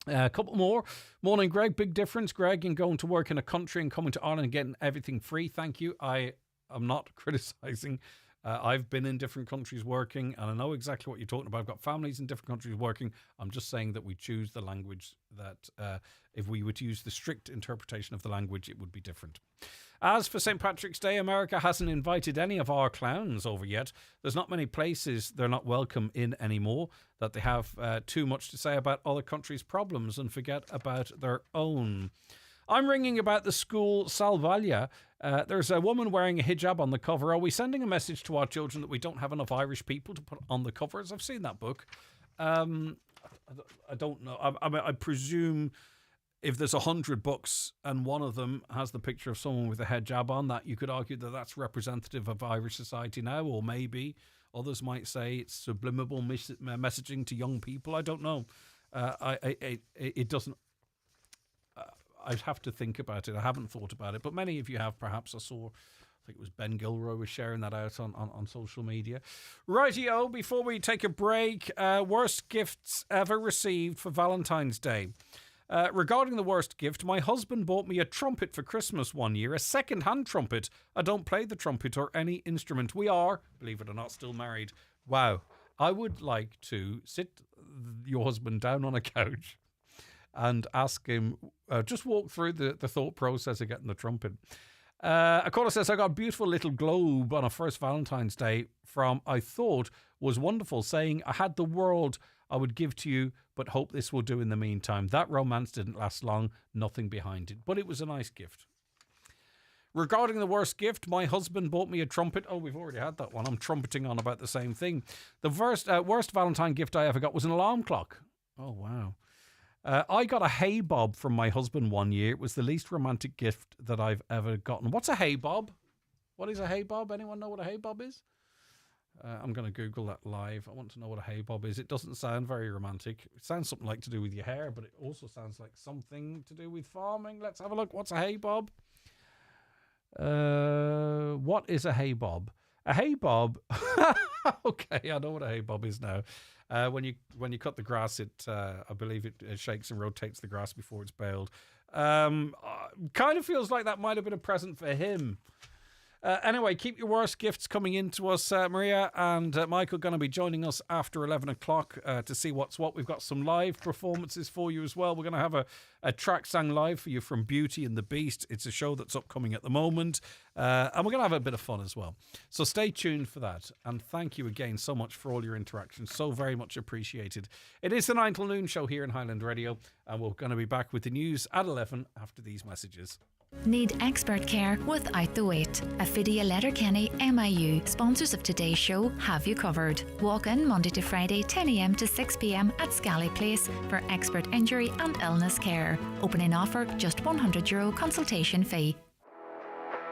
A couple more. Morning, Greg. Big difference, Greg, in going to work in a country and coming to Ireland and getting everything free. Thank you. I am not criticising. I've been in different countries working, and I know exactly what you're talking about. I've got families in different countries working. I'm just saying that we choose the language that if we were to use the strict interpretation of the language, it would be different. As for St. Patrick's Day, America hasn't invited any of our clowns over yet. There's not many places they're not welcome in anymore, that they have too much to say about other countries' problems and forget about their own. I'm ringing about the school Salvalia. There's a woman wearing a hijab on the cover. Are we sending a message to our children that we don't have enough Irish people to put on the covers? I've seen that book. I don't know. I presume if there's 100 books and one of them has the picture of someone with a hijab on, that you could argue that that's representative of Irish society now, or maybe others might say it's subliminal messaging to young people. I don't know. It doesn't. I'd have to think about it. I haven't thought about it, but many of you have perhaps. I think it was Ben Gilroy was sharing that out on social media. Rightio, before we take a break, worst gifts ever received for Valentine's Day. Regarding the worst gift, my husband bought me a trumpet for Christmas one year, a second-hand trumpet. I don't play the trumpet or any instrument. We are, believe it or not, still married. Wow. I would like to sit your husband down on a couch and ask him, just walk through the thought process of getting the trumpet. A caller says, I got a beautiful little globe on a first Valentine's Day from I thought was wonderful, saying I had the world I would give to you, but hope this will do in the meantime. That romance didn't last long, nothing behind it, but it was a nice gift. Regarding the worst gift, my husband bought me a trumpet. Oh, we've already had that one. I'm trumpeting on about the same thing. The worst Valentine gift I ever got was an alarm clock. Oh, wow. I got a hay bob from my husband one year. It was the least romantic gift that I've ever gotten. What's a hay bob? What is a hay bob? Anyone know what a hay bob is? I'm going to Google that live. I want to know what a hay bob is. It doesn't sound very romantic. It sounds something like to do with your hair, but it also sounds like something to do with farming. Let's have a look. What's a hay bob? What is a hay bob? A hay bob. Okay, I know what a hay bob is now. When you cut the grass, I believe it shakes and rotates the grass before it's baled. Kind of feels like that might have been a present for him. Anyway, keep your worst gifts coming in to us. Maria and Michael are going to be joining us after 11 o'clock to see what's what. We've got some live performances for you as well. We're going to have a track sang live for you from Beauty and the Beast. It's a show that's upcoming at the moment. And we're going to have a bit of fun as well. So stay tuned for that. And thank you again so much for all your interactions. So very much appreciated. It is the 9 till noon show here in Highland Radio. And we're going to be back with the news at 11 after these messages. Need expert care without the wait. Affidia Letterkenny MIU, sponsors of today's show, have you covered. Walk in Monday to Friday 10am to 6pm at Scally Place for expert injury and illness care. Opening offer just €100 consultation fee.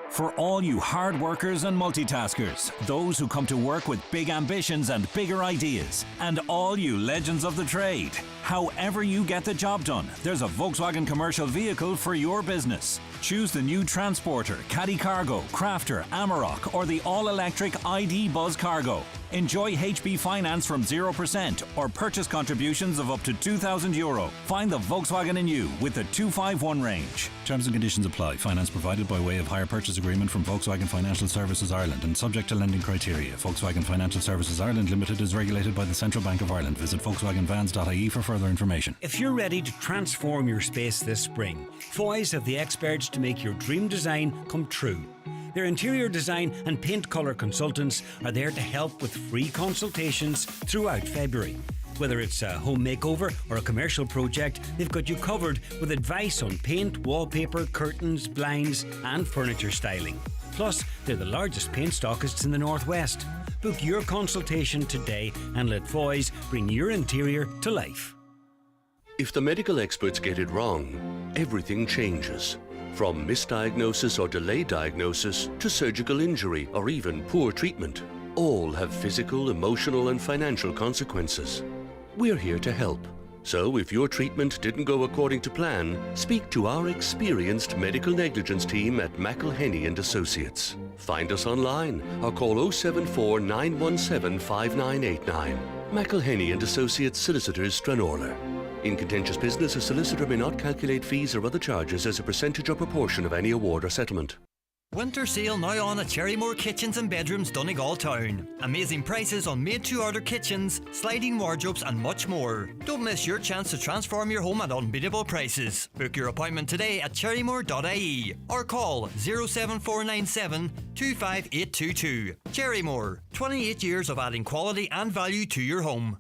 For all you hard workers and multitaskers, those who come to work with big ambitions and bigger ideas, and all you legends of the trade, however you get the job done, there's a Volkswagen commercial vehicle for your business. Choose the new Transporter, Caddy Cargo, Crafter, Amarok, or the all-electric ID Buzz Cargo. Enjoy HB finance from 0% or purchase contributions of up to €2,000. Find the Volkswagen in you with the 251 range. Terms and conditions apply. Finance provided by way of hire purchase agreement from Volkswagen Financial Services Ireland and subject to lending criteria. Volkswagen Financial Services Ireland Limited is regulated by the Central Bank of Ireland. Visit volkswagenvans.ie for further information. If you're ready to transform your space this spring, Foy's have the experts to make your dream design come true. Their interior design and paint colour consultants are there to help with free consultations throughout February. Whether it's a home makeover or a commercial project, they've got you covered with advice on paint, wallpaper, curtains, blinds and furniture styling. Plus, they're the largest paint stockists in the Northwest. Book your consultation today and let Foy's bring your interior to life. If the medical experts get it wrong, everything changes. From misdiagnosis or delayed diagnosis to surgical injury or even poor treatment, all have physical, emotional and financial consequences. We're here to help. So if your treatment didn't go according to plan, speak to our experienced medical negligence team at McElhenney and Associates. Find us online or call 074 917 5989. McElhenney and Associates Solicitors, Stranorlar. In contentious business, a solicitor may not calculate fees or other charges as a percentage or proportion of any award or settlement. Winter sale now on at Cherrymore Kitchens and Bedrooms, Donegal Town. Amazing prices on made-to-order kitchens, sliding wardrobes and much more. Don't miss your chance to transform your home at unbeatable prices. Book your appointment today at cherrymore.ie or call 07497 25822. Cherrymore, 28 years of adding quality and value to your home.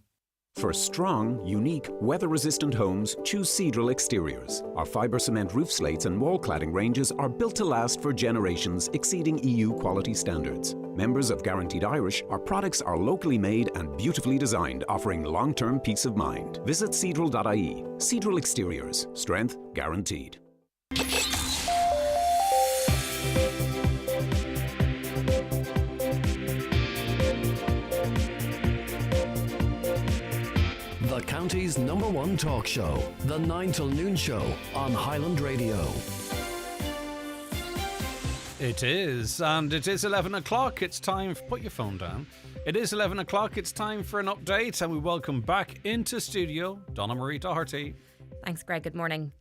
For strong, unique, weather-resistant homes, choose Cedral Exteriors. Our fibre cement roof slates and wall cladding ranges are built to last for generations, exceeding EU quality standards. Members of Guaranteed Irish, our products are locally made and beautifully designed, offering long-term peace of mind. Visit cedral.ie. Cedral Exteriors. Strength guaranteed. The county's #1 talk show, the 9 till noon show on Highland Radio. It is, and it is 11 o'clock. It's time, put your phone down. It is 11 o'clock. It's time for an update, and we welcome back into studio Donna Marie Doherty. Thanks, Greg. Good morning.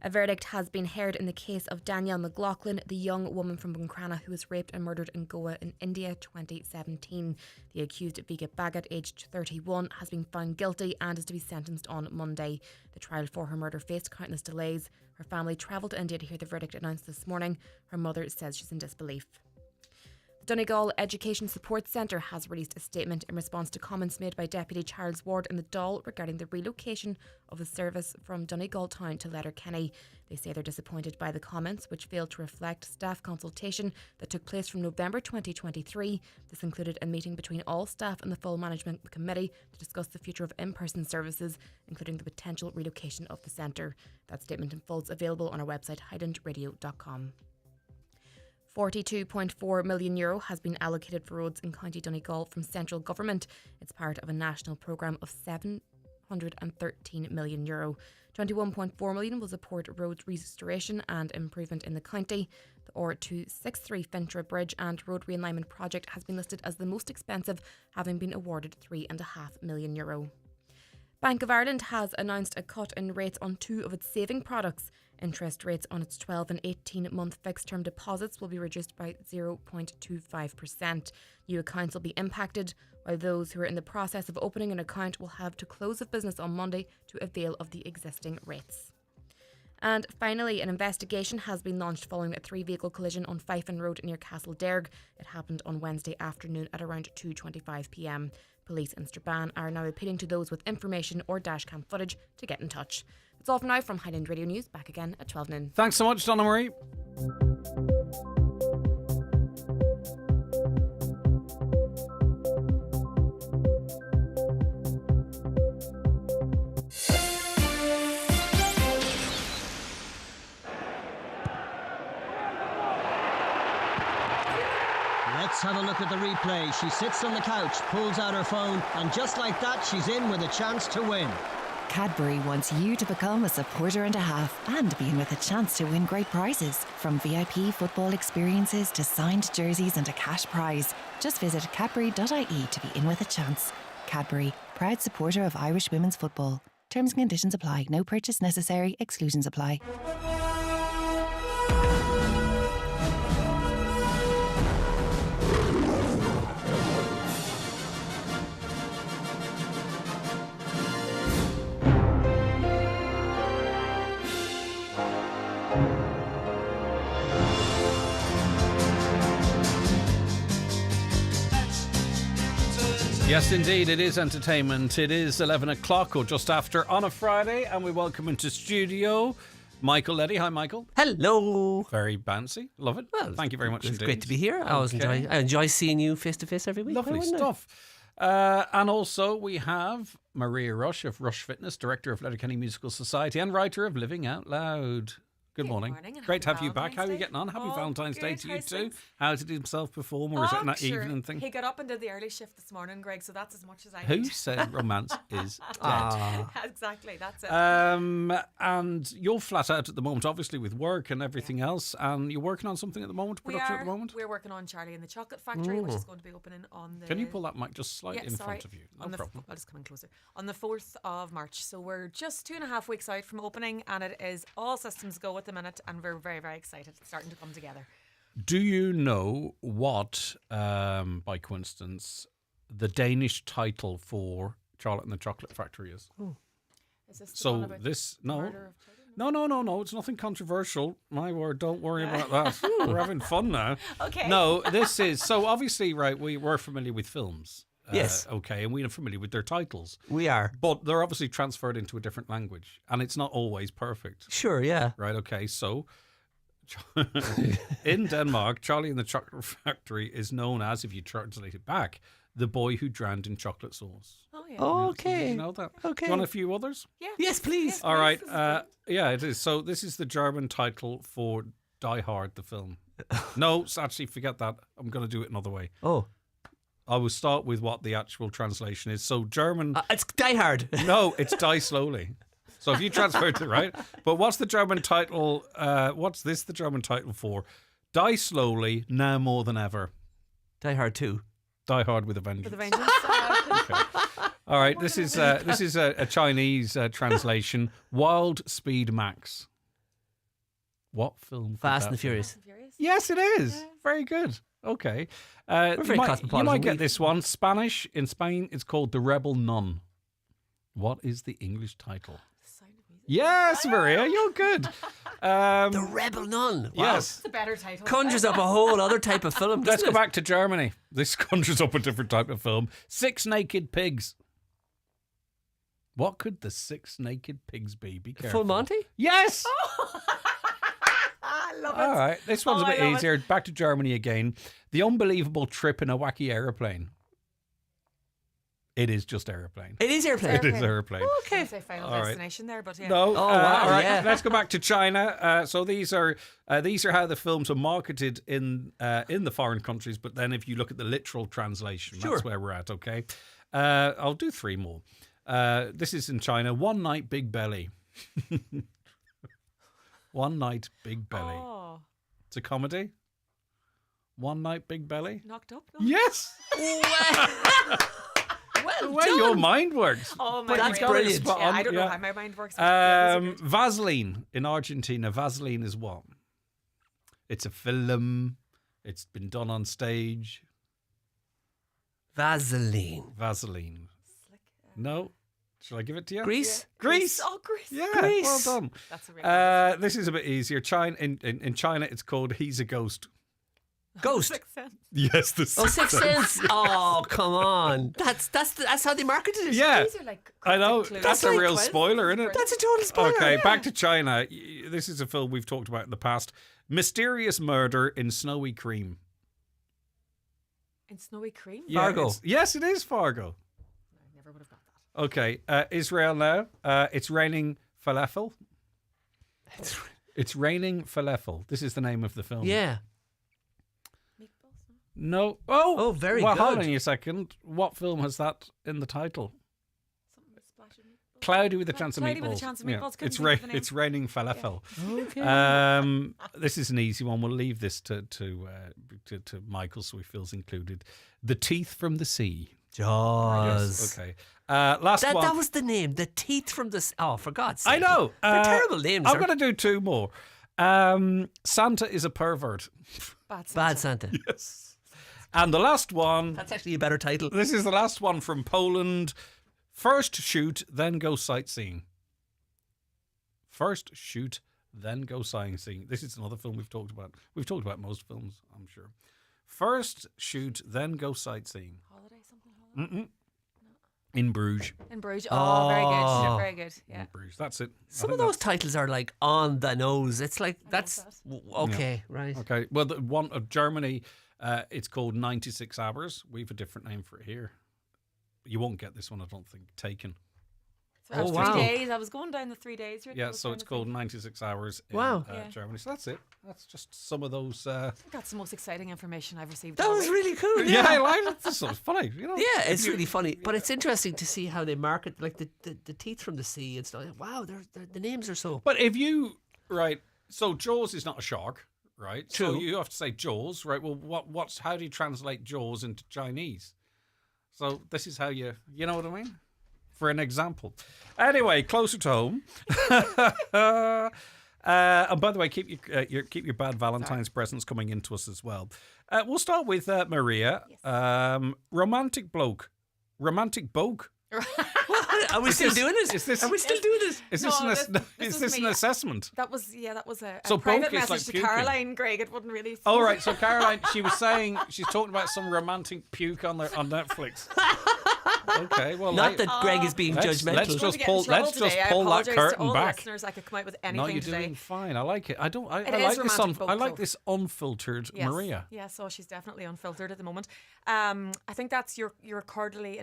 A verdict has been heard in the case of Danielle McLaughlin, the young woman from Buncrana who was raped and murdered in Goa in India 2017. The accused, Vika Bhagat, aged 31, has been found guilty and is to be sentenced on Monday. The trial for her murder faced countless delays. Her family travelled to India to hear the verdict announced this morning. Her mother says she's in disbelief. The Donegal Education Support Centre has released a statement in response to comments made by Deputy Charles Ward in the Dáil regarding the relocation of the service from Donegal Town to Letterkenny. They say they're disappointed by the comments, which failed to reflect staff consultation that took place from November 2023. This included a meeting between all staff and the full management committee to discuss the future of in-person services, including the potential relocation of the centre. That statement in full is available on our website highlandradio.com. €42.4 million has been allocated for roads in County Donegal from central government. It's part of a national programme of €713 million. €21.4 million will support road restoration and improvement in the county. The R263 Fintra Bridge and Road Realignment Project has been listed as the most expensive, having been awarded €3.5 million. Bank of Ireland has announced a cut in rates on two of its saving products. Interest rates on its 12 and 18-month fixed-term deposits will be reduced by 0.25%. New accounts will be impacted, while those who are in the process of opening an account will have to close of business on Monday to avail of the existing rates. And finally, an investigation has been launched following a 3-vehicle collision on Fifen Road near Castle Derg. It happened on Wednesday afternoon at around 2:25 p.m. Police in Strabane are now appealing to those with information or dashcam footage to get in touch. That's all for now from Highland Radio News. Back again at 12 noon. Thanks so much, Donna Marie. Let's have a look at the replay. She sits on the couch, pulls out her phone, and just like that, she's in with a chance to win. Cadbury wants you to become a supporter and a half and be in with a chance to win great prizes. From VIP football experiences to signed jerseys and a cash prize. Just visit cadbury.ie to be in with a chance. Cadbury, proud supporter of Irish women's football. Terms and conditions apply. No purchase necessary. Exclusions apply. Yes, indeed, it is entertainment. It is 11 o'clock or just after on a Friday, and we welcome into studio Michael Leddy. Hi, Michael. Hello. Very bouncy. Love it. Well, thank you very much It's indeed. great to be here. I enjoy seeing you face to face every week. Lovely Why wouldn't I? stuff. And also we have Maria Rush of Rush Fitness, Director of Letterkenny Musical Society and writer of Living Out Loud. Good morning. and Great to happy have you back. How are you Valentine's getting on? Happy Oh, Valentine's Day good. to you How's too. things? How did he himself perform, or is it an sure. evening thing? He got up and did the early shift this morning, Greg, so that's as much as I Who need. said romance is dead? Exactly, that's it. And you're flat out at the moment, obviously, with work and everything else. And you're working on something at the moment, production at the moment? We're working on Charlie and the Chocolate Factory, which Ooh. is going to be opening on the... Can you pull that mic just slightly in sorry. front of you? No On the problem. I'll just come in closer. On the 4th of March. So we're just 2.5 weeks out from opening, and it is all systems go at the minute, and we're very, very excited. It's starting to come together. Do you know what, by coincidence, the Danish title for Charlotte and the Chocolate Factory is? Is this the So one about this the murder of no, it's nothing controversial. My word, don't worry about that. We're having fun now. Okay. No, this is so obviously right. We're familiar with films. Yes. Okay, and we are familiar with their titles. We are. But they're obviously transferred into a different language, and it's not always perfect. Sure, yeah. Right. Okay. So. In Denmark, Charlie and the Chocolate Factory is known as, if you translate it back, the boy who drowned in chocolate sauce. Oh, yeah. Okay. Did you know that? Okay. Do you want a few others? Yeah. Yes, please. All right. Yeah, it is. So this is the German title for Die Hard, the film. No, actually, forget that. I'm going to do it another way. Oh. I will start with what the actual translation is. So German... it's Die Hard. No, it's Die Slowly. So if you transfer it, right? But what's the German title? What's this the German title for? Die Slowly, Now More Than Ever. Die Hard 2. Die Hard with a Vengeance. With a vengeance. Okay. All right, this is a Chinese translation. Wild Speed Max. What film? could Fast that and the be? Furious. Yes, it is. Very good. Okay. We're You very might cosmopolitan. get this one. Spanish. In Spain, it's called The Rebel Nun. What is the English title? Yes, Maria, you're good. The Rebel Nun. Wow. Yes. It's a better title. Conjures up a whole other type of film. Let's doesn't go it? back to Germany. This conjures up a different type of film. 6 Naked Pigs. What could the 6 Naked Pigs be? Be careful. Full Monty? Yes. I love it. All right. This one's a I bit love easier. it. Back to Germany again. The Unbelievable Trip in a Wacky Aeroplane. It is just aeroplane. It is airplane. It is airplane. Okay. Say Final All right. Destination there, but yeah. No. wow, all right. yeah. Let's go back to China. So these are how the films are marketed in the foreign countries. But then, if you look at the literal translation, Sure. that's where we're at. Okay. I'll do 3 more. This is in China. One Night Big Belly. One Night Big Belly. Oh, It's a comedy. One Night Big Belly. knocked up. No? Yes. Well The way done. your mind works. Oh, But my you That's got it brilliant. spot Yeah, on, I don't know yeah. how my mind works. but yeah, those are good. Vaseline in Argentina. Vaseline is what? It's a film. It's been done on stage. Vaseline. Vaseline. No. Shall I give it to you? Greece? Yeah. Greece. Oh, Greece. Yeah, Greece. well done. That's a really This is a bit easier. China in China, it's called He's a Ghost. Ghost. Sixth Sense. Yes, the Oh, Sixth Sense. Oh, come on. That's how they marketed it. Yeah, These are like I know. clues. That's a Like real quiz. spoiler, isn't it? That's a total spoiler. Okay, yeah. back to China. This is a film we've talked about in the past. Mysterious murder in Snowy Cream. In Snowy Cream? Yeah, Fargo. Yes, it is Fargo. I never would have got that. Okay, Israel now. It's raining falafel. It's raining falafel. This is the name of the film. Yeah. No. Oh, very well, hold good. on a second. What film has that in the title? Something with splash of meatballs. Cloudy with a Chance of Meatballs. Cloudy with a Chance of Meatballs. Couldn't It's, think of the name. it's raining falafel. Okay. This is an easy one. We'll leave this to Michael, so he feels included. The Teeth from the Sea. Jaws. Yes, okay. Last one. That was the name. The Teeth from the... Oh, for God's sake. I know. They're terrible names. I'm going to do two more. Santa is a pervert. Bad Santa. Yes. And the last one. That's actually a better title. This is the last one from Poland. First shoot, then go sightseeing. First shoot, then go sightseeing. This is another film we've talked about. We've talked about most films, I'm sure. First shoot, then go sightseeing. Holiday, something holiday? In Bruges. In Bruges. Oh, very good. Oh. Very good. Yeah. In Bruges. That's it. Some of those titles are like on the nose. It's like, that's... Okay, right. Okay. Well, the one of Germany, it's called 96 Hours. We have a different name for it here. You won't get this one, I don't think. Taken. So Oh, wow. 3 days. I was going down the 3 days route. Yeah, so it's called 96 Hours in Wow. Germany. So that's it. That's just some of those. I think that's the most exciting information I've received. That all was week. really cool. Yeah, I like it. This is funny. You know? Yeah, it's really funny, but it's interesting to see how they market, like the teeth from the sea and stuff. Wow, the names are so. But if you so Jaws is not a shark, right? So True. you have to say Jaws, right? Well, how do you translate Jaws into Chinese? So this is how you know what I mean? For an example. Anyway, closer to home. And by the way, keep your bad Valentine's presents coming into us as well. We'll start with Maria. Yes. Romantic bloke. Romantic boke. Are we still doing this? Are we still doing this? Is No, this this was an me. assessment? That was a So private boke is message like to puking. Caroline, Greg. It wouldn't really. Oh, right. So Caroline, she was saying she's talking about some romantic puke on Netflix. Okay, well, Not that Greg is being judgmental. Let's Going to just get in pull. trouble Let's just today. I pull that apologise to curtain all back. The listeners, I could come out with No, anything you're today. doing fine. I like it. I It like is this. romantic boke, I like though. this unfiltered Yes. Maria. Yeah, so she's definitely unfiltered at the moment. I think that's you're cordially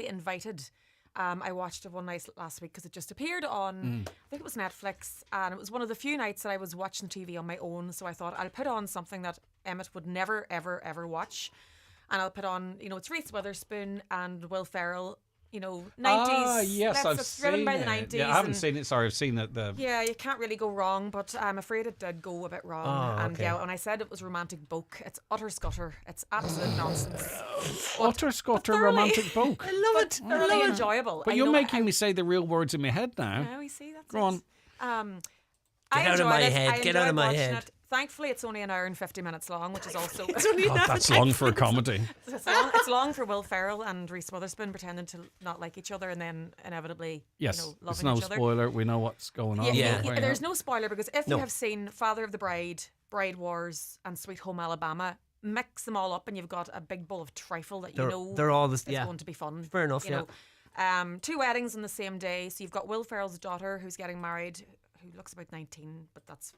invited. I watched it one night last week because it just appeared on, I think it was Netflix, and it was one of the few nights that I was watching TV on my own. So I thought I'll put on something that Emmett would never, ever, ever watch, and I'll put on, it's Reese Witherspoon and Will Ferrell. 90s. Ah, yes, I've it's driven seen by it. the 90s. Yeah, I haven't and seen it. Sorry, I've seen it. yeah, you can't really go wrong, but I'm afraid it did go a bit wrong. Oh, And okay. yeah, when I said it was romantic boke, it's utter scutter. It's absolute nonsense. Utter scutter romantic boke. I love it. I Thoroughly love it. enjoyable. But you're making me say the real words in my head now. Yeah, we see that's Go it. on. I out of enjoyed my it. head. I Get out of enjoyed my watching head. it. Thankfully, it's only an hour and 50 minutes long, which is also That's long for a comedy. it's long for Will Ferrell and Reese Witherspoon pretending to not like each other and then inevitably Yes, loving it's no each other. spoiler. We know what's going on. Yeah, don't we? there's no spoiler because if No. you have seen Father of the Bride, Bride Wars, and Sweet Home Alabama, mix them all up and you've got a big bowl of trifle that They're all is yeah. going to be fun. Fair enough, you know. 2 weddings on the same day. So you've got Will Ferrell's daughter who's getting married, who looks about 19, but that's,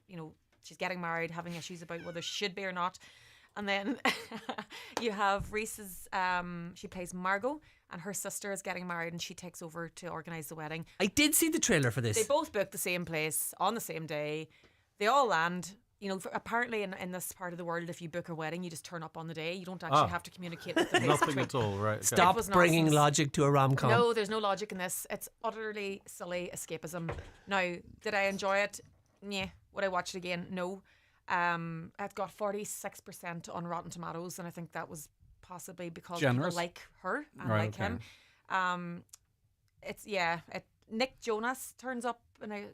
she's getting married, having issues about whether she should be or not. And then you have Reese's, she plays Margot, and her sister is getting married and she takes over to organise the wedding. I did see the trailer for this. They both book the same place on the same day. They all land. Apparently in this part of the world, if you book a wedding, you just turn up on the day. You don't actually have to communicate with the place. Nothing at all, right? Okay. Stop It was bringing nonsense. logic to a rom-com. No, there's no logic in this. It's utterly silly escapism. Now, did I enjoy it? Yeah. Would I watch it again? No. It got 46% on Rotten Tomatoes, and I think that was possibly because Generous. people like her and Right, like him. Nick Jonas turns up in a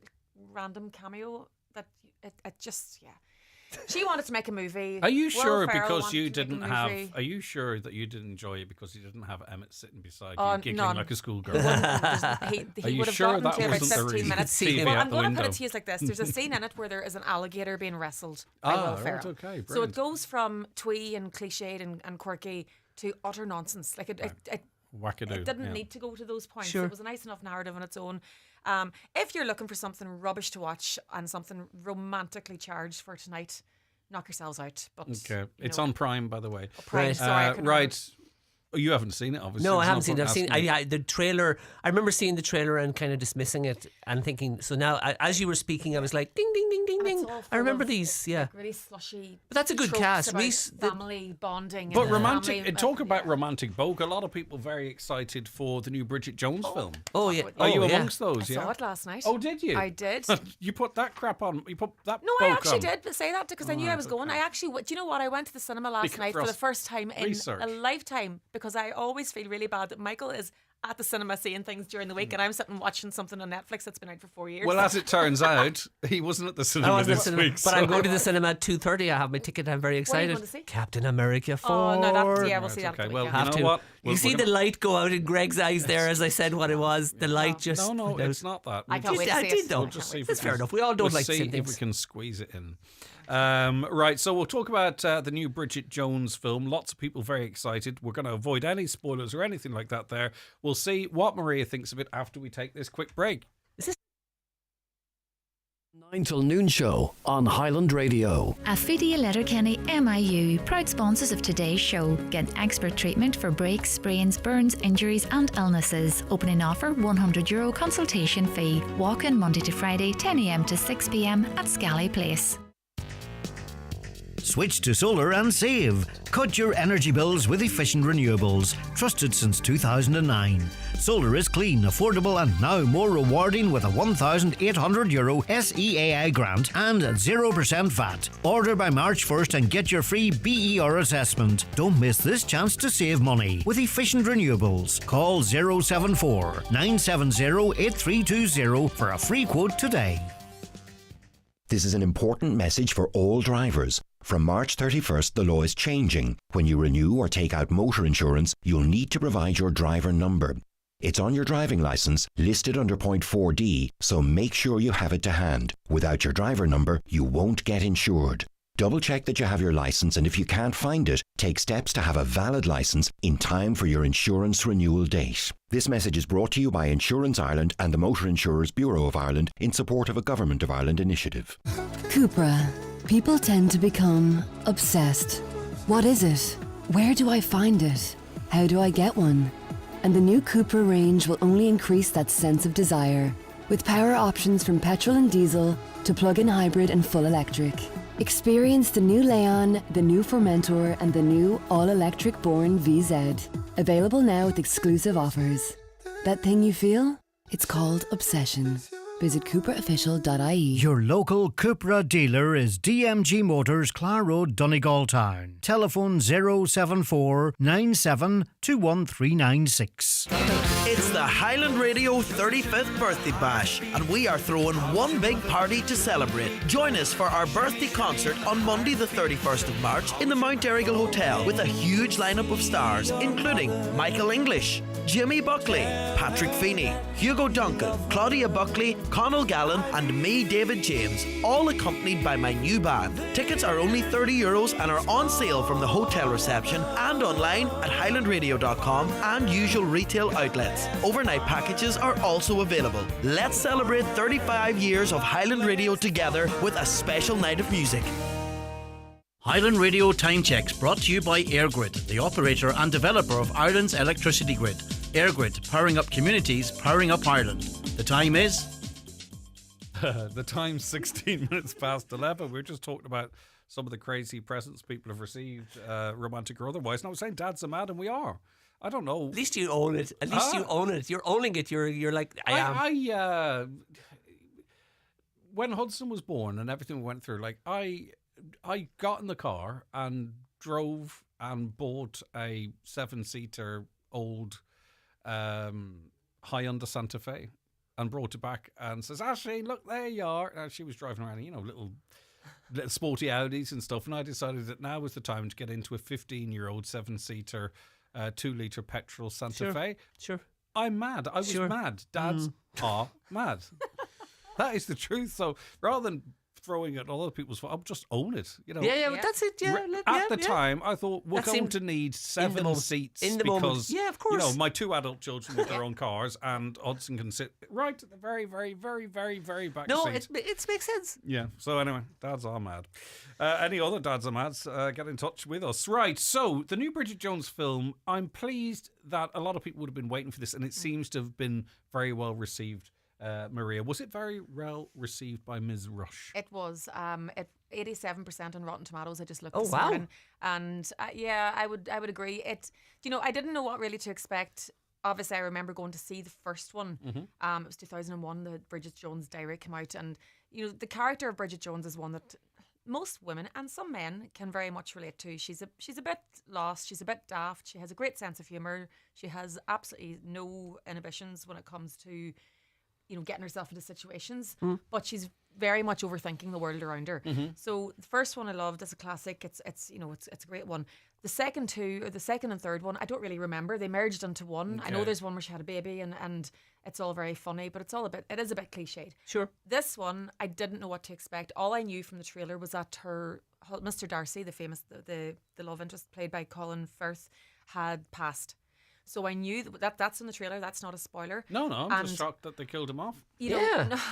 random cameo that it just She wanted to make a movie. Are you Will sure Ferrell because wanted you to make a didn't have? movie. Are you sure that you didn't enjoy it because you didn't have Emmett sitting beside Oh, you, giggling none. like a schoolgirl? He Are you would have sure gotten that to about wasn't the 15 reason? minutes. TV Well, out I'm the going to put window. it to you like this. There's a scene in it where there is an alligator being wrestled by Will right, Ferrell. okay, So it brilliant. goes from twee and cliched and quirky to utter nonsense. Like it Wackadoo. It didn't yeah. need to go to those points. Sure. It was a nice enough narrative on its own. If you're looking for something rubbish to watch and something romantically charged for tonight, knock yourselves out. But Okay, it's know. on Prime, by the way. Prime, Right. sorry, I couldn't remember. Right. Oh, you haven't seen it, obviously. No, I There's haven't seen it. point I've seen asking you. the trailer. I remember seeing the trailer and kind of dismissing it and thinking. So now, as you were speaking, I was like, ding, ding, ding, ding, And it's ding. all I full remember of, these. Yeah. Really slushy. But that's a good tropes cast. about Reese- family bonding. But and romantic, family, talk about romantic vogue. A lot of people very excited for the new Bridget Jones film. Oh yeah. Are you Oh, yeah. amongst those? I yeah. saw it last night. Oh, did you? I did. You put that crap on. You put that. No, I boke actually on. did say that because I knew I was going. I actually, do you know what? I went to the cinema last Because night for for the us first time in research. a lifetime because I always feel really bad that Michael is at the cinema seeing things during the week and I'm sitting watching something on Netflix that's been out for 4 years. Well, as it turns out, he wasn't at the I cinema wasn't at this cinema, week. but so- I'm going to the cinema at 2:30. I have my ticket. I'm very What are you excited. going to see? Captain America 4. Oh, no, that's, yeah, we'll see that. okay. at the Well, weekend. Have you know to. what? You see the light go out in Greg's eyes there as I said what it was. The light just. No, went out. it's not that. I can't wait to I see did it. though. We'll just see if That's we fair can- enough. We all don't we'll like see seeing if things. we can squeeze it in. Right, so we'll talk about the new Bridget Jones film. Lots of people very excited. We're going to avoid any spoilers or anything like that there. We'll see what Maria thinks of it after we take this quick break. 9 till noon show on Highland Radio. Affidia Letterkenny MIU, proud sponsors of today's show. Get expert treatment for breaks, sprains, burns, injuries and illnesses. Opening offer €100 consultation fee. Walk in Monday to Friday 10 a.m. to 6 p.m. at Scally Place. Switch to solar and save. Cut your energy bills with efficient renewables. Trusted since 2009. Solar is clean, affordable and now more rewarding with a €1,800 SEAI grant and 0% VAT. Order by March 1st and get your free BER assessment. Don't miss this chance to save money with efficient renewables. Call 074 970 8320 for a free quote today. This is an important message for all drivers. From March 31st, the law is changing. When you renew or take out motor insurance, you'll need to provide your driver number. It's on your driving licence, listed under point 4D, so make sure you have it to hand. Without your driver number, you won't get insured. Double check that you have your licence, and if you can't find it, take steps to have a valid licence in time for your insurance renewal date. This message is brought to you by Insurance Ireland and the Motor Insurers Bureau of Ireland in support of a Government of Ireland initiative. Cupra. People tend to become obsessed. What is it? Where do I find it? How do I get one? And the new Cupra range will only increase that sense of desire, with power options from petrol and diesel to plug-in hybrid and full electric. Experience the new Leon, the new Formentor, and the new all-electric Born VZ. Available now with exclusive offers. That thing you feel? It's called obsession. Visit CupraOfficial.ie. Your local Cupra dealer is DMG Motors, Clar Road, Donegal Town. Telephone 074 97 21396. It's the Highland Radio 35th Birthday Bash, and we are throwing one big party to celebrate. Join us for our birthday concert on Monday the 31st of March in the Mount Errigal Hotel with a huge lineup of stars, including Michael English, Jimmy Buckley, Patrick Feeney, Hugo Duncan, Claudia Buckley, Connell Gallen and me, David James, all accompanied by my new band. Tickets are only €30 and are on sale from the hotel reception and online at highlandradio.com and usual retail outlets. Overnight packages are also available. Let's celebrate 35 years of Highland Radio together with a special night of music. Highland Radio Time Checks brought to you by EirGrid, the operator and developer of Ireland's electricity grid. EirGrid, powering up communities, powering up Ireland. The time is... The time's 16 minutes past 11. We were just talking about some of the crazy presents people have received, romantic or otherwise. And I was saying dads are mad, and we are. I don't know. At least you own it. At least you own it. You're owning it. You're like, I am. When Hudson was born and everything we went through, like I got in the car and drove and bought a 7-seater old Hyundai Santa Fe and brought it back and says, Ashley, look, there you are. And she was driving around, little little sporty Audis and stuff, and I decided that now was the time to get into a 15-year-old 7-seater, 2-litre petrol Santa Fe. Sure. I'm mad. I was mad. Dads are mad. That is the truth. So rather than throwing at other people's fault, I'll just own it. You know. Yeah, but that's it. Yeah. At the time, I thought we're going to need 7 seats because, yeah, of course. You know, my 2 adult children with their own cars, and Hudson can sit right at the very, very, very, very, very back seat. No, it makes sense. Yeah. So anyway, dads are mad. Any other dads are mad? Get in touch with us. Right. So the new Bridget Jones film. I'm pleased that a lot of people would have been waiting for this, and it seems to have been very well received. Maria, was it very well received by Ms. Rush? It was. 87% on Rotten Tomatoes. I just looked this morning, and I would agree. It. You know, I didn't know what really to expect. Obviously, I remember going to see the first one. Mm-hmm. It was 2001. The Bridget Jones Diary came out, and you know the character of Bridget Jones is one that most women and some men can very much relate to. She's a bit lost. She's a bit daft. She has a great sense of humor. She has absolutely no inhibitions when it comes to, you know, getting herself into situations, but she's very much overthinking the world around her. Mm-hmm. So the first one I loved, it's a classic. It's a great one. The second and third one, I don't really remember. They merged into one. Okay. I know there's one where she had a baby, and it's all very funny, but it is a bit cliched. Sure. This one, I didn't know what to expect. All I knew from the trailer was that her Mr. Darcy, the famous the love interest played by Colin Firth, had passed. So I knew that's in the trailer. That's not a spoiler. No, I'm just shocked that they killed him off.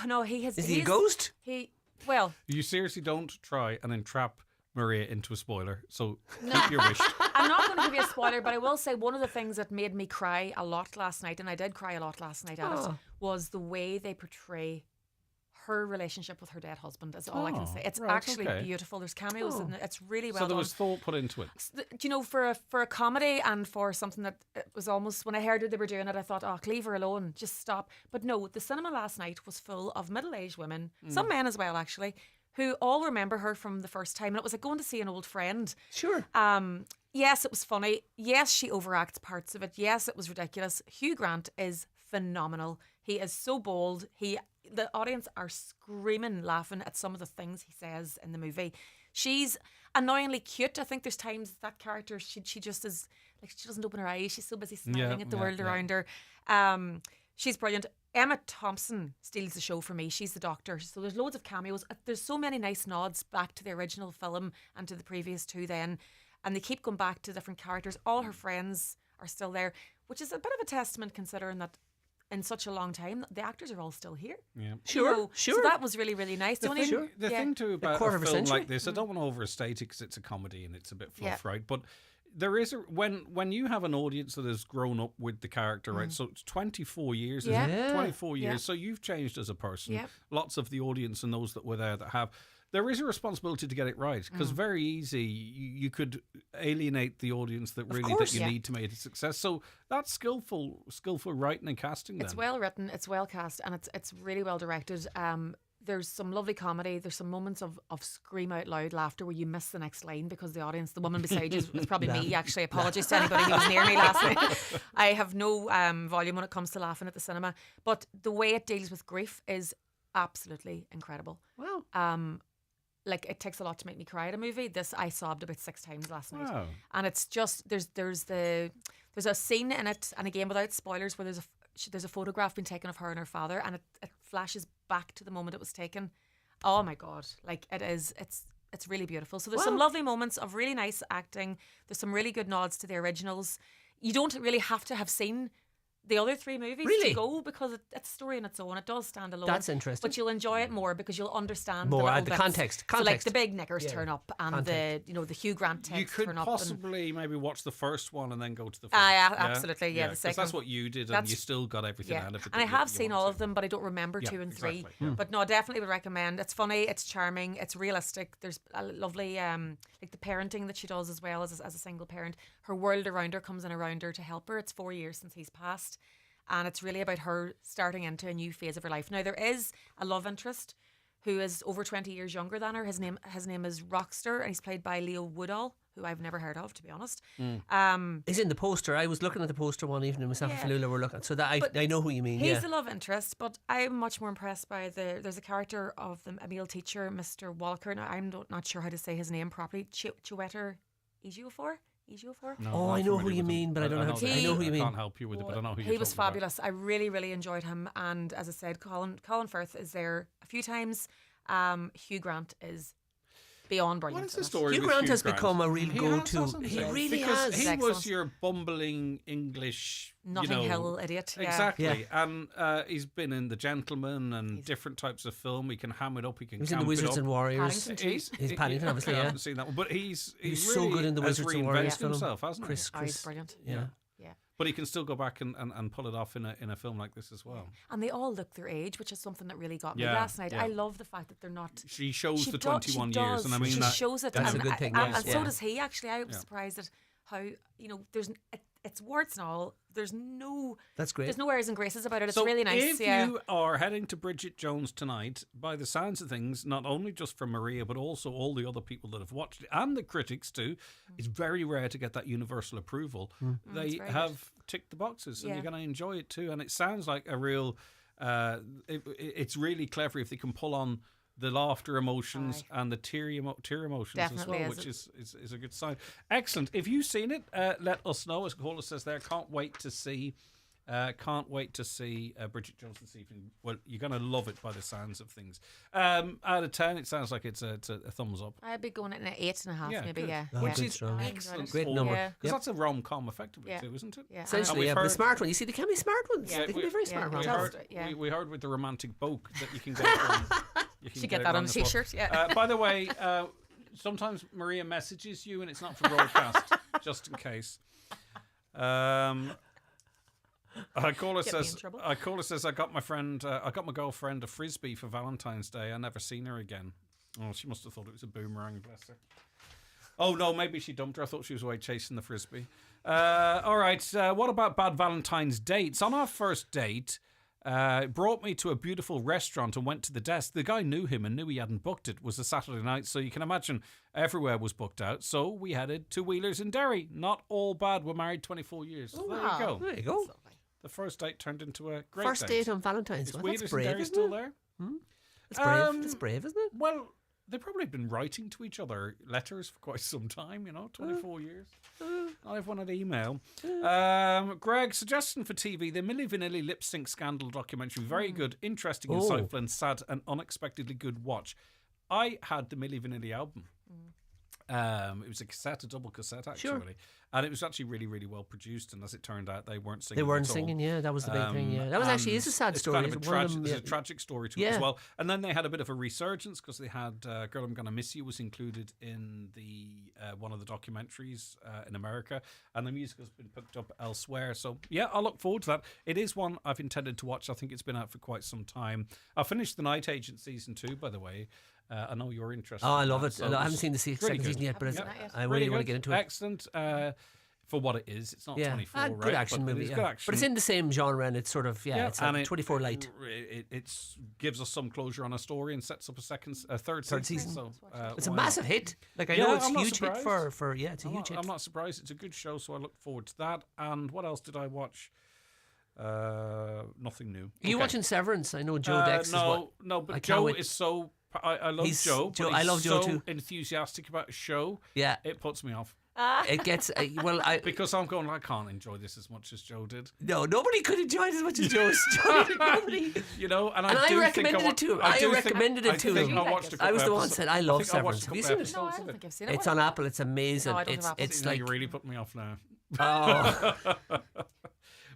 No, he has. Is he a ghost? You seriously don't try and entrap Maria into a spoiler. So keep your wish. I'm not going to give you a spoiler, but I will say one of the things that made me cry a lot last night, and I did cry a lot last night at it, was the way they portray her relationship with her dead husband. Is all I can say. It's actually beautiful. There's cameos and it's really well done. So there was thought put into it. You know, for a comedy and for something that it was almost, when I heard that they were doing it, I thought, leave her alone, just stop. But no, the cinema last night was full of middle-aged women, some men as well actually, who all remember her from the first time, and it was like going to see an old friend. Sure. Yes, it was funny. Yes, she overacts parts of it. Yes, it was ridiculous. Hugh Grant is phenomenal. He is so bold. The audience are screaming, laughing at some of the things he says in the movie. She's annoyingly cute. I think there's times that character, she just is, like, she doesn't open her eyes. She's so busy smiling at the world around her. She's brilliant. Emma Thompson steals the show for me. She's the doctor. So there's loads of cameos. There's so many nice nods back to the original film and to the previous two then. And they keep going back to different characters. All her friends are still there, which is a bit of a testament considering that in such a long time, the actors are all still here. Yeah, sure. So that was really, really nice. The thing too about a film like this, I don't want to overstate it because it's a comedy and it's a bit fluff, right? But there is when you have an audience that has grown up with the character, right? So it's 24 years, isn't it? 24 years. Yeah. So you've changed as a person. Yeah. Lots of the audience and those that were there that have. There is a responsibility to get it right because very easy you could alienate the audience that really that you need to make it a success. So that's skillful writing and casting. It's well written, it's well cast, and it's really well directed. There's some lovely comedy. There's some moments of scream out loud laughter where you miss the next line because the audience, the woman beside you, it's probably me actually. Apologies to anybody who was near me last night. I have no volume when it comes to laughing at the cinema, but the way it deals with grief is absolutely incredible. Wow. Like, it takes a lot to make me cry at a movie. This I sobbed about 6 times last night. And it's just there's a scene in it, and again without spoilers, where there's a photograph being taken of her and her father, and it flashes back to the moment it was taken. Oh my god, like it's really beautiful. So there's some lovely moments of really nice acting. There's some really good nods to the originals. You don't really have to have seen the other 3 movies to go because it's a story in its own. It does stand alone. That's interesting. But you'll enjoy it more because you'll understand more the context. So like the big knickers turn up and the the Hugh Grant text turn up. You could possibly maybe watch the first one and then go to the absolutely, yeah. The second. That's what you did, and you still got everything out of it. And I have seen all of them, but I don't remember 2 and 3. But no, I definitely would recommend. It's funny, it's charming, it's realistic. There's a lovely like the parenting that she does as well as a single parent. Her world around her comes in around her to help her. It's 4 years since he's passed. And it's really about her starting into a new phase of her life. Now, there is a love interest who is over 20 years younger than her. His name is Rockster, and he's played by Leo Woodall, who I've never heard of, to be honest. He's in the poster. I was looking at the poster one evening. Myself and Lula were looking. So that I know who you mean. He's the love interest, but I'm much more impressed by there's a character of the Emil teacher, Mr. Walker. Now, I'm not sure how to say his name properly. Chiwetel Ejiofor? No, I know who you mean, but I don't know. I know who you mean. I can't help you with it, but I know who He was fabulous. I really, really enjoyed him. And as I said, Colin Firth is there a few times. Hugh Grant is beyond brilliant. What is the story? Hugh Grant has become a real go-to. He really because has. he was your bumbling English Notting Hill idiot. Yeah. Exactly. And he's been in The Gentleman and different types of film. He can ham it up. He can. He was in The Wizards and Warriors. Paddington, Paddington, obviously. I Yeah. haven't seen that one, but he's really so good in The Wizards and Warriors film. Himself, hasn't he? Chris. He's brilliant. Yeah. But he can still go back and pull it off in a film like this as well. And they all look their age, which is something that really got me Yeah, last night. yeah. I love the fact that they're not. She shows the she 21 years, and I mean she that, shows it. that's a good thing. And Yes. so does he. Actually, I was surprised at how it's warts and all. There's no. That's great. There's no airs and graces about it. It's So really nice. If you are heading to Bridget Jones tonight, by the sounds of things, not only just from Maria, but also all the other people that have watched it and the critics too, it's very rare to get that universal approval. They have ticked the boxes, and you're going to enjoy it too. And it sounds like a real. It's really clever if they can pull on the laughter emotions and the tear emotions Definitely as well, which is a good sign. Excellent. If you've seen it, let us know. As Cola says there, can't wait to see Bridget Jones this evening. Well, you're going to love it by the sounds of things. Out of 10, it sounds like it's a thumbs up. I'd be going at an 8.5, maybe. Good. Yeah, Which yeah. is strong. excellent. Great for- number. Because that's a rom-com effectively too, isn't it? Yeah. Essentially, yeah. But a smart one. You see, they can be smart ones. They can be very smart ones. We heard with the romantic boat that you can get. You can get that on a the floor. t-shirt. Yeah. By the way, sometimes Maria messages you, and it's not for broadcast, just in case. Caller says, I got my girlfriend a frisbee for Valentine's Day. I never seen her again. Oh, she must have thought it was a boomerang, bless her. Oh no, maybe she dumped her. I thought she was away chasing the frisbee. All right, what about bad Valentine's dates? On our first date, brought me to a beautiful restaurant and went to the desk. The guy knew him and knew he hadn't booked it. It was a Saturday night, so you can imagine everywhere was booked out. So we headed to Wheelers in Derry. Not all bad. We're married 24 years. Oh, there wow. you go. There you go. The first date turned into a great First date on Valentine's. Is Well, Wheelers that's in brave, Derry isn't still it? there? That's brave. That's brave, isn't it? Well, they've probably been writing to each other letters for quite some time, 24 years. Not everyone had email. Greg, suggestion for TV, the Milli Vanilli lip sync scandal documentary. Very good, interesting, insightful, and sad, and unexpectedly good watch. I had the Milli Vanilli album. It was a double cassette, actually. Sure. And it was actually really, really well produced. And as it turned out, they weren't singing. They weren't at all. singing, yeah. That was the big thing, yeah. That was actually is a sad story. Kind of there's a tragic story to it as well. And then they had a bit of a resurgence because they had Girl I'm Gonna Miss You was included in the one of the documentaries in America. And the music has been picked up elsewhere. So, yeah, I look forward to that. It is one I've intended to watch. I think it's been out for quite some time. I finished The Night Agent Season 2, by the way. I know you're interested. Oh, I love that, it. so I haven't seen the second season yet, but I really want to get into it. Excellent. For what it is, it's not 24, right? Good action movie. Good action. But it's in the same genre, and it's sort of it's a 24 light. It gives us some closure on a story and sets up a third season. So it's a massive hit. Like I know it's a huge hit for it's a huge hit. I'm not surprised. It's a good show, so I look forward to that. And what else did I watch? Nothing new. Are you watching Severance? I know Joe Dex. No, but Joe is so. I love Joe. But I love Joe too. Enthusiastic about a show. Yeah, it puts me off. It gets because I'm going. I can't enjoy this as much as Joe did. No, nobody could enjoy it as much as Joe. Nobody. And I recommended it to him. I recommended it to him. I was the one who said I love Severance. Have you seen it? No, I don't think I've seen it. It's on Apple. It's amazing. No, I don't have Apple. It's like you're really putting me off now. Oh.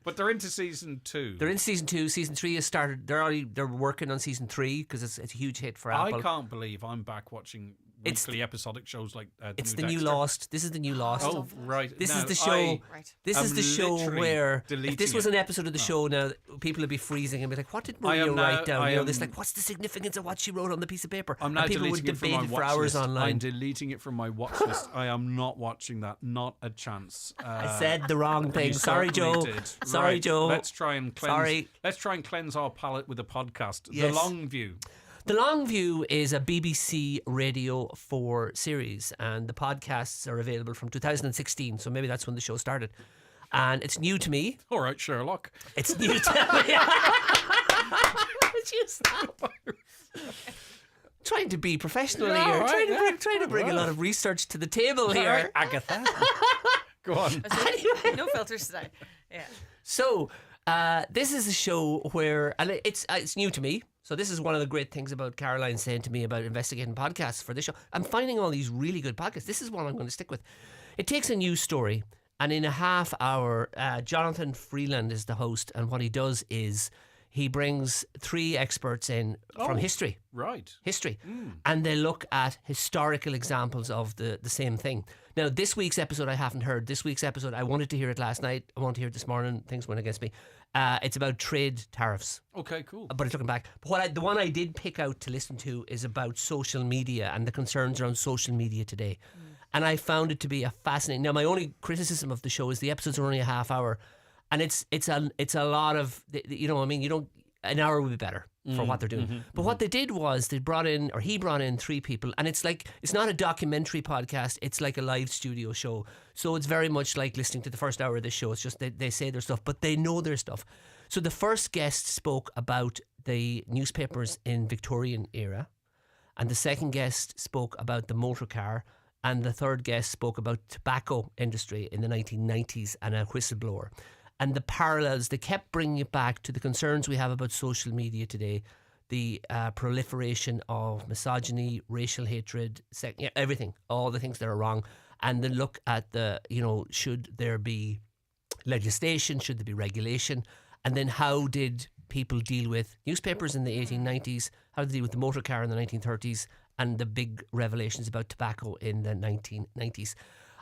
But they're into season 2. They're in season 2. Season 3 has started. They're working on season 3 because it's a huge hit for Apple. I can't believe I'm back watching weekly episodic shows like it's the Dexter. new Lost. This is the new Lost. Oh, right. This is the show. This is the show where if this was an episode of the show now, people would be freezing and be like, "What did Maria write down?" This like, what's the significance of what she wrote on the piece of paper? I'm now and people deleting would it from debate my it watch for hours list. online. I'm deleting it from my watch list. I am not watching that. Not a chance. I said the wrong thing. You Sorry, certainly Joe. did. Sorry, Joe. Let's try and cleanse our palate with a podcast. Yes. The Long View. The Long View is a BBC Radio 4 series, and the podcasts are available from 2016, so maybe that's when the show started. And it's new to me. All right, Sherlock. It's new to me. Would you stop? Trying to be professional here. Right, trying to bring a lot of research to the table here. Right, Agatha. Go on. No filters today. Yeah. So, this is a show where, and it's new to me. So this is one of the great things about Caroline saying to me about investigating podcasts for this show. I'm finding all these really good podcasts. This is one I'm going to stick with. It takes a news story, and in a half hour, Jonathan Freeland is the host, and what he does is he brings 3 experts in from history. Right. History. And they look at historical examples of the same thing. Now, this week's episode I haven't heard. This week's episode, I wanted to hear it last night. I wanted to hear it this morning. Things went against me. It's about trade tariffs. Okay, cool. But it's looking back. But the one I did pick out to listen to is about social media and the concerns around social media today. And I found it to be a fascinating... Now, my only criticism of the show is the episodes are only a half hour. And it's a lot of... You know what I mean? An hour would be better for what they're doing. But what they did was he brought in 3 people, and it's not a documentary podcast, it's like a live studio show. So it's very much like listening to the first hour of the show. It's just they say their stuff, but they know their stuff. So the first guest spoke about the newspapers in Victorian era, and the second guest spoke about the motor car, and the third guest spoke about tobacco industry in the 1990s and a whistleblower. And the parallels, they kept bringing it back to the concerns we have about social media today, the proliferation of misogyny, racial hatred, everything, all the things that are wrong. And then look at should there be legislation, should there be regulation? And then how did people deal with newspapers in the 1890s? How did they deal with the motor car in the 1930s? And the big revelations about tobacco in the 1990s.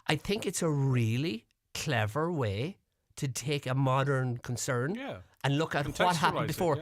I think it's a really clever way to take a modern concern and look at what happened before.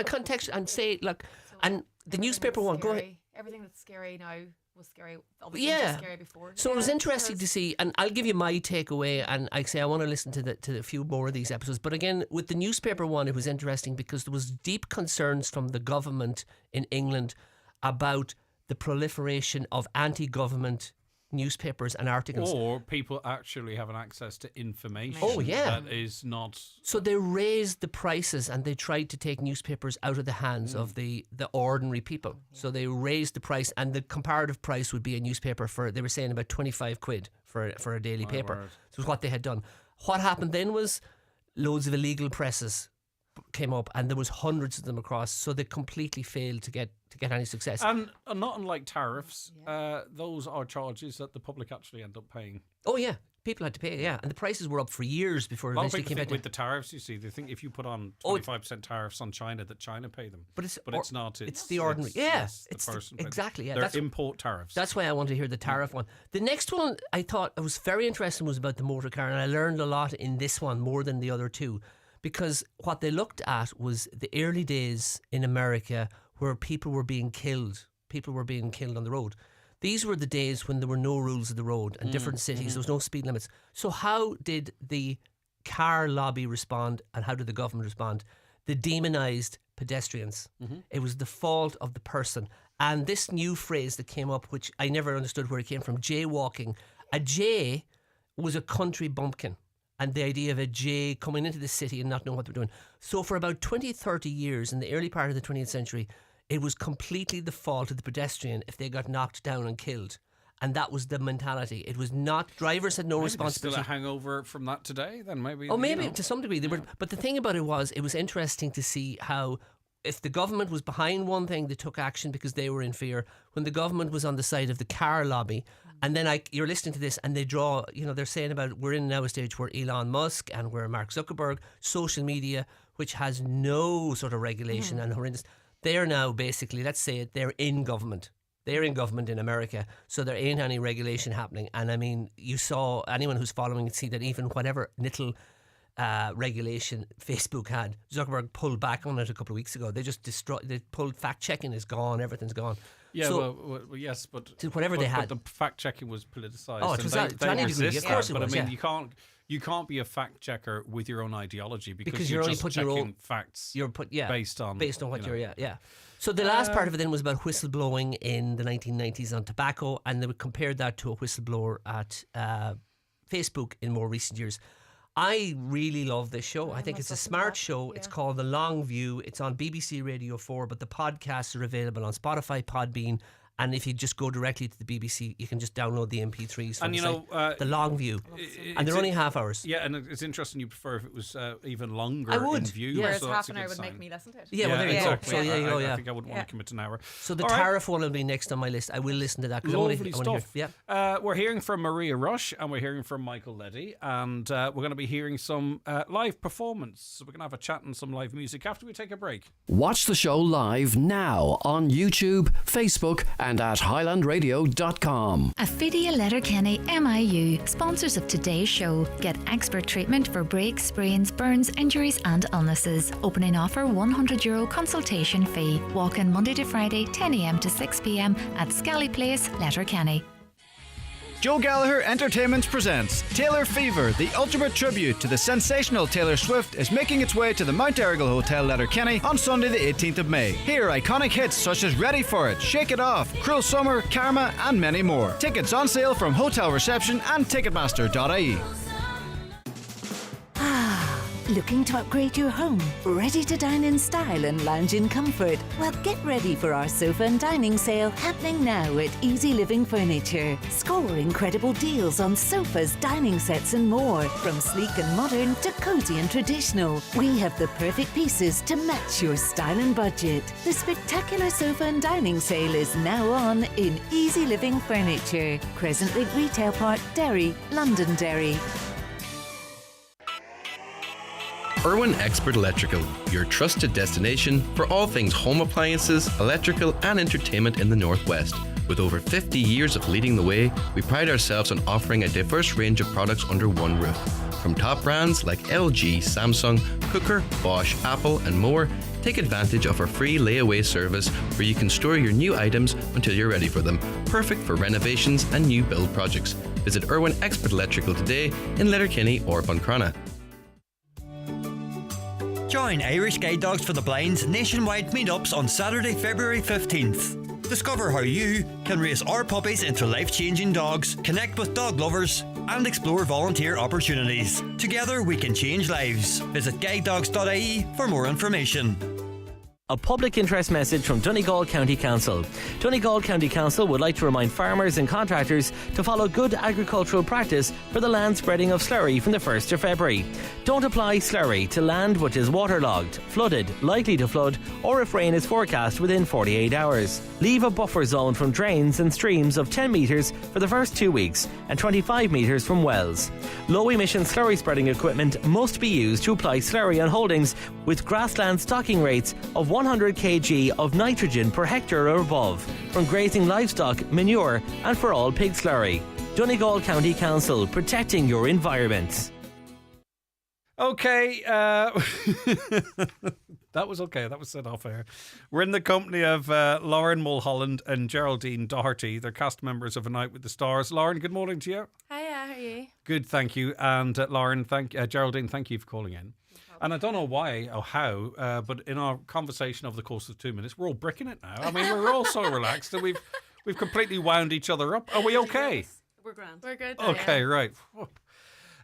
Context and say, look, and the newspaper one, go ahead. Everything that's scary now was scary. Obviously, was scary before. So it was interesting to see, and I'll give you my takeaway, and I say I want to listen to a few more of these episodes. But again, with the newspaper one, it was interesting because there was deep concerns from the government in England about the proliferation of anti-government newspapers and articles. Or people actually having access to information that is not... So they raised the prices and they tried to take newspapers out of the hands of the ordinary people. So they raised the price, and the comparative price would be a newspaper for, they were saying, about 25 quid for a daily paper. Word. So what they had done. What happened then was loads of illegal presses came up, and there was hundreds of them across, so they completely failed to get any success. And not unlike tariffs, those are charges that the public actually end up paying. Oh yeah, people had to pay, and the prices were up for years before it eventually came back. With the tariffs, you see, they think if you put on 25% tariffs on China, that China pay them. But it's not. It's the ordinary. It's the person. Exactly. Yeah, they're import tariffs. That's why I want to hear the tariff one. The next one I thought was very interesting was about the motor car, and I learned a lot in this one more than the other two. Because what they looked at was the early days in America where people were being killed. People were being killed on the road. These were the days when there were no rules of the road and different cities. There was no speed limits. So how did the car lobby respond, and how did the government respond? They demonised pedestrians. It was the fault of the person. And this new phrase that came up, which I never understood where it came from, jaywalking. A jay was a country bumpkin. And the idea of a jay coming into the city and not knowing what they're doing. So for about 20, 30 years in the early part of the 20th century, it was completely the fault of the pedestrian if they got knocked down and killed. And that was the mentality. It was not, drivers had no responsibility. Still a hangover from that today, then maybe. Oh, maybe to some degree. They were, but the thing about it was interesting to see how if the government was behind one thing, they took action because they were in fear. When the government was on the side of the car lobby, and then you're listening to this and they draw, they're saying about, we're in now a stage where Elon Musk and where Mark Zuckerberg, social media, which has no sort of regulation and horrendous, they're now basically, let's say it, they're in government. They're in government in America, so there ain't any regulation happening. And I mean, you saw, anyone who's following it see that even whatever little regulation Facebook had, Zuckerberg pulled back on it a couple of weeks ago. They just pulled, fact checking is gone, everything's gone. Yeah, so, well, yes, but whatever they had, but the fact checking was politicised. Oh, it was to any degree. Of course it was. But I mean, you can't be a fact checker with your own ideology because you're just only putting checking your own facts. You're based on what you're. So the last part of it then was about whistleblowing in the 1990s on tobacco, and they compared that to a whistleblower at Facebook in more recent years. I really love this show. I think it's a smart show. It's called The Long View. It's on BBC Radio 4, but the podcasts are available on Spotify, Podbean, and if you just go directly to the BBC, you can just download the MP3s from The Long View. And they're only half hours. Yeah, and it's interesting you prefer if it was even longer I would. in view. Whereas so half an hour would make me listen to it. Yeah, well, there you exactly. go. So there you go, I think I wouldn't want to commit to an hour. So the All right. tariff one will be next on my list. I will listen to that. Lovely I wanna stuff. hear, We're hearing from Maria Rush and we're hearing from Michael Leddy, and we're going to be hearing some live performance. So we're going to have a chat and some live music after we take a break. Watch the show live now on YouTube, Facebook, and at highlandradio.com. Affidia Letterkenny MIU, sponsors of today's show. Get expert treatment for breaks, sprains, burns, injuries and illnesses. Opening offer €100 consultation fee. Walk in Monday to Friday 10 a.m. to 6 p.m. at Scally Place, Letterkenny. Joe Gallagher Entertainment presents Taylor Fever, the ultimate tribute to the sensational Taylor Swift, is making its way to the Mount Errigal Hotel, Letterkenny on Sunday the 18th of May. Hear iconic hits such as Ready For It, Shake It Off, Cruel Summer, Karma and many more. Tickets on sale from hotel reception and ticketmaster.ie. Looking to upgrade your home? Ready to dine in style and lounge in comfort? Well, get ready for our sofa and dining sale happening now at Easy Living Furniture. Score incredible deals on sofas, dining sets and more. From sleek and modern to cosy and traditional, we have the perfect pieces to match your style and budget. The spectacular sofa and dining sale is now on in Easy Living Furniture. Crescent Link Retail Park, Derry, Londonderry. Irwin Expert Electrical, your trusted destination for all things home appliances, electrical and entertainment in the Northwest. With over 50 years of leading the way, we pride ourselves on offering a diverse range of products under one roof. From top brands like LG, Samsung, Cooker, Bosch, Apple and more, take advantage of our free layaway service where you can store your new items until you're ready for them. Perfect for renovations and new build projects. Visit Irwin Expert Electrical today in Letterkenny or Buncrana. Join Irish Guide Dogs for the Blind's nationwide meetups on Saturday, February 15th. Discover how you can raise our puppies into life-changing dogs, connect with dog lovers, and explore volunteer opportunities. Together we can change lives. Visit guidedogs.ie for more information. A public interest message from Donegal County Council. Donegal County Council would like to remind farmers and contractors to follow good agricultural practice for the land spreading of slurry from the 1st of February. Don't apply slurry to land which is waterlogged, flooded, likely to flood, or if rain is forecast within 48 hours. Leave a buffer zone from drains and streams of 10 metres for the first 2 weeks and 25 metres from wells. Low emission slurry spreading equipment must be used to apply slurry on holdings with grassland stocking rates of 100 kg of nitrogen per hectare or above from grazing livestock, manure and for all pig slurry. Donegal County Council, protecting your environment. Okay, that was okay. That was said off air. We're in the company of Lauren Mulholland and Geraldine Doherty. They're cast members of A Night with the Stars. Lauren, good morning to you. Hiya, how are you? Good, thank you. And Lauren, Geraldine, thank you for calling in. And I don't know why or how, but in our conversation over the course of 2 minutes, we're all bricking it now. I mean, we're all so relaxed that we've completely wound each other up. Are we okay? We're grand. We're good. Okay, right.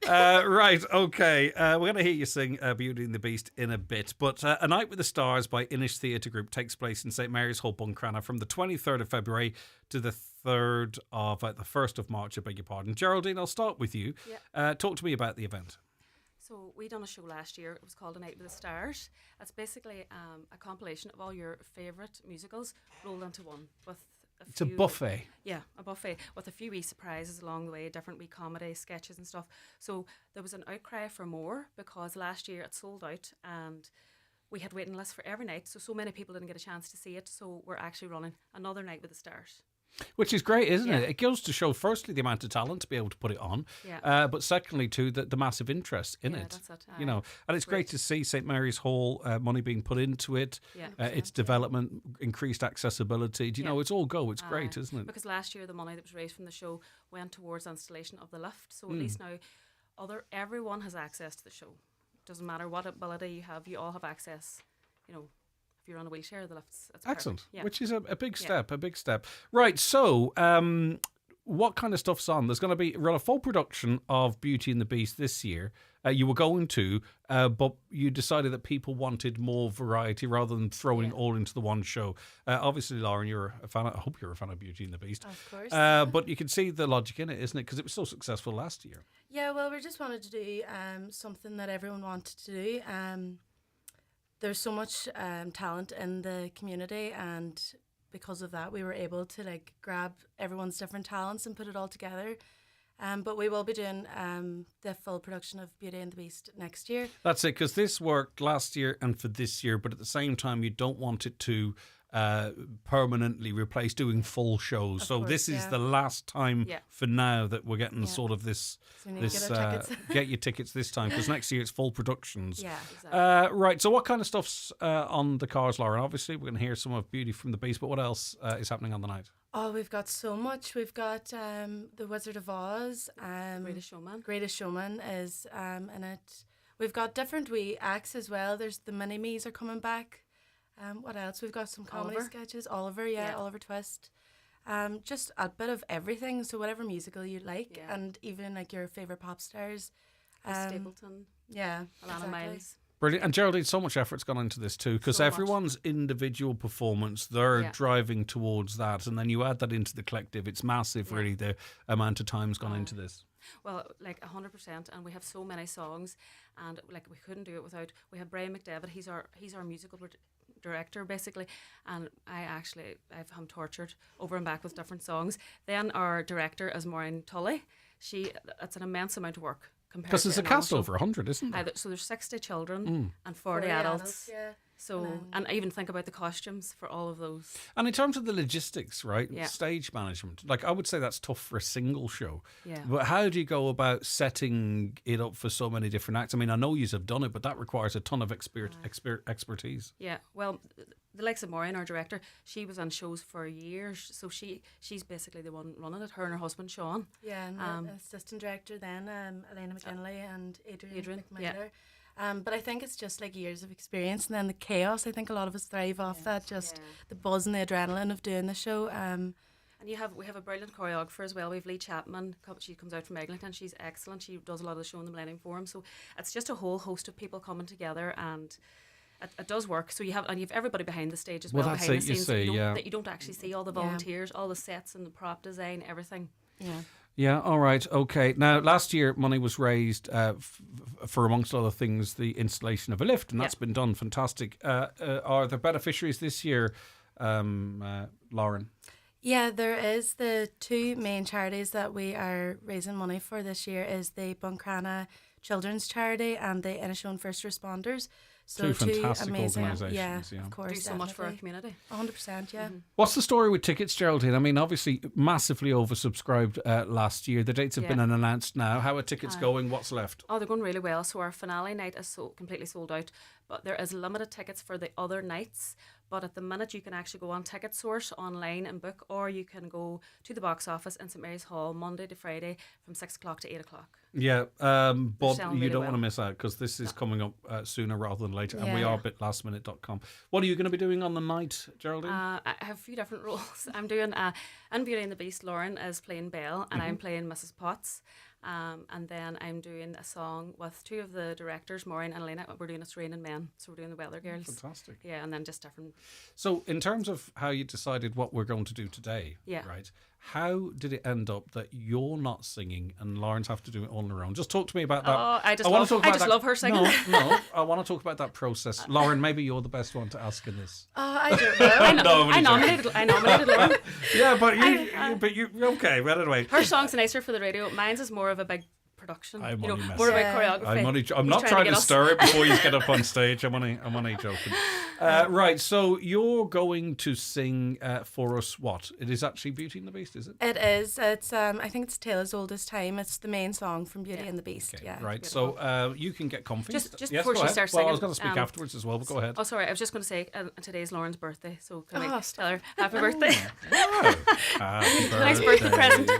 Right, okay. We're going to hear you sing Beauty and the Beast in a bit. But A Night with the Stars by Inish Theatre Group takes place in St Mary's Hall, Buncrana from the 23rd of February to the 1st of March, I beg your pardon. Geraldine, I'll start with you. Yep. Talk to me about the event. So we done a show last year. It was called A Night with the Stars. It's basically a compilation of all your favourite musicals rolled into one with It's a buffet. Yeah, a buffet with a few wee surprises along the way, different wee comedy sketches and stuff. So there was an outcry for more because last year it sold out and we had waiting lists for every night. So many people didn't get a chance to see it. So we're actually running another Night with the Stars. Which is great, isn't it? It goes to show, firstly, the amount of talent to be able to put it on, but secondly, too, the massive interest in it. That's it. You know, and it's great to see St Mary's Hall money being put into it, its development, increased accessibility. Do you know, it's all go. It's great, isn't it? Because last year the money that was raised from the show went towards installation of the lift. So at least now, everyone has access to the show. Doesn't matter what ability you have, you all have access. You know, you're on a wheelchair, the lift's it's Excellent. perfect. Yeah. Which is a big step, a big step. Right, so what kind of stuff's on? There's going to run a full production of Beauty and the Beast this year. You were going to, but you decided that people wanted more variety rather than throwing all into the one show. Obviously, Lauren, you're a fan. I hope you're a fan of Beauty and the Beast. Of course. But you can see the logic in it, isn't it? Because it was so successful last year. Yeah, well, we just wanted to do something that everyone wanted to do. There's so much talent in the community, and because of that, we were able to like grab everyone's different talents and put it all together. But we will be doing the full production of Beauty and the Beast next year. That's it, because this worked last year and for this year, but at the same time, you don't want it to permanently replace doing full shows. Of So course, this is yeah. the last time Yeah. for now that we're getting sort of this. So we need to this get our tickets. get your tickets this time, because next year it's full productions. Yeah, exactly. Right. So what kind of stuff's on the cards, Lauren? Obviously, we're going to hear some of Beauty from the Beast, but what else is happening on the night? Oh, we've got so much. We've got The Wizard of Oz. Greatest Showman. Greatest Showman is in it. We've got different wee acts as well. There's the Mini-Me's are coming back. What else? We've got some comedy Oliver. sketches. Oliver Twist. Just a bit of everything. So whatever musical you like, and even like your favorite pop stars. Stapleton. Yeah, Alana exactly. Miles. Brilliant. And Geraldine, so much effort's gone into this too, because So much. everyone's individual performance, they're Yeah. driving towards that. And then you add that into the collective. It's massive, Yeah. really, the amount of time's gone into this. Well, like 100%, and we have so many songs, and like we couldn't do it without. We have Brian McDevitt. He's our musical director basically, and I've him tortured over and back with different songs. Then our director is Maureen Tully. It's an immense amount of work. Because there's a cast over 100, isn't there? So there's 60 children and 40 adults. Yeah. So, and even think about the costumes for all of those. And in terms of the logistics, right? Yeah. Stage management. Like, I would say that's tough for a single show. Yeah. But how do you go about setting it up for so many different acts? I mean, I know you have done it, but that requires a ton of expertise. Yeah. Well, the likes of Maureen, our director, she was on shows for years. So she's basically the one running it, her and her husband, Sean. Yeah, and the assistant director then, Elena McGinley and Adrian McMillan. yeah. But I think it's just like years of experience, and then the chaos. I think a lot of us thrive off that, just the buzz and the adrenaline of doing the show. And we have a brilliant choreographer as well. We have Lee Chapman. She comes out from Eglinton. She's excellent. She does a lot of the show in the Millennium Forum. So it's just a whole host of people coming together, and it does work. So you have everybody behind the stage as well. That's behind it, the you scenes see, that you don't actually see all the volunteers, all the sets and the prop design, everything. Yeah. Yeah, all right, okay. Now, last year, money was raised for, amongst other things, the installation of a lift, and that's been done. Fantastic. Are there beneficiaries this year, Lauren? Yeah, there is. The two main charities that we are raising money for this year is the Buncrana Children's Charity and the Inishowen First Responders. So Two fantastic amazing, organisations, yeah, yeah. of course. Do so much for our definitely. community. 100%, yeah. What's the story with tickets, Geraldine? I mean, obviously, massively oversubscribed last year. The dates have been announced now. How are tickets going? What's left? Oh, they're going really well. So our finale night is completely sold out, but there is limited tickets for the other nights. But at the minute, you can actually go on Ticket Source online and book, or you can go to the box office in St Mary's Hall Monday to Friday from 6 o'clock to 8 o'clock. Yeah, but selling you really don't well. want to miss out, because this is coming up sooner rather than later, and we Yeah. are bitlastminute.com. What are you going to be doing on the night, Geraldine? I have a few different roles. I'm doing in Beauty and the Beast, Lauren is playing Belle, and I'm playing Mrs. Potts. And then I'm doing a song with two of the directors, Maureen and Elena. We're doing It's Raining Men, so we're doing the Weather Girls. Fantastic. Yeah, and then just different. So, in terms of how you decided what we're going to do today, right? How did it end up that you're not singing and Lauren's have to do it on her own? Just talk to me about that. Oh, I just wanna love her singing. No, I want to talk about that process. Lauren, maybe you're the best one to ask in this. Oh, I don't know. I nominated Lauren. Yeah, but you okay, well, anyway. Her song's nicer for the radio. Mine's is more of a big production. I'm you know, only messing. more about choreography. I'm He's not trying get to us. stir it before you get up on stage. I'm only joking. Right, so you're going to sing for us what? It is actually Beauty and the Beast, is it? It is. It's I think it's Taylor's Oldest Time. It's the main song from Beauty and the Beast. Okay, yeah. right, so you can get comfy. Just Yes, before go she ahead. starts Well, singing. I was going to speak afterwards as well, but go ahead. Oh, sorry. I was just going to say today's Lauren's birthday, so can I stop. tell her happy birthday? Happy Nice birthday present.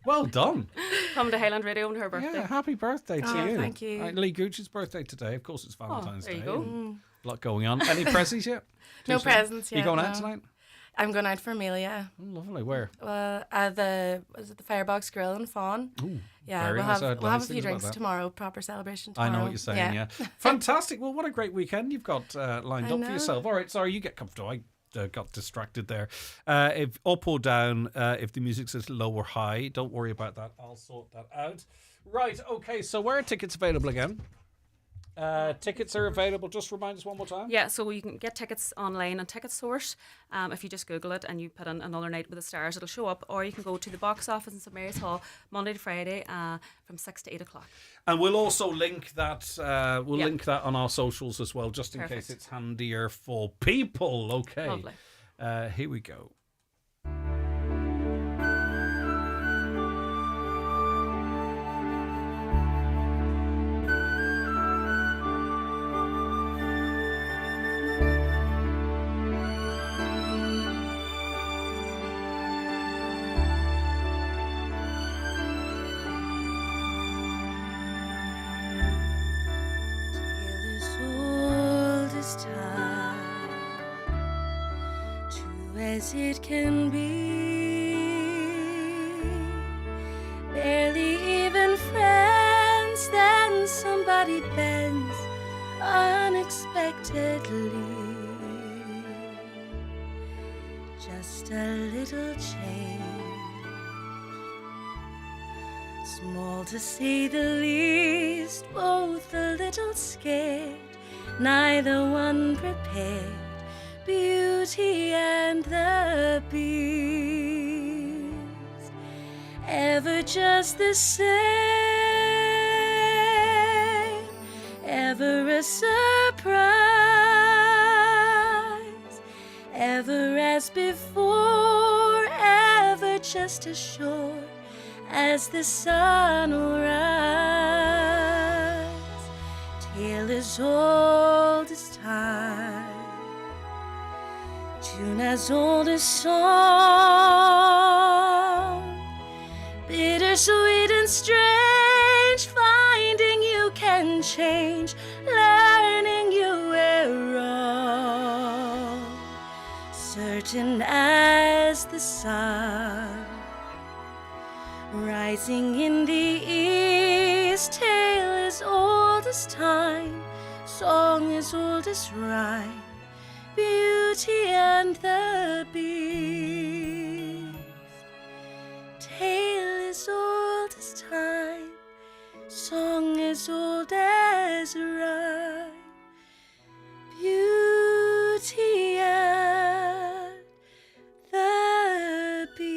Well done. Come to Highland Radio on her birthday. Yeah, happy birthday to you. Thank you. Lee Gooch's birthday today. Of course, it's Valentine's there Day. you go. A lot going on. Any presents yet? No Too soon? presents yet. You going no. out tonight? I'm going out for a meal, yeah. Oh, lovely. Where? The Firebox Grill in Fawn. Ooh, yeah, very we'll nice. have I heard we'll have nice a few things about drinks that. tomorrow. Proper celebration I tomorrow. know what you're saying, yeah. Fantastic. Well, what a great weekend you've got lined I up know. for yourself. All right, sorry, you get comfortable. I got distracted there. If up or down, if the music says low or high, don't worry about that. I'll sort that out. Right, okay, so where are tickets available again? Tickets are available. Just remind us one more time. Yeah, so you can get tickets online on Ticket Source. If you just Google it and you put in Another Night with the Stars, it'll show up. Or you can go to the box office in St Mary's Hall Monday to Friday from 6 to 8 o'clock. And we'll also link that. Link that on our socials as well, just in Perfect. case it's handier for people. Okay. Lovely. Here we go. As it can be, barely even friends, then somebody bends unexpectedly. Just a little change, small to say the least, both a little scared, neither one prepared. Beauty and the Beast, ever just the same, ever a surprise, ever as before, ever just as sure as the sun will rise. Tale as old as time, tune as old as song, bittersweet and strange, finding you can change, learning you were wrong, certain as the sun, rising in the east, tale as old as time, song as old as rhyme, Beauty and the Beast, tale as old as time, song as old as rhyme, Beauty and the Beast.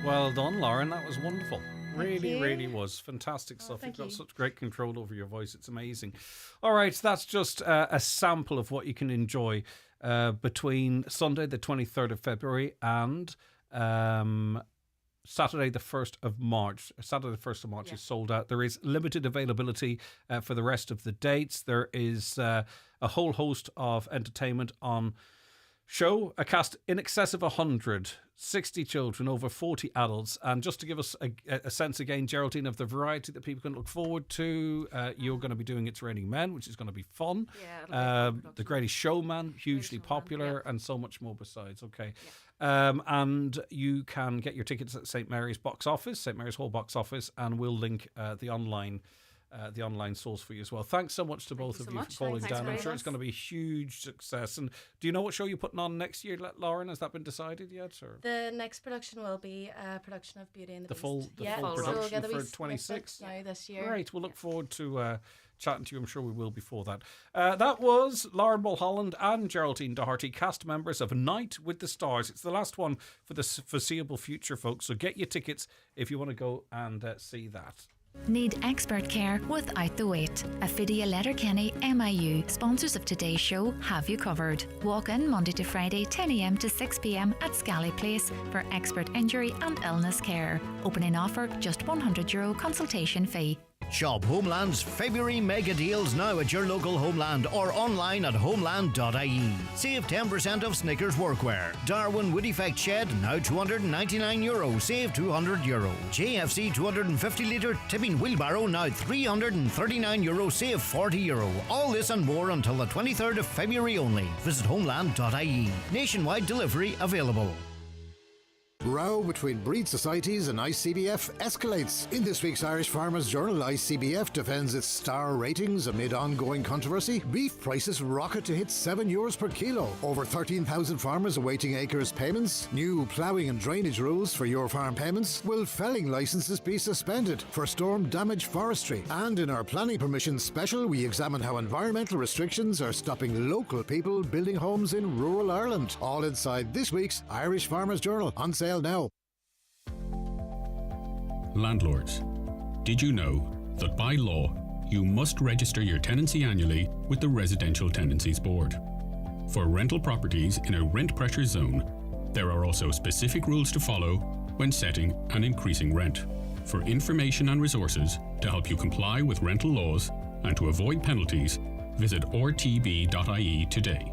Well done, Lauren. That was wonderful. Really, you. really was. Fantastic stuff. You've thank got you. such great control over your voice. It's amazing. All right, that's just a sample of what you can enjoy between Sunday, the 23rd of February, and Saturday, the 1st of March. Saturday, the 1st of March is sold out. There is limited availability for the rest of the dates. There is a whole host of entertainment on show, a cast in excess of 100, 60 children, over 40 adults. And just to give us a sense again, Geraldine, of the variety that people can look forward to, you're going to be doing It's Raining Men, which is going to be fun. Yeah, The Greatest Showman, hugely popular, and so much more besides. Okay. And you can get your tickets at St Mary's box office, St Mary's Hall box office, and we'll link the online source for you as well. Thanks so much to both of you for calling down. I'm sure it's going to be a huge success. And do you know what show you're putting on next year, Lauren? Has that been decided yet? Or The next production will be a production of Beauty and the Beast. full so production we'll get for the 26 now this year. Right, we'll look forward to chatting to you. I'm sure we will before that. That was Lauren Mulholland and Geraldine Doherty, cast members of Night with the Stars. It's the last one for the foreseeable future, folks. So get your tickets if you want to go and see that. Need expert care without the wait. Affidia Letterkenny MIU, sponsors of today's show, have you covered. Walk in Monday to Friday 10 a.m. to 6 p.m. at Scally Place for expert injury and illness care. Opening offer, just €100 consultation fee. Shop Homeland's February mega deals now at your local Homeland or online at homeland.ie. Save 10% of Snickers workwear. Darwin Wood Effect Shed now €299, save €200. JFC 250 litre tipping wheelbarrow now €339, save €40. All this and more until the 23rd of February only. Visit homeland.ie. Nationwide delivery available. Row between breed societies and ICBF escalates. In this week's Irish Farmers Journal, ICBF defends its star ratings amid ongoing controversy. Beef prices rocket to hit €7 per kilo. Over 13,000 farmers awaiting acres payments. New ploughing and drainage rules for your farm payments. Will felling licences be suspended for storm damaged forestry? And in our planning permissions special, we examine how environmental restrictions are stopping local people building homes in rural Ireland. All inside this week's Irish Farmers Journal, on sale now. Landlords, did you know that by law you must register your tenancy annually with the Residential Tenancies Board? For rental properties in a rent pressure zone, there are also specific rules to follow when setting and increasing rent. For information and resources to help you comply with rental laws and to avoid penalties, visit rtb.ie today.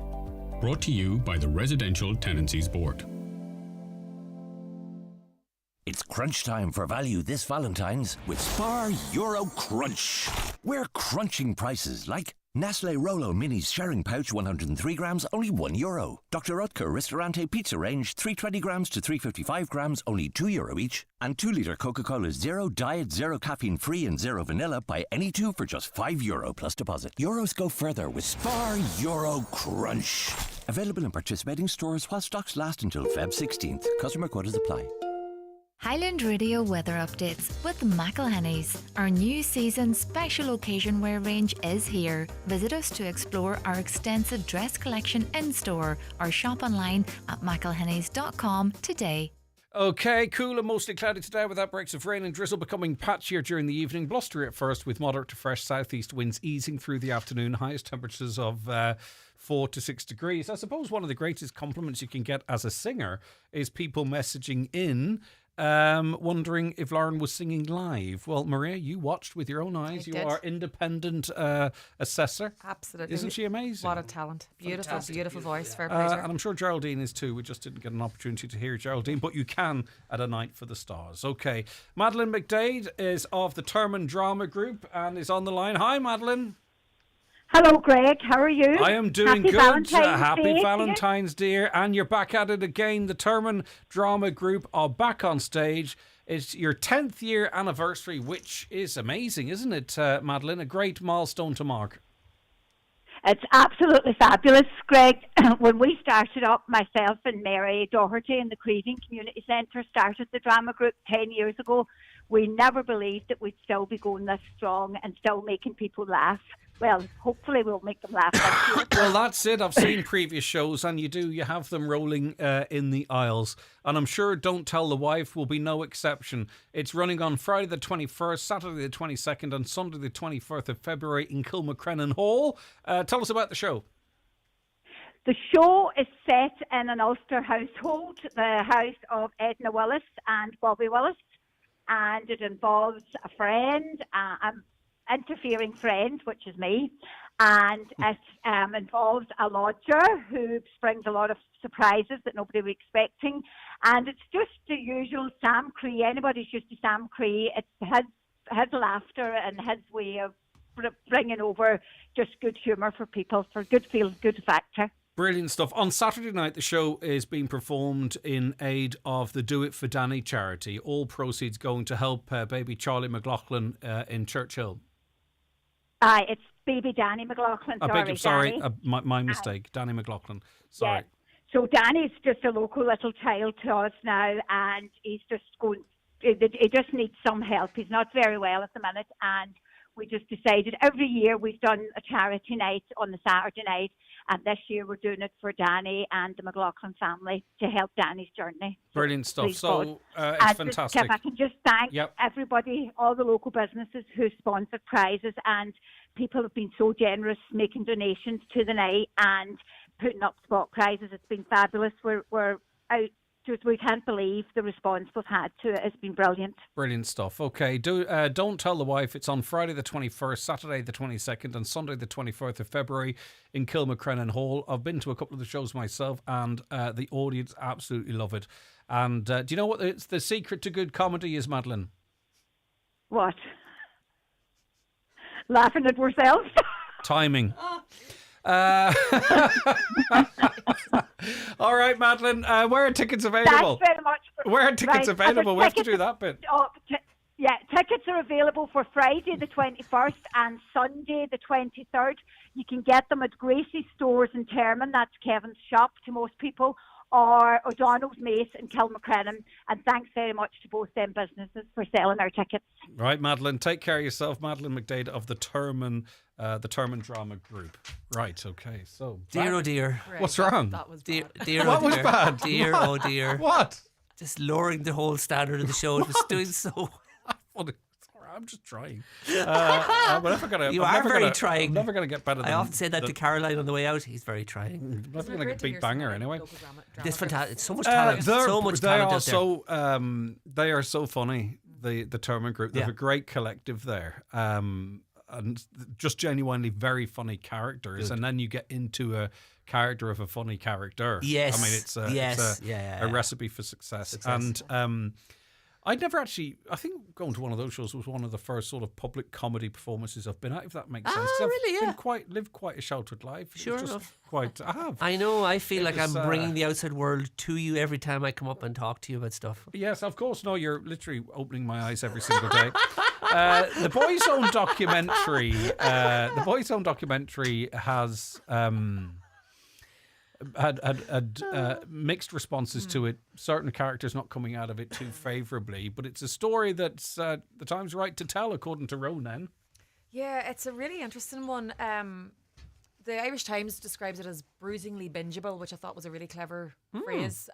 Brought to you by the Residential Tenancies Board. It's crunch time for value this Valentine's with Spar Euro Crunch. We're crunching prices like Nestle Rolo Minis sharing pouch 103 grams, only €1. Dr. Oetker Ristorante Pizza Range 320 grams to 355 grams, only €2 each. And 2-litre Coca-Cola Zero Diet, Zero Caffeine Free and Zero Vanilla, buy any two for just €5 plus deposit. Euros go further with Spar Euro Crunch. Available in participating stores while stocks last until Feb 16th. Customer quotas apply. Highland Radio weather updates with McElhenny's. Our new season special occasion wear range is here. Visit us to explore our extensive dress collection in store or shop online at mcelhennys.com today. Okay, cool and mostly cloudy today without breaks of rain and drizzle, becoming patchier during the evening. Blustery at first with moderate to fresh southeast winds easing through the afternoon. Highest temperatures of 4 to 6 degrees. I suppose one of the greatest compliments you can get as a singer is people messaging in wondering if Lauren was singing live. Well, Maria, you watched with your own eyes. You are independent assessor. Absolutely. Isn't she amazing? What a talent. Beautiful, Fantastic. beautiful voice. Fair play to her. And I'm sure Geraldine is too. We just didn't get an opportunity to hear Geraldine, but you can at A Night for the Stars. Okay. Madeleine McDade is of the Terman Drama Group and is on the line. Hi, Madeleine. Hello, Greg. How are you? I am doing Happy good. Valentine's Happy Day. Valentine's, dear. And you're back at it again. The Terman Drama Group are back on stage. It's your 10th year anniversary, which is amazing, isn't it, Madeleine? A great milestone to mark. It's absolutely fabulous, Greg. When we started up, myself and Mary Doherty in the Creeding Community Centre started the drama group 10 years ago. We never believed that we'd still be going this strong and still making people laugh. Well, hopefully we'll make them laugh next year. Well, that's it. I've seen previous shows, and you have them rolling in the aisles. And I'm sure Don't Tell the Wife will be no exception. It's running on Friday the 21st, Saturday the 22nd, and Sunday the 24th of February in Kilmacrennan Hall. Tell us about the show. The show is set in an Ulster household, the house of Edna Willis and Bobby Willis. And it involves a friend, an interfering friend, which is me, and it involves a lodger who brings a lot of surprises that nobody was expecting, and it's just the usual Sam Cree. Anybody's used to Sam Cree. It's his laughter and his way of bringing over just good humour for people, for good feel-good factor. Brilliant stuff. On Saturday night, the show is being performed in aid of the Do It For Danny charity. All proceeds going to help baby Charlie McLaughlin in Churchill. It's baby Danny McLaughlin. Sorry, Danny. my mistake. Danny McLaughlin. Sorry. Yeah. So Danny's just a local little child to us now, and he's just going. He just needs some help. He's not very well at the minute, and we just decided every year we've done a charity night on the Saturday night, and this year we're doing it for Danny and the McLaughlin family to help Danny's journey. Brilliant stuff. Please So God. it's And fantastic. If I can just thank everybody, all the local businesses who sponsored prizes, and people have been so generous making donations to the night and putting up spot prizes. It's been fabulous. We're out. Just, we can't believe the response we've had to it. It's been brilliant. Brilliant stuff. Okay, don't tell the wife. It's on Friday the 21st, Saturday the 22nd, and Sunday the 24th of February in Kilmacrennan Hall. I've been to a couple of the shows myself, and the audience absolutely love it. And do you know what the secret to good comedy is, Madeline? What? Laughing at ourselves. Timing. All right, Madeline. Where are tickets available? Thanks very much. Where are tickets available? We have to do that bit. Tickets are available for Friday the 21st and Sunday the 23rd. You can get them at Gracie's Stores in Terman. That's Kevin's shop to most people. Or O'Donnell's Mace in Kilmacrennan. And thanks very much to both them businesses for selling our tickets. Right, Madeline. Take care of yourself. Madeline McDade of the Terman Drama Group. Right, okay. So, Dear, oh dear. What's wrong? That was dear, bad. dear, What oh was dear. bad? Dear, What? oh dear. What? Just lowering the whole standard of the show. It was doing so. I'm just trying. I'm never gonna, You I'm are never very gonna, trying. I'm never going to get better than I often say that than- to Caroline on the way out. He's very trying. I'm never going to get Big Banger anyway. This fantastic. So much talent. So much talent out there. They are so funny. The Terman Group. They have a great collective there. And just genuinely very funny characters. Good. And then you get into a character of a funny character. Yes. I mean, it's a recipe for success. And I'd never actually. I think going to one of those shows was one of the first sort of public comedy performances I've been at. If that makes sense. Really? I've lived quite a sheltered life. Sure It's just enough. Quite. I have. I know. I feel like was, I'm bringing the outside world to you every time I come up and talk to you about stuff. Yes, of course. No, you're literally opening my eyes every single day. The Boys' Own documentary. The Boys' Own documentary has. Had mixed responses to it. Certain characters not coming out of it too favourably, but it's a story that's the time's right to tell, according to Ronan. Yeah, it's a really interesting one. The Irish Times describes it as bruisingly bingeable, which I thought was a really clever phrase.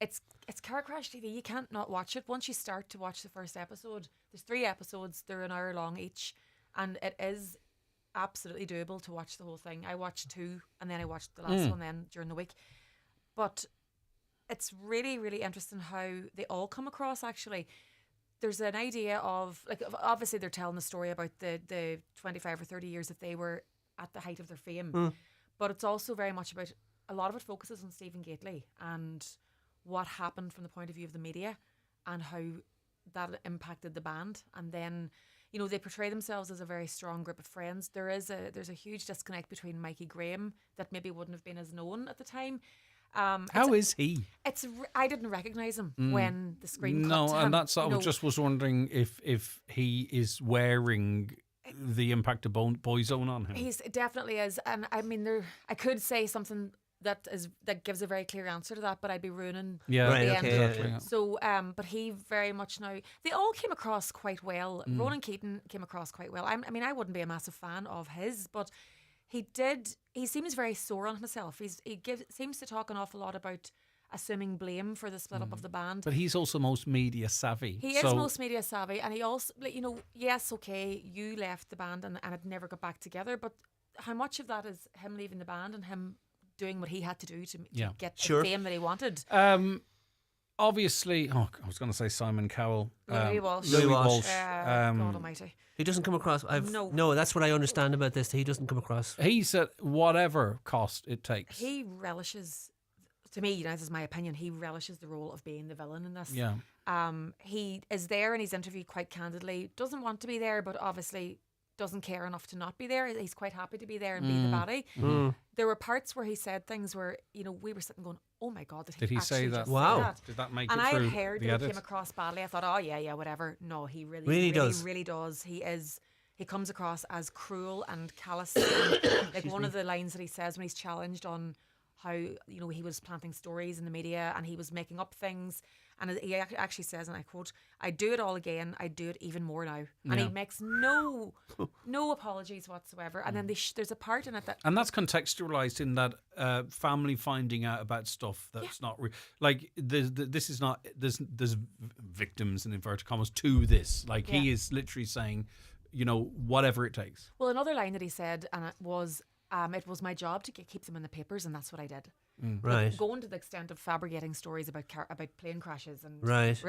It's Car Crash TV. You can't not watch it. Once you start to watch the first episode, there's 3 episodes. They're an hour long each, and it is absolutely doable to watch the whole thing. I watched 2 and then I watched the last one then during the week. But it's really, really interesting how they all come across actually. There's an idea of, like, obviously they're telling the story about the 25 or 30 years that they were at the height of their fame. But it's also very much about, a lot of it focuses on Stephen Gately and what happened from the point of view of the media and how that impacted the band. And then, you know, they portray themselves as a very strong group of friends. There's a huge disconnect between Mikey Graham that maybe wouldn't have been as known at the time. How is he? I didn't recognise him when the screen cut to No, him. and that's. I just was wondering if he is wearing the impact of Boys' Own on him. He's definitely is, and I mean, I could say something that gives a very clear answer to that, but I'd be ruining the end. Exactly. So, but he very much now. They all came across quite well. Ronan Keating came across quite well. I mean, I wouldn't be a massive fan of his, but he seems very sore on himself. He seems to talk an awful lot about assuming blame for the split up of the band. But he's also most media savvy. He is most media savvy, and he also, like, you know, yes, okay, you left the band and it never got back together, but how much of that is him leaving the band and him doing what he had to do to get the fame that he wanted? Obviously, I was going to say Simon Cowell. Louis Walsh. God almighty. He doesn't come across. No, that's what I understand about this. He doesn't come across. He's at whatever cost it takes. He relishes, to me, you know, this is my opinion, he relishes the role of being the villain in this. Yeah. He is there and he's interviewed quite candidly. Doesn't want to be there, but obviously doesn't care enough to not be there. He's quite happy to be there and be the baddie. There were parts where he said things where, you know, we were sitting going, oh my God, did he say that? just Wow. say that? Did that make and it I through had heard the that edit? it came across badly. I thought, oh yeah, whatever. No, he really Really does. He comes across as cruel and callous. And, like, one of the lines that he says when he's challenged on how, you know, he was planting stories in the media and he was making up things, And he actually says, and I quote, "I'd do it all again. I'd do it even more now." And Yeah. he makes no apologies whatsoever. And then there's a part in it that... And that's contextualized in that family finding out about stuff that's not like this is not there's victims in inverted commas to this. Like he is literally saying, you know, whatever it takes. Well, another line that he said, and it was my job to keep them in the papers, and that's what I did. Right. Going to the extent of fabricating stories about plane crashes and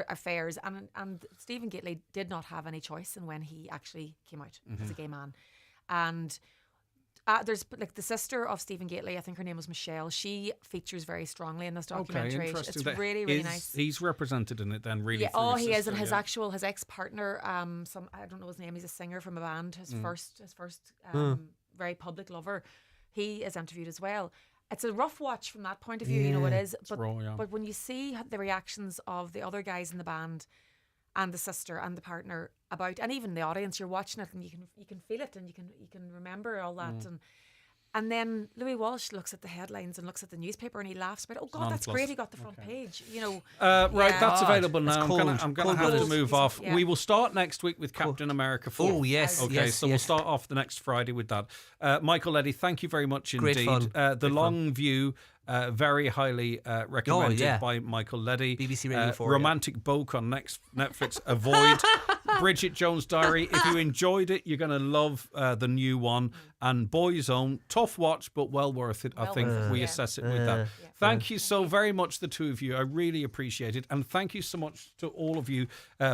affairs, and Stephen Gately did not have any choice in when he actually came out as a gay man, and there's like the sister of Stephen Gately, I think her name was Michelle. She features very strongly in this documentary. Okay, interesting. It's really nice. He's represented in it then, really. Yeah, for he sister, is, and his ex partner, I don't know his name. He's a singer from a band. His first very public lover. He is interviewed as well. It's a rough watch from that point of view, you know it is. But raw, but when you see the reactions of the other guys in the band and the sister and the partner about, and even the audience, you're watching it and you can feel it and you can remember all that and then Louis Walsh looks at the headlines and looks at the newspaper and he laughs about, oh God, that's great, he got the front page, you know. Right, that's available now. I'm gonna have to Cold. move off. Yeah. We will start next week with Captain America 4. Oh, yes. Okay, yes, so we'll start off the next Friday with that. Michael Leddy, thank you very much Great indeed. fun. The Long View, very highly recommended by Michael Leddy. BBC Radio 4. Romantic Boke on Netflix. Avoid. Bridget Jones' Diary. If you enjoyed it, you're going to love the new one. And Boy's Own, tough watch, but well worth it. I think we assess it with that. Thank you so very much, the two of you. I really appreciate it. And thank you so much to all of you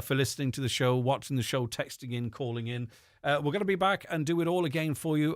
for listening to the show, watching the show, texting in, calling in. We're going to be back and do it all again for you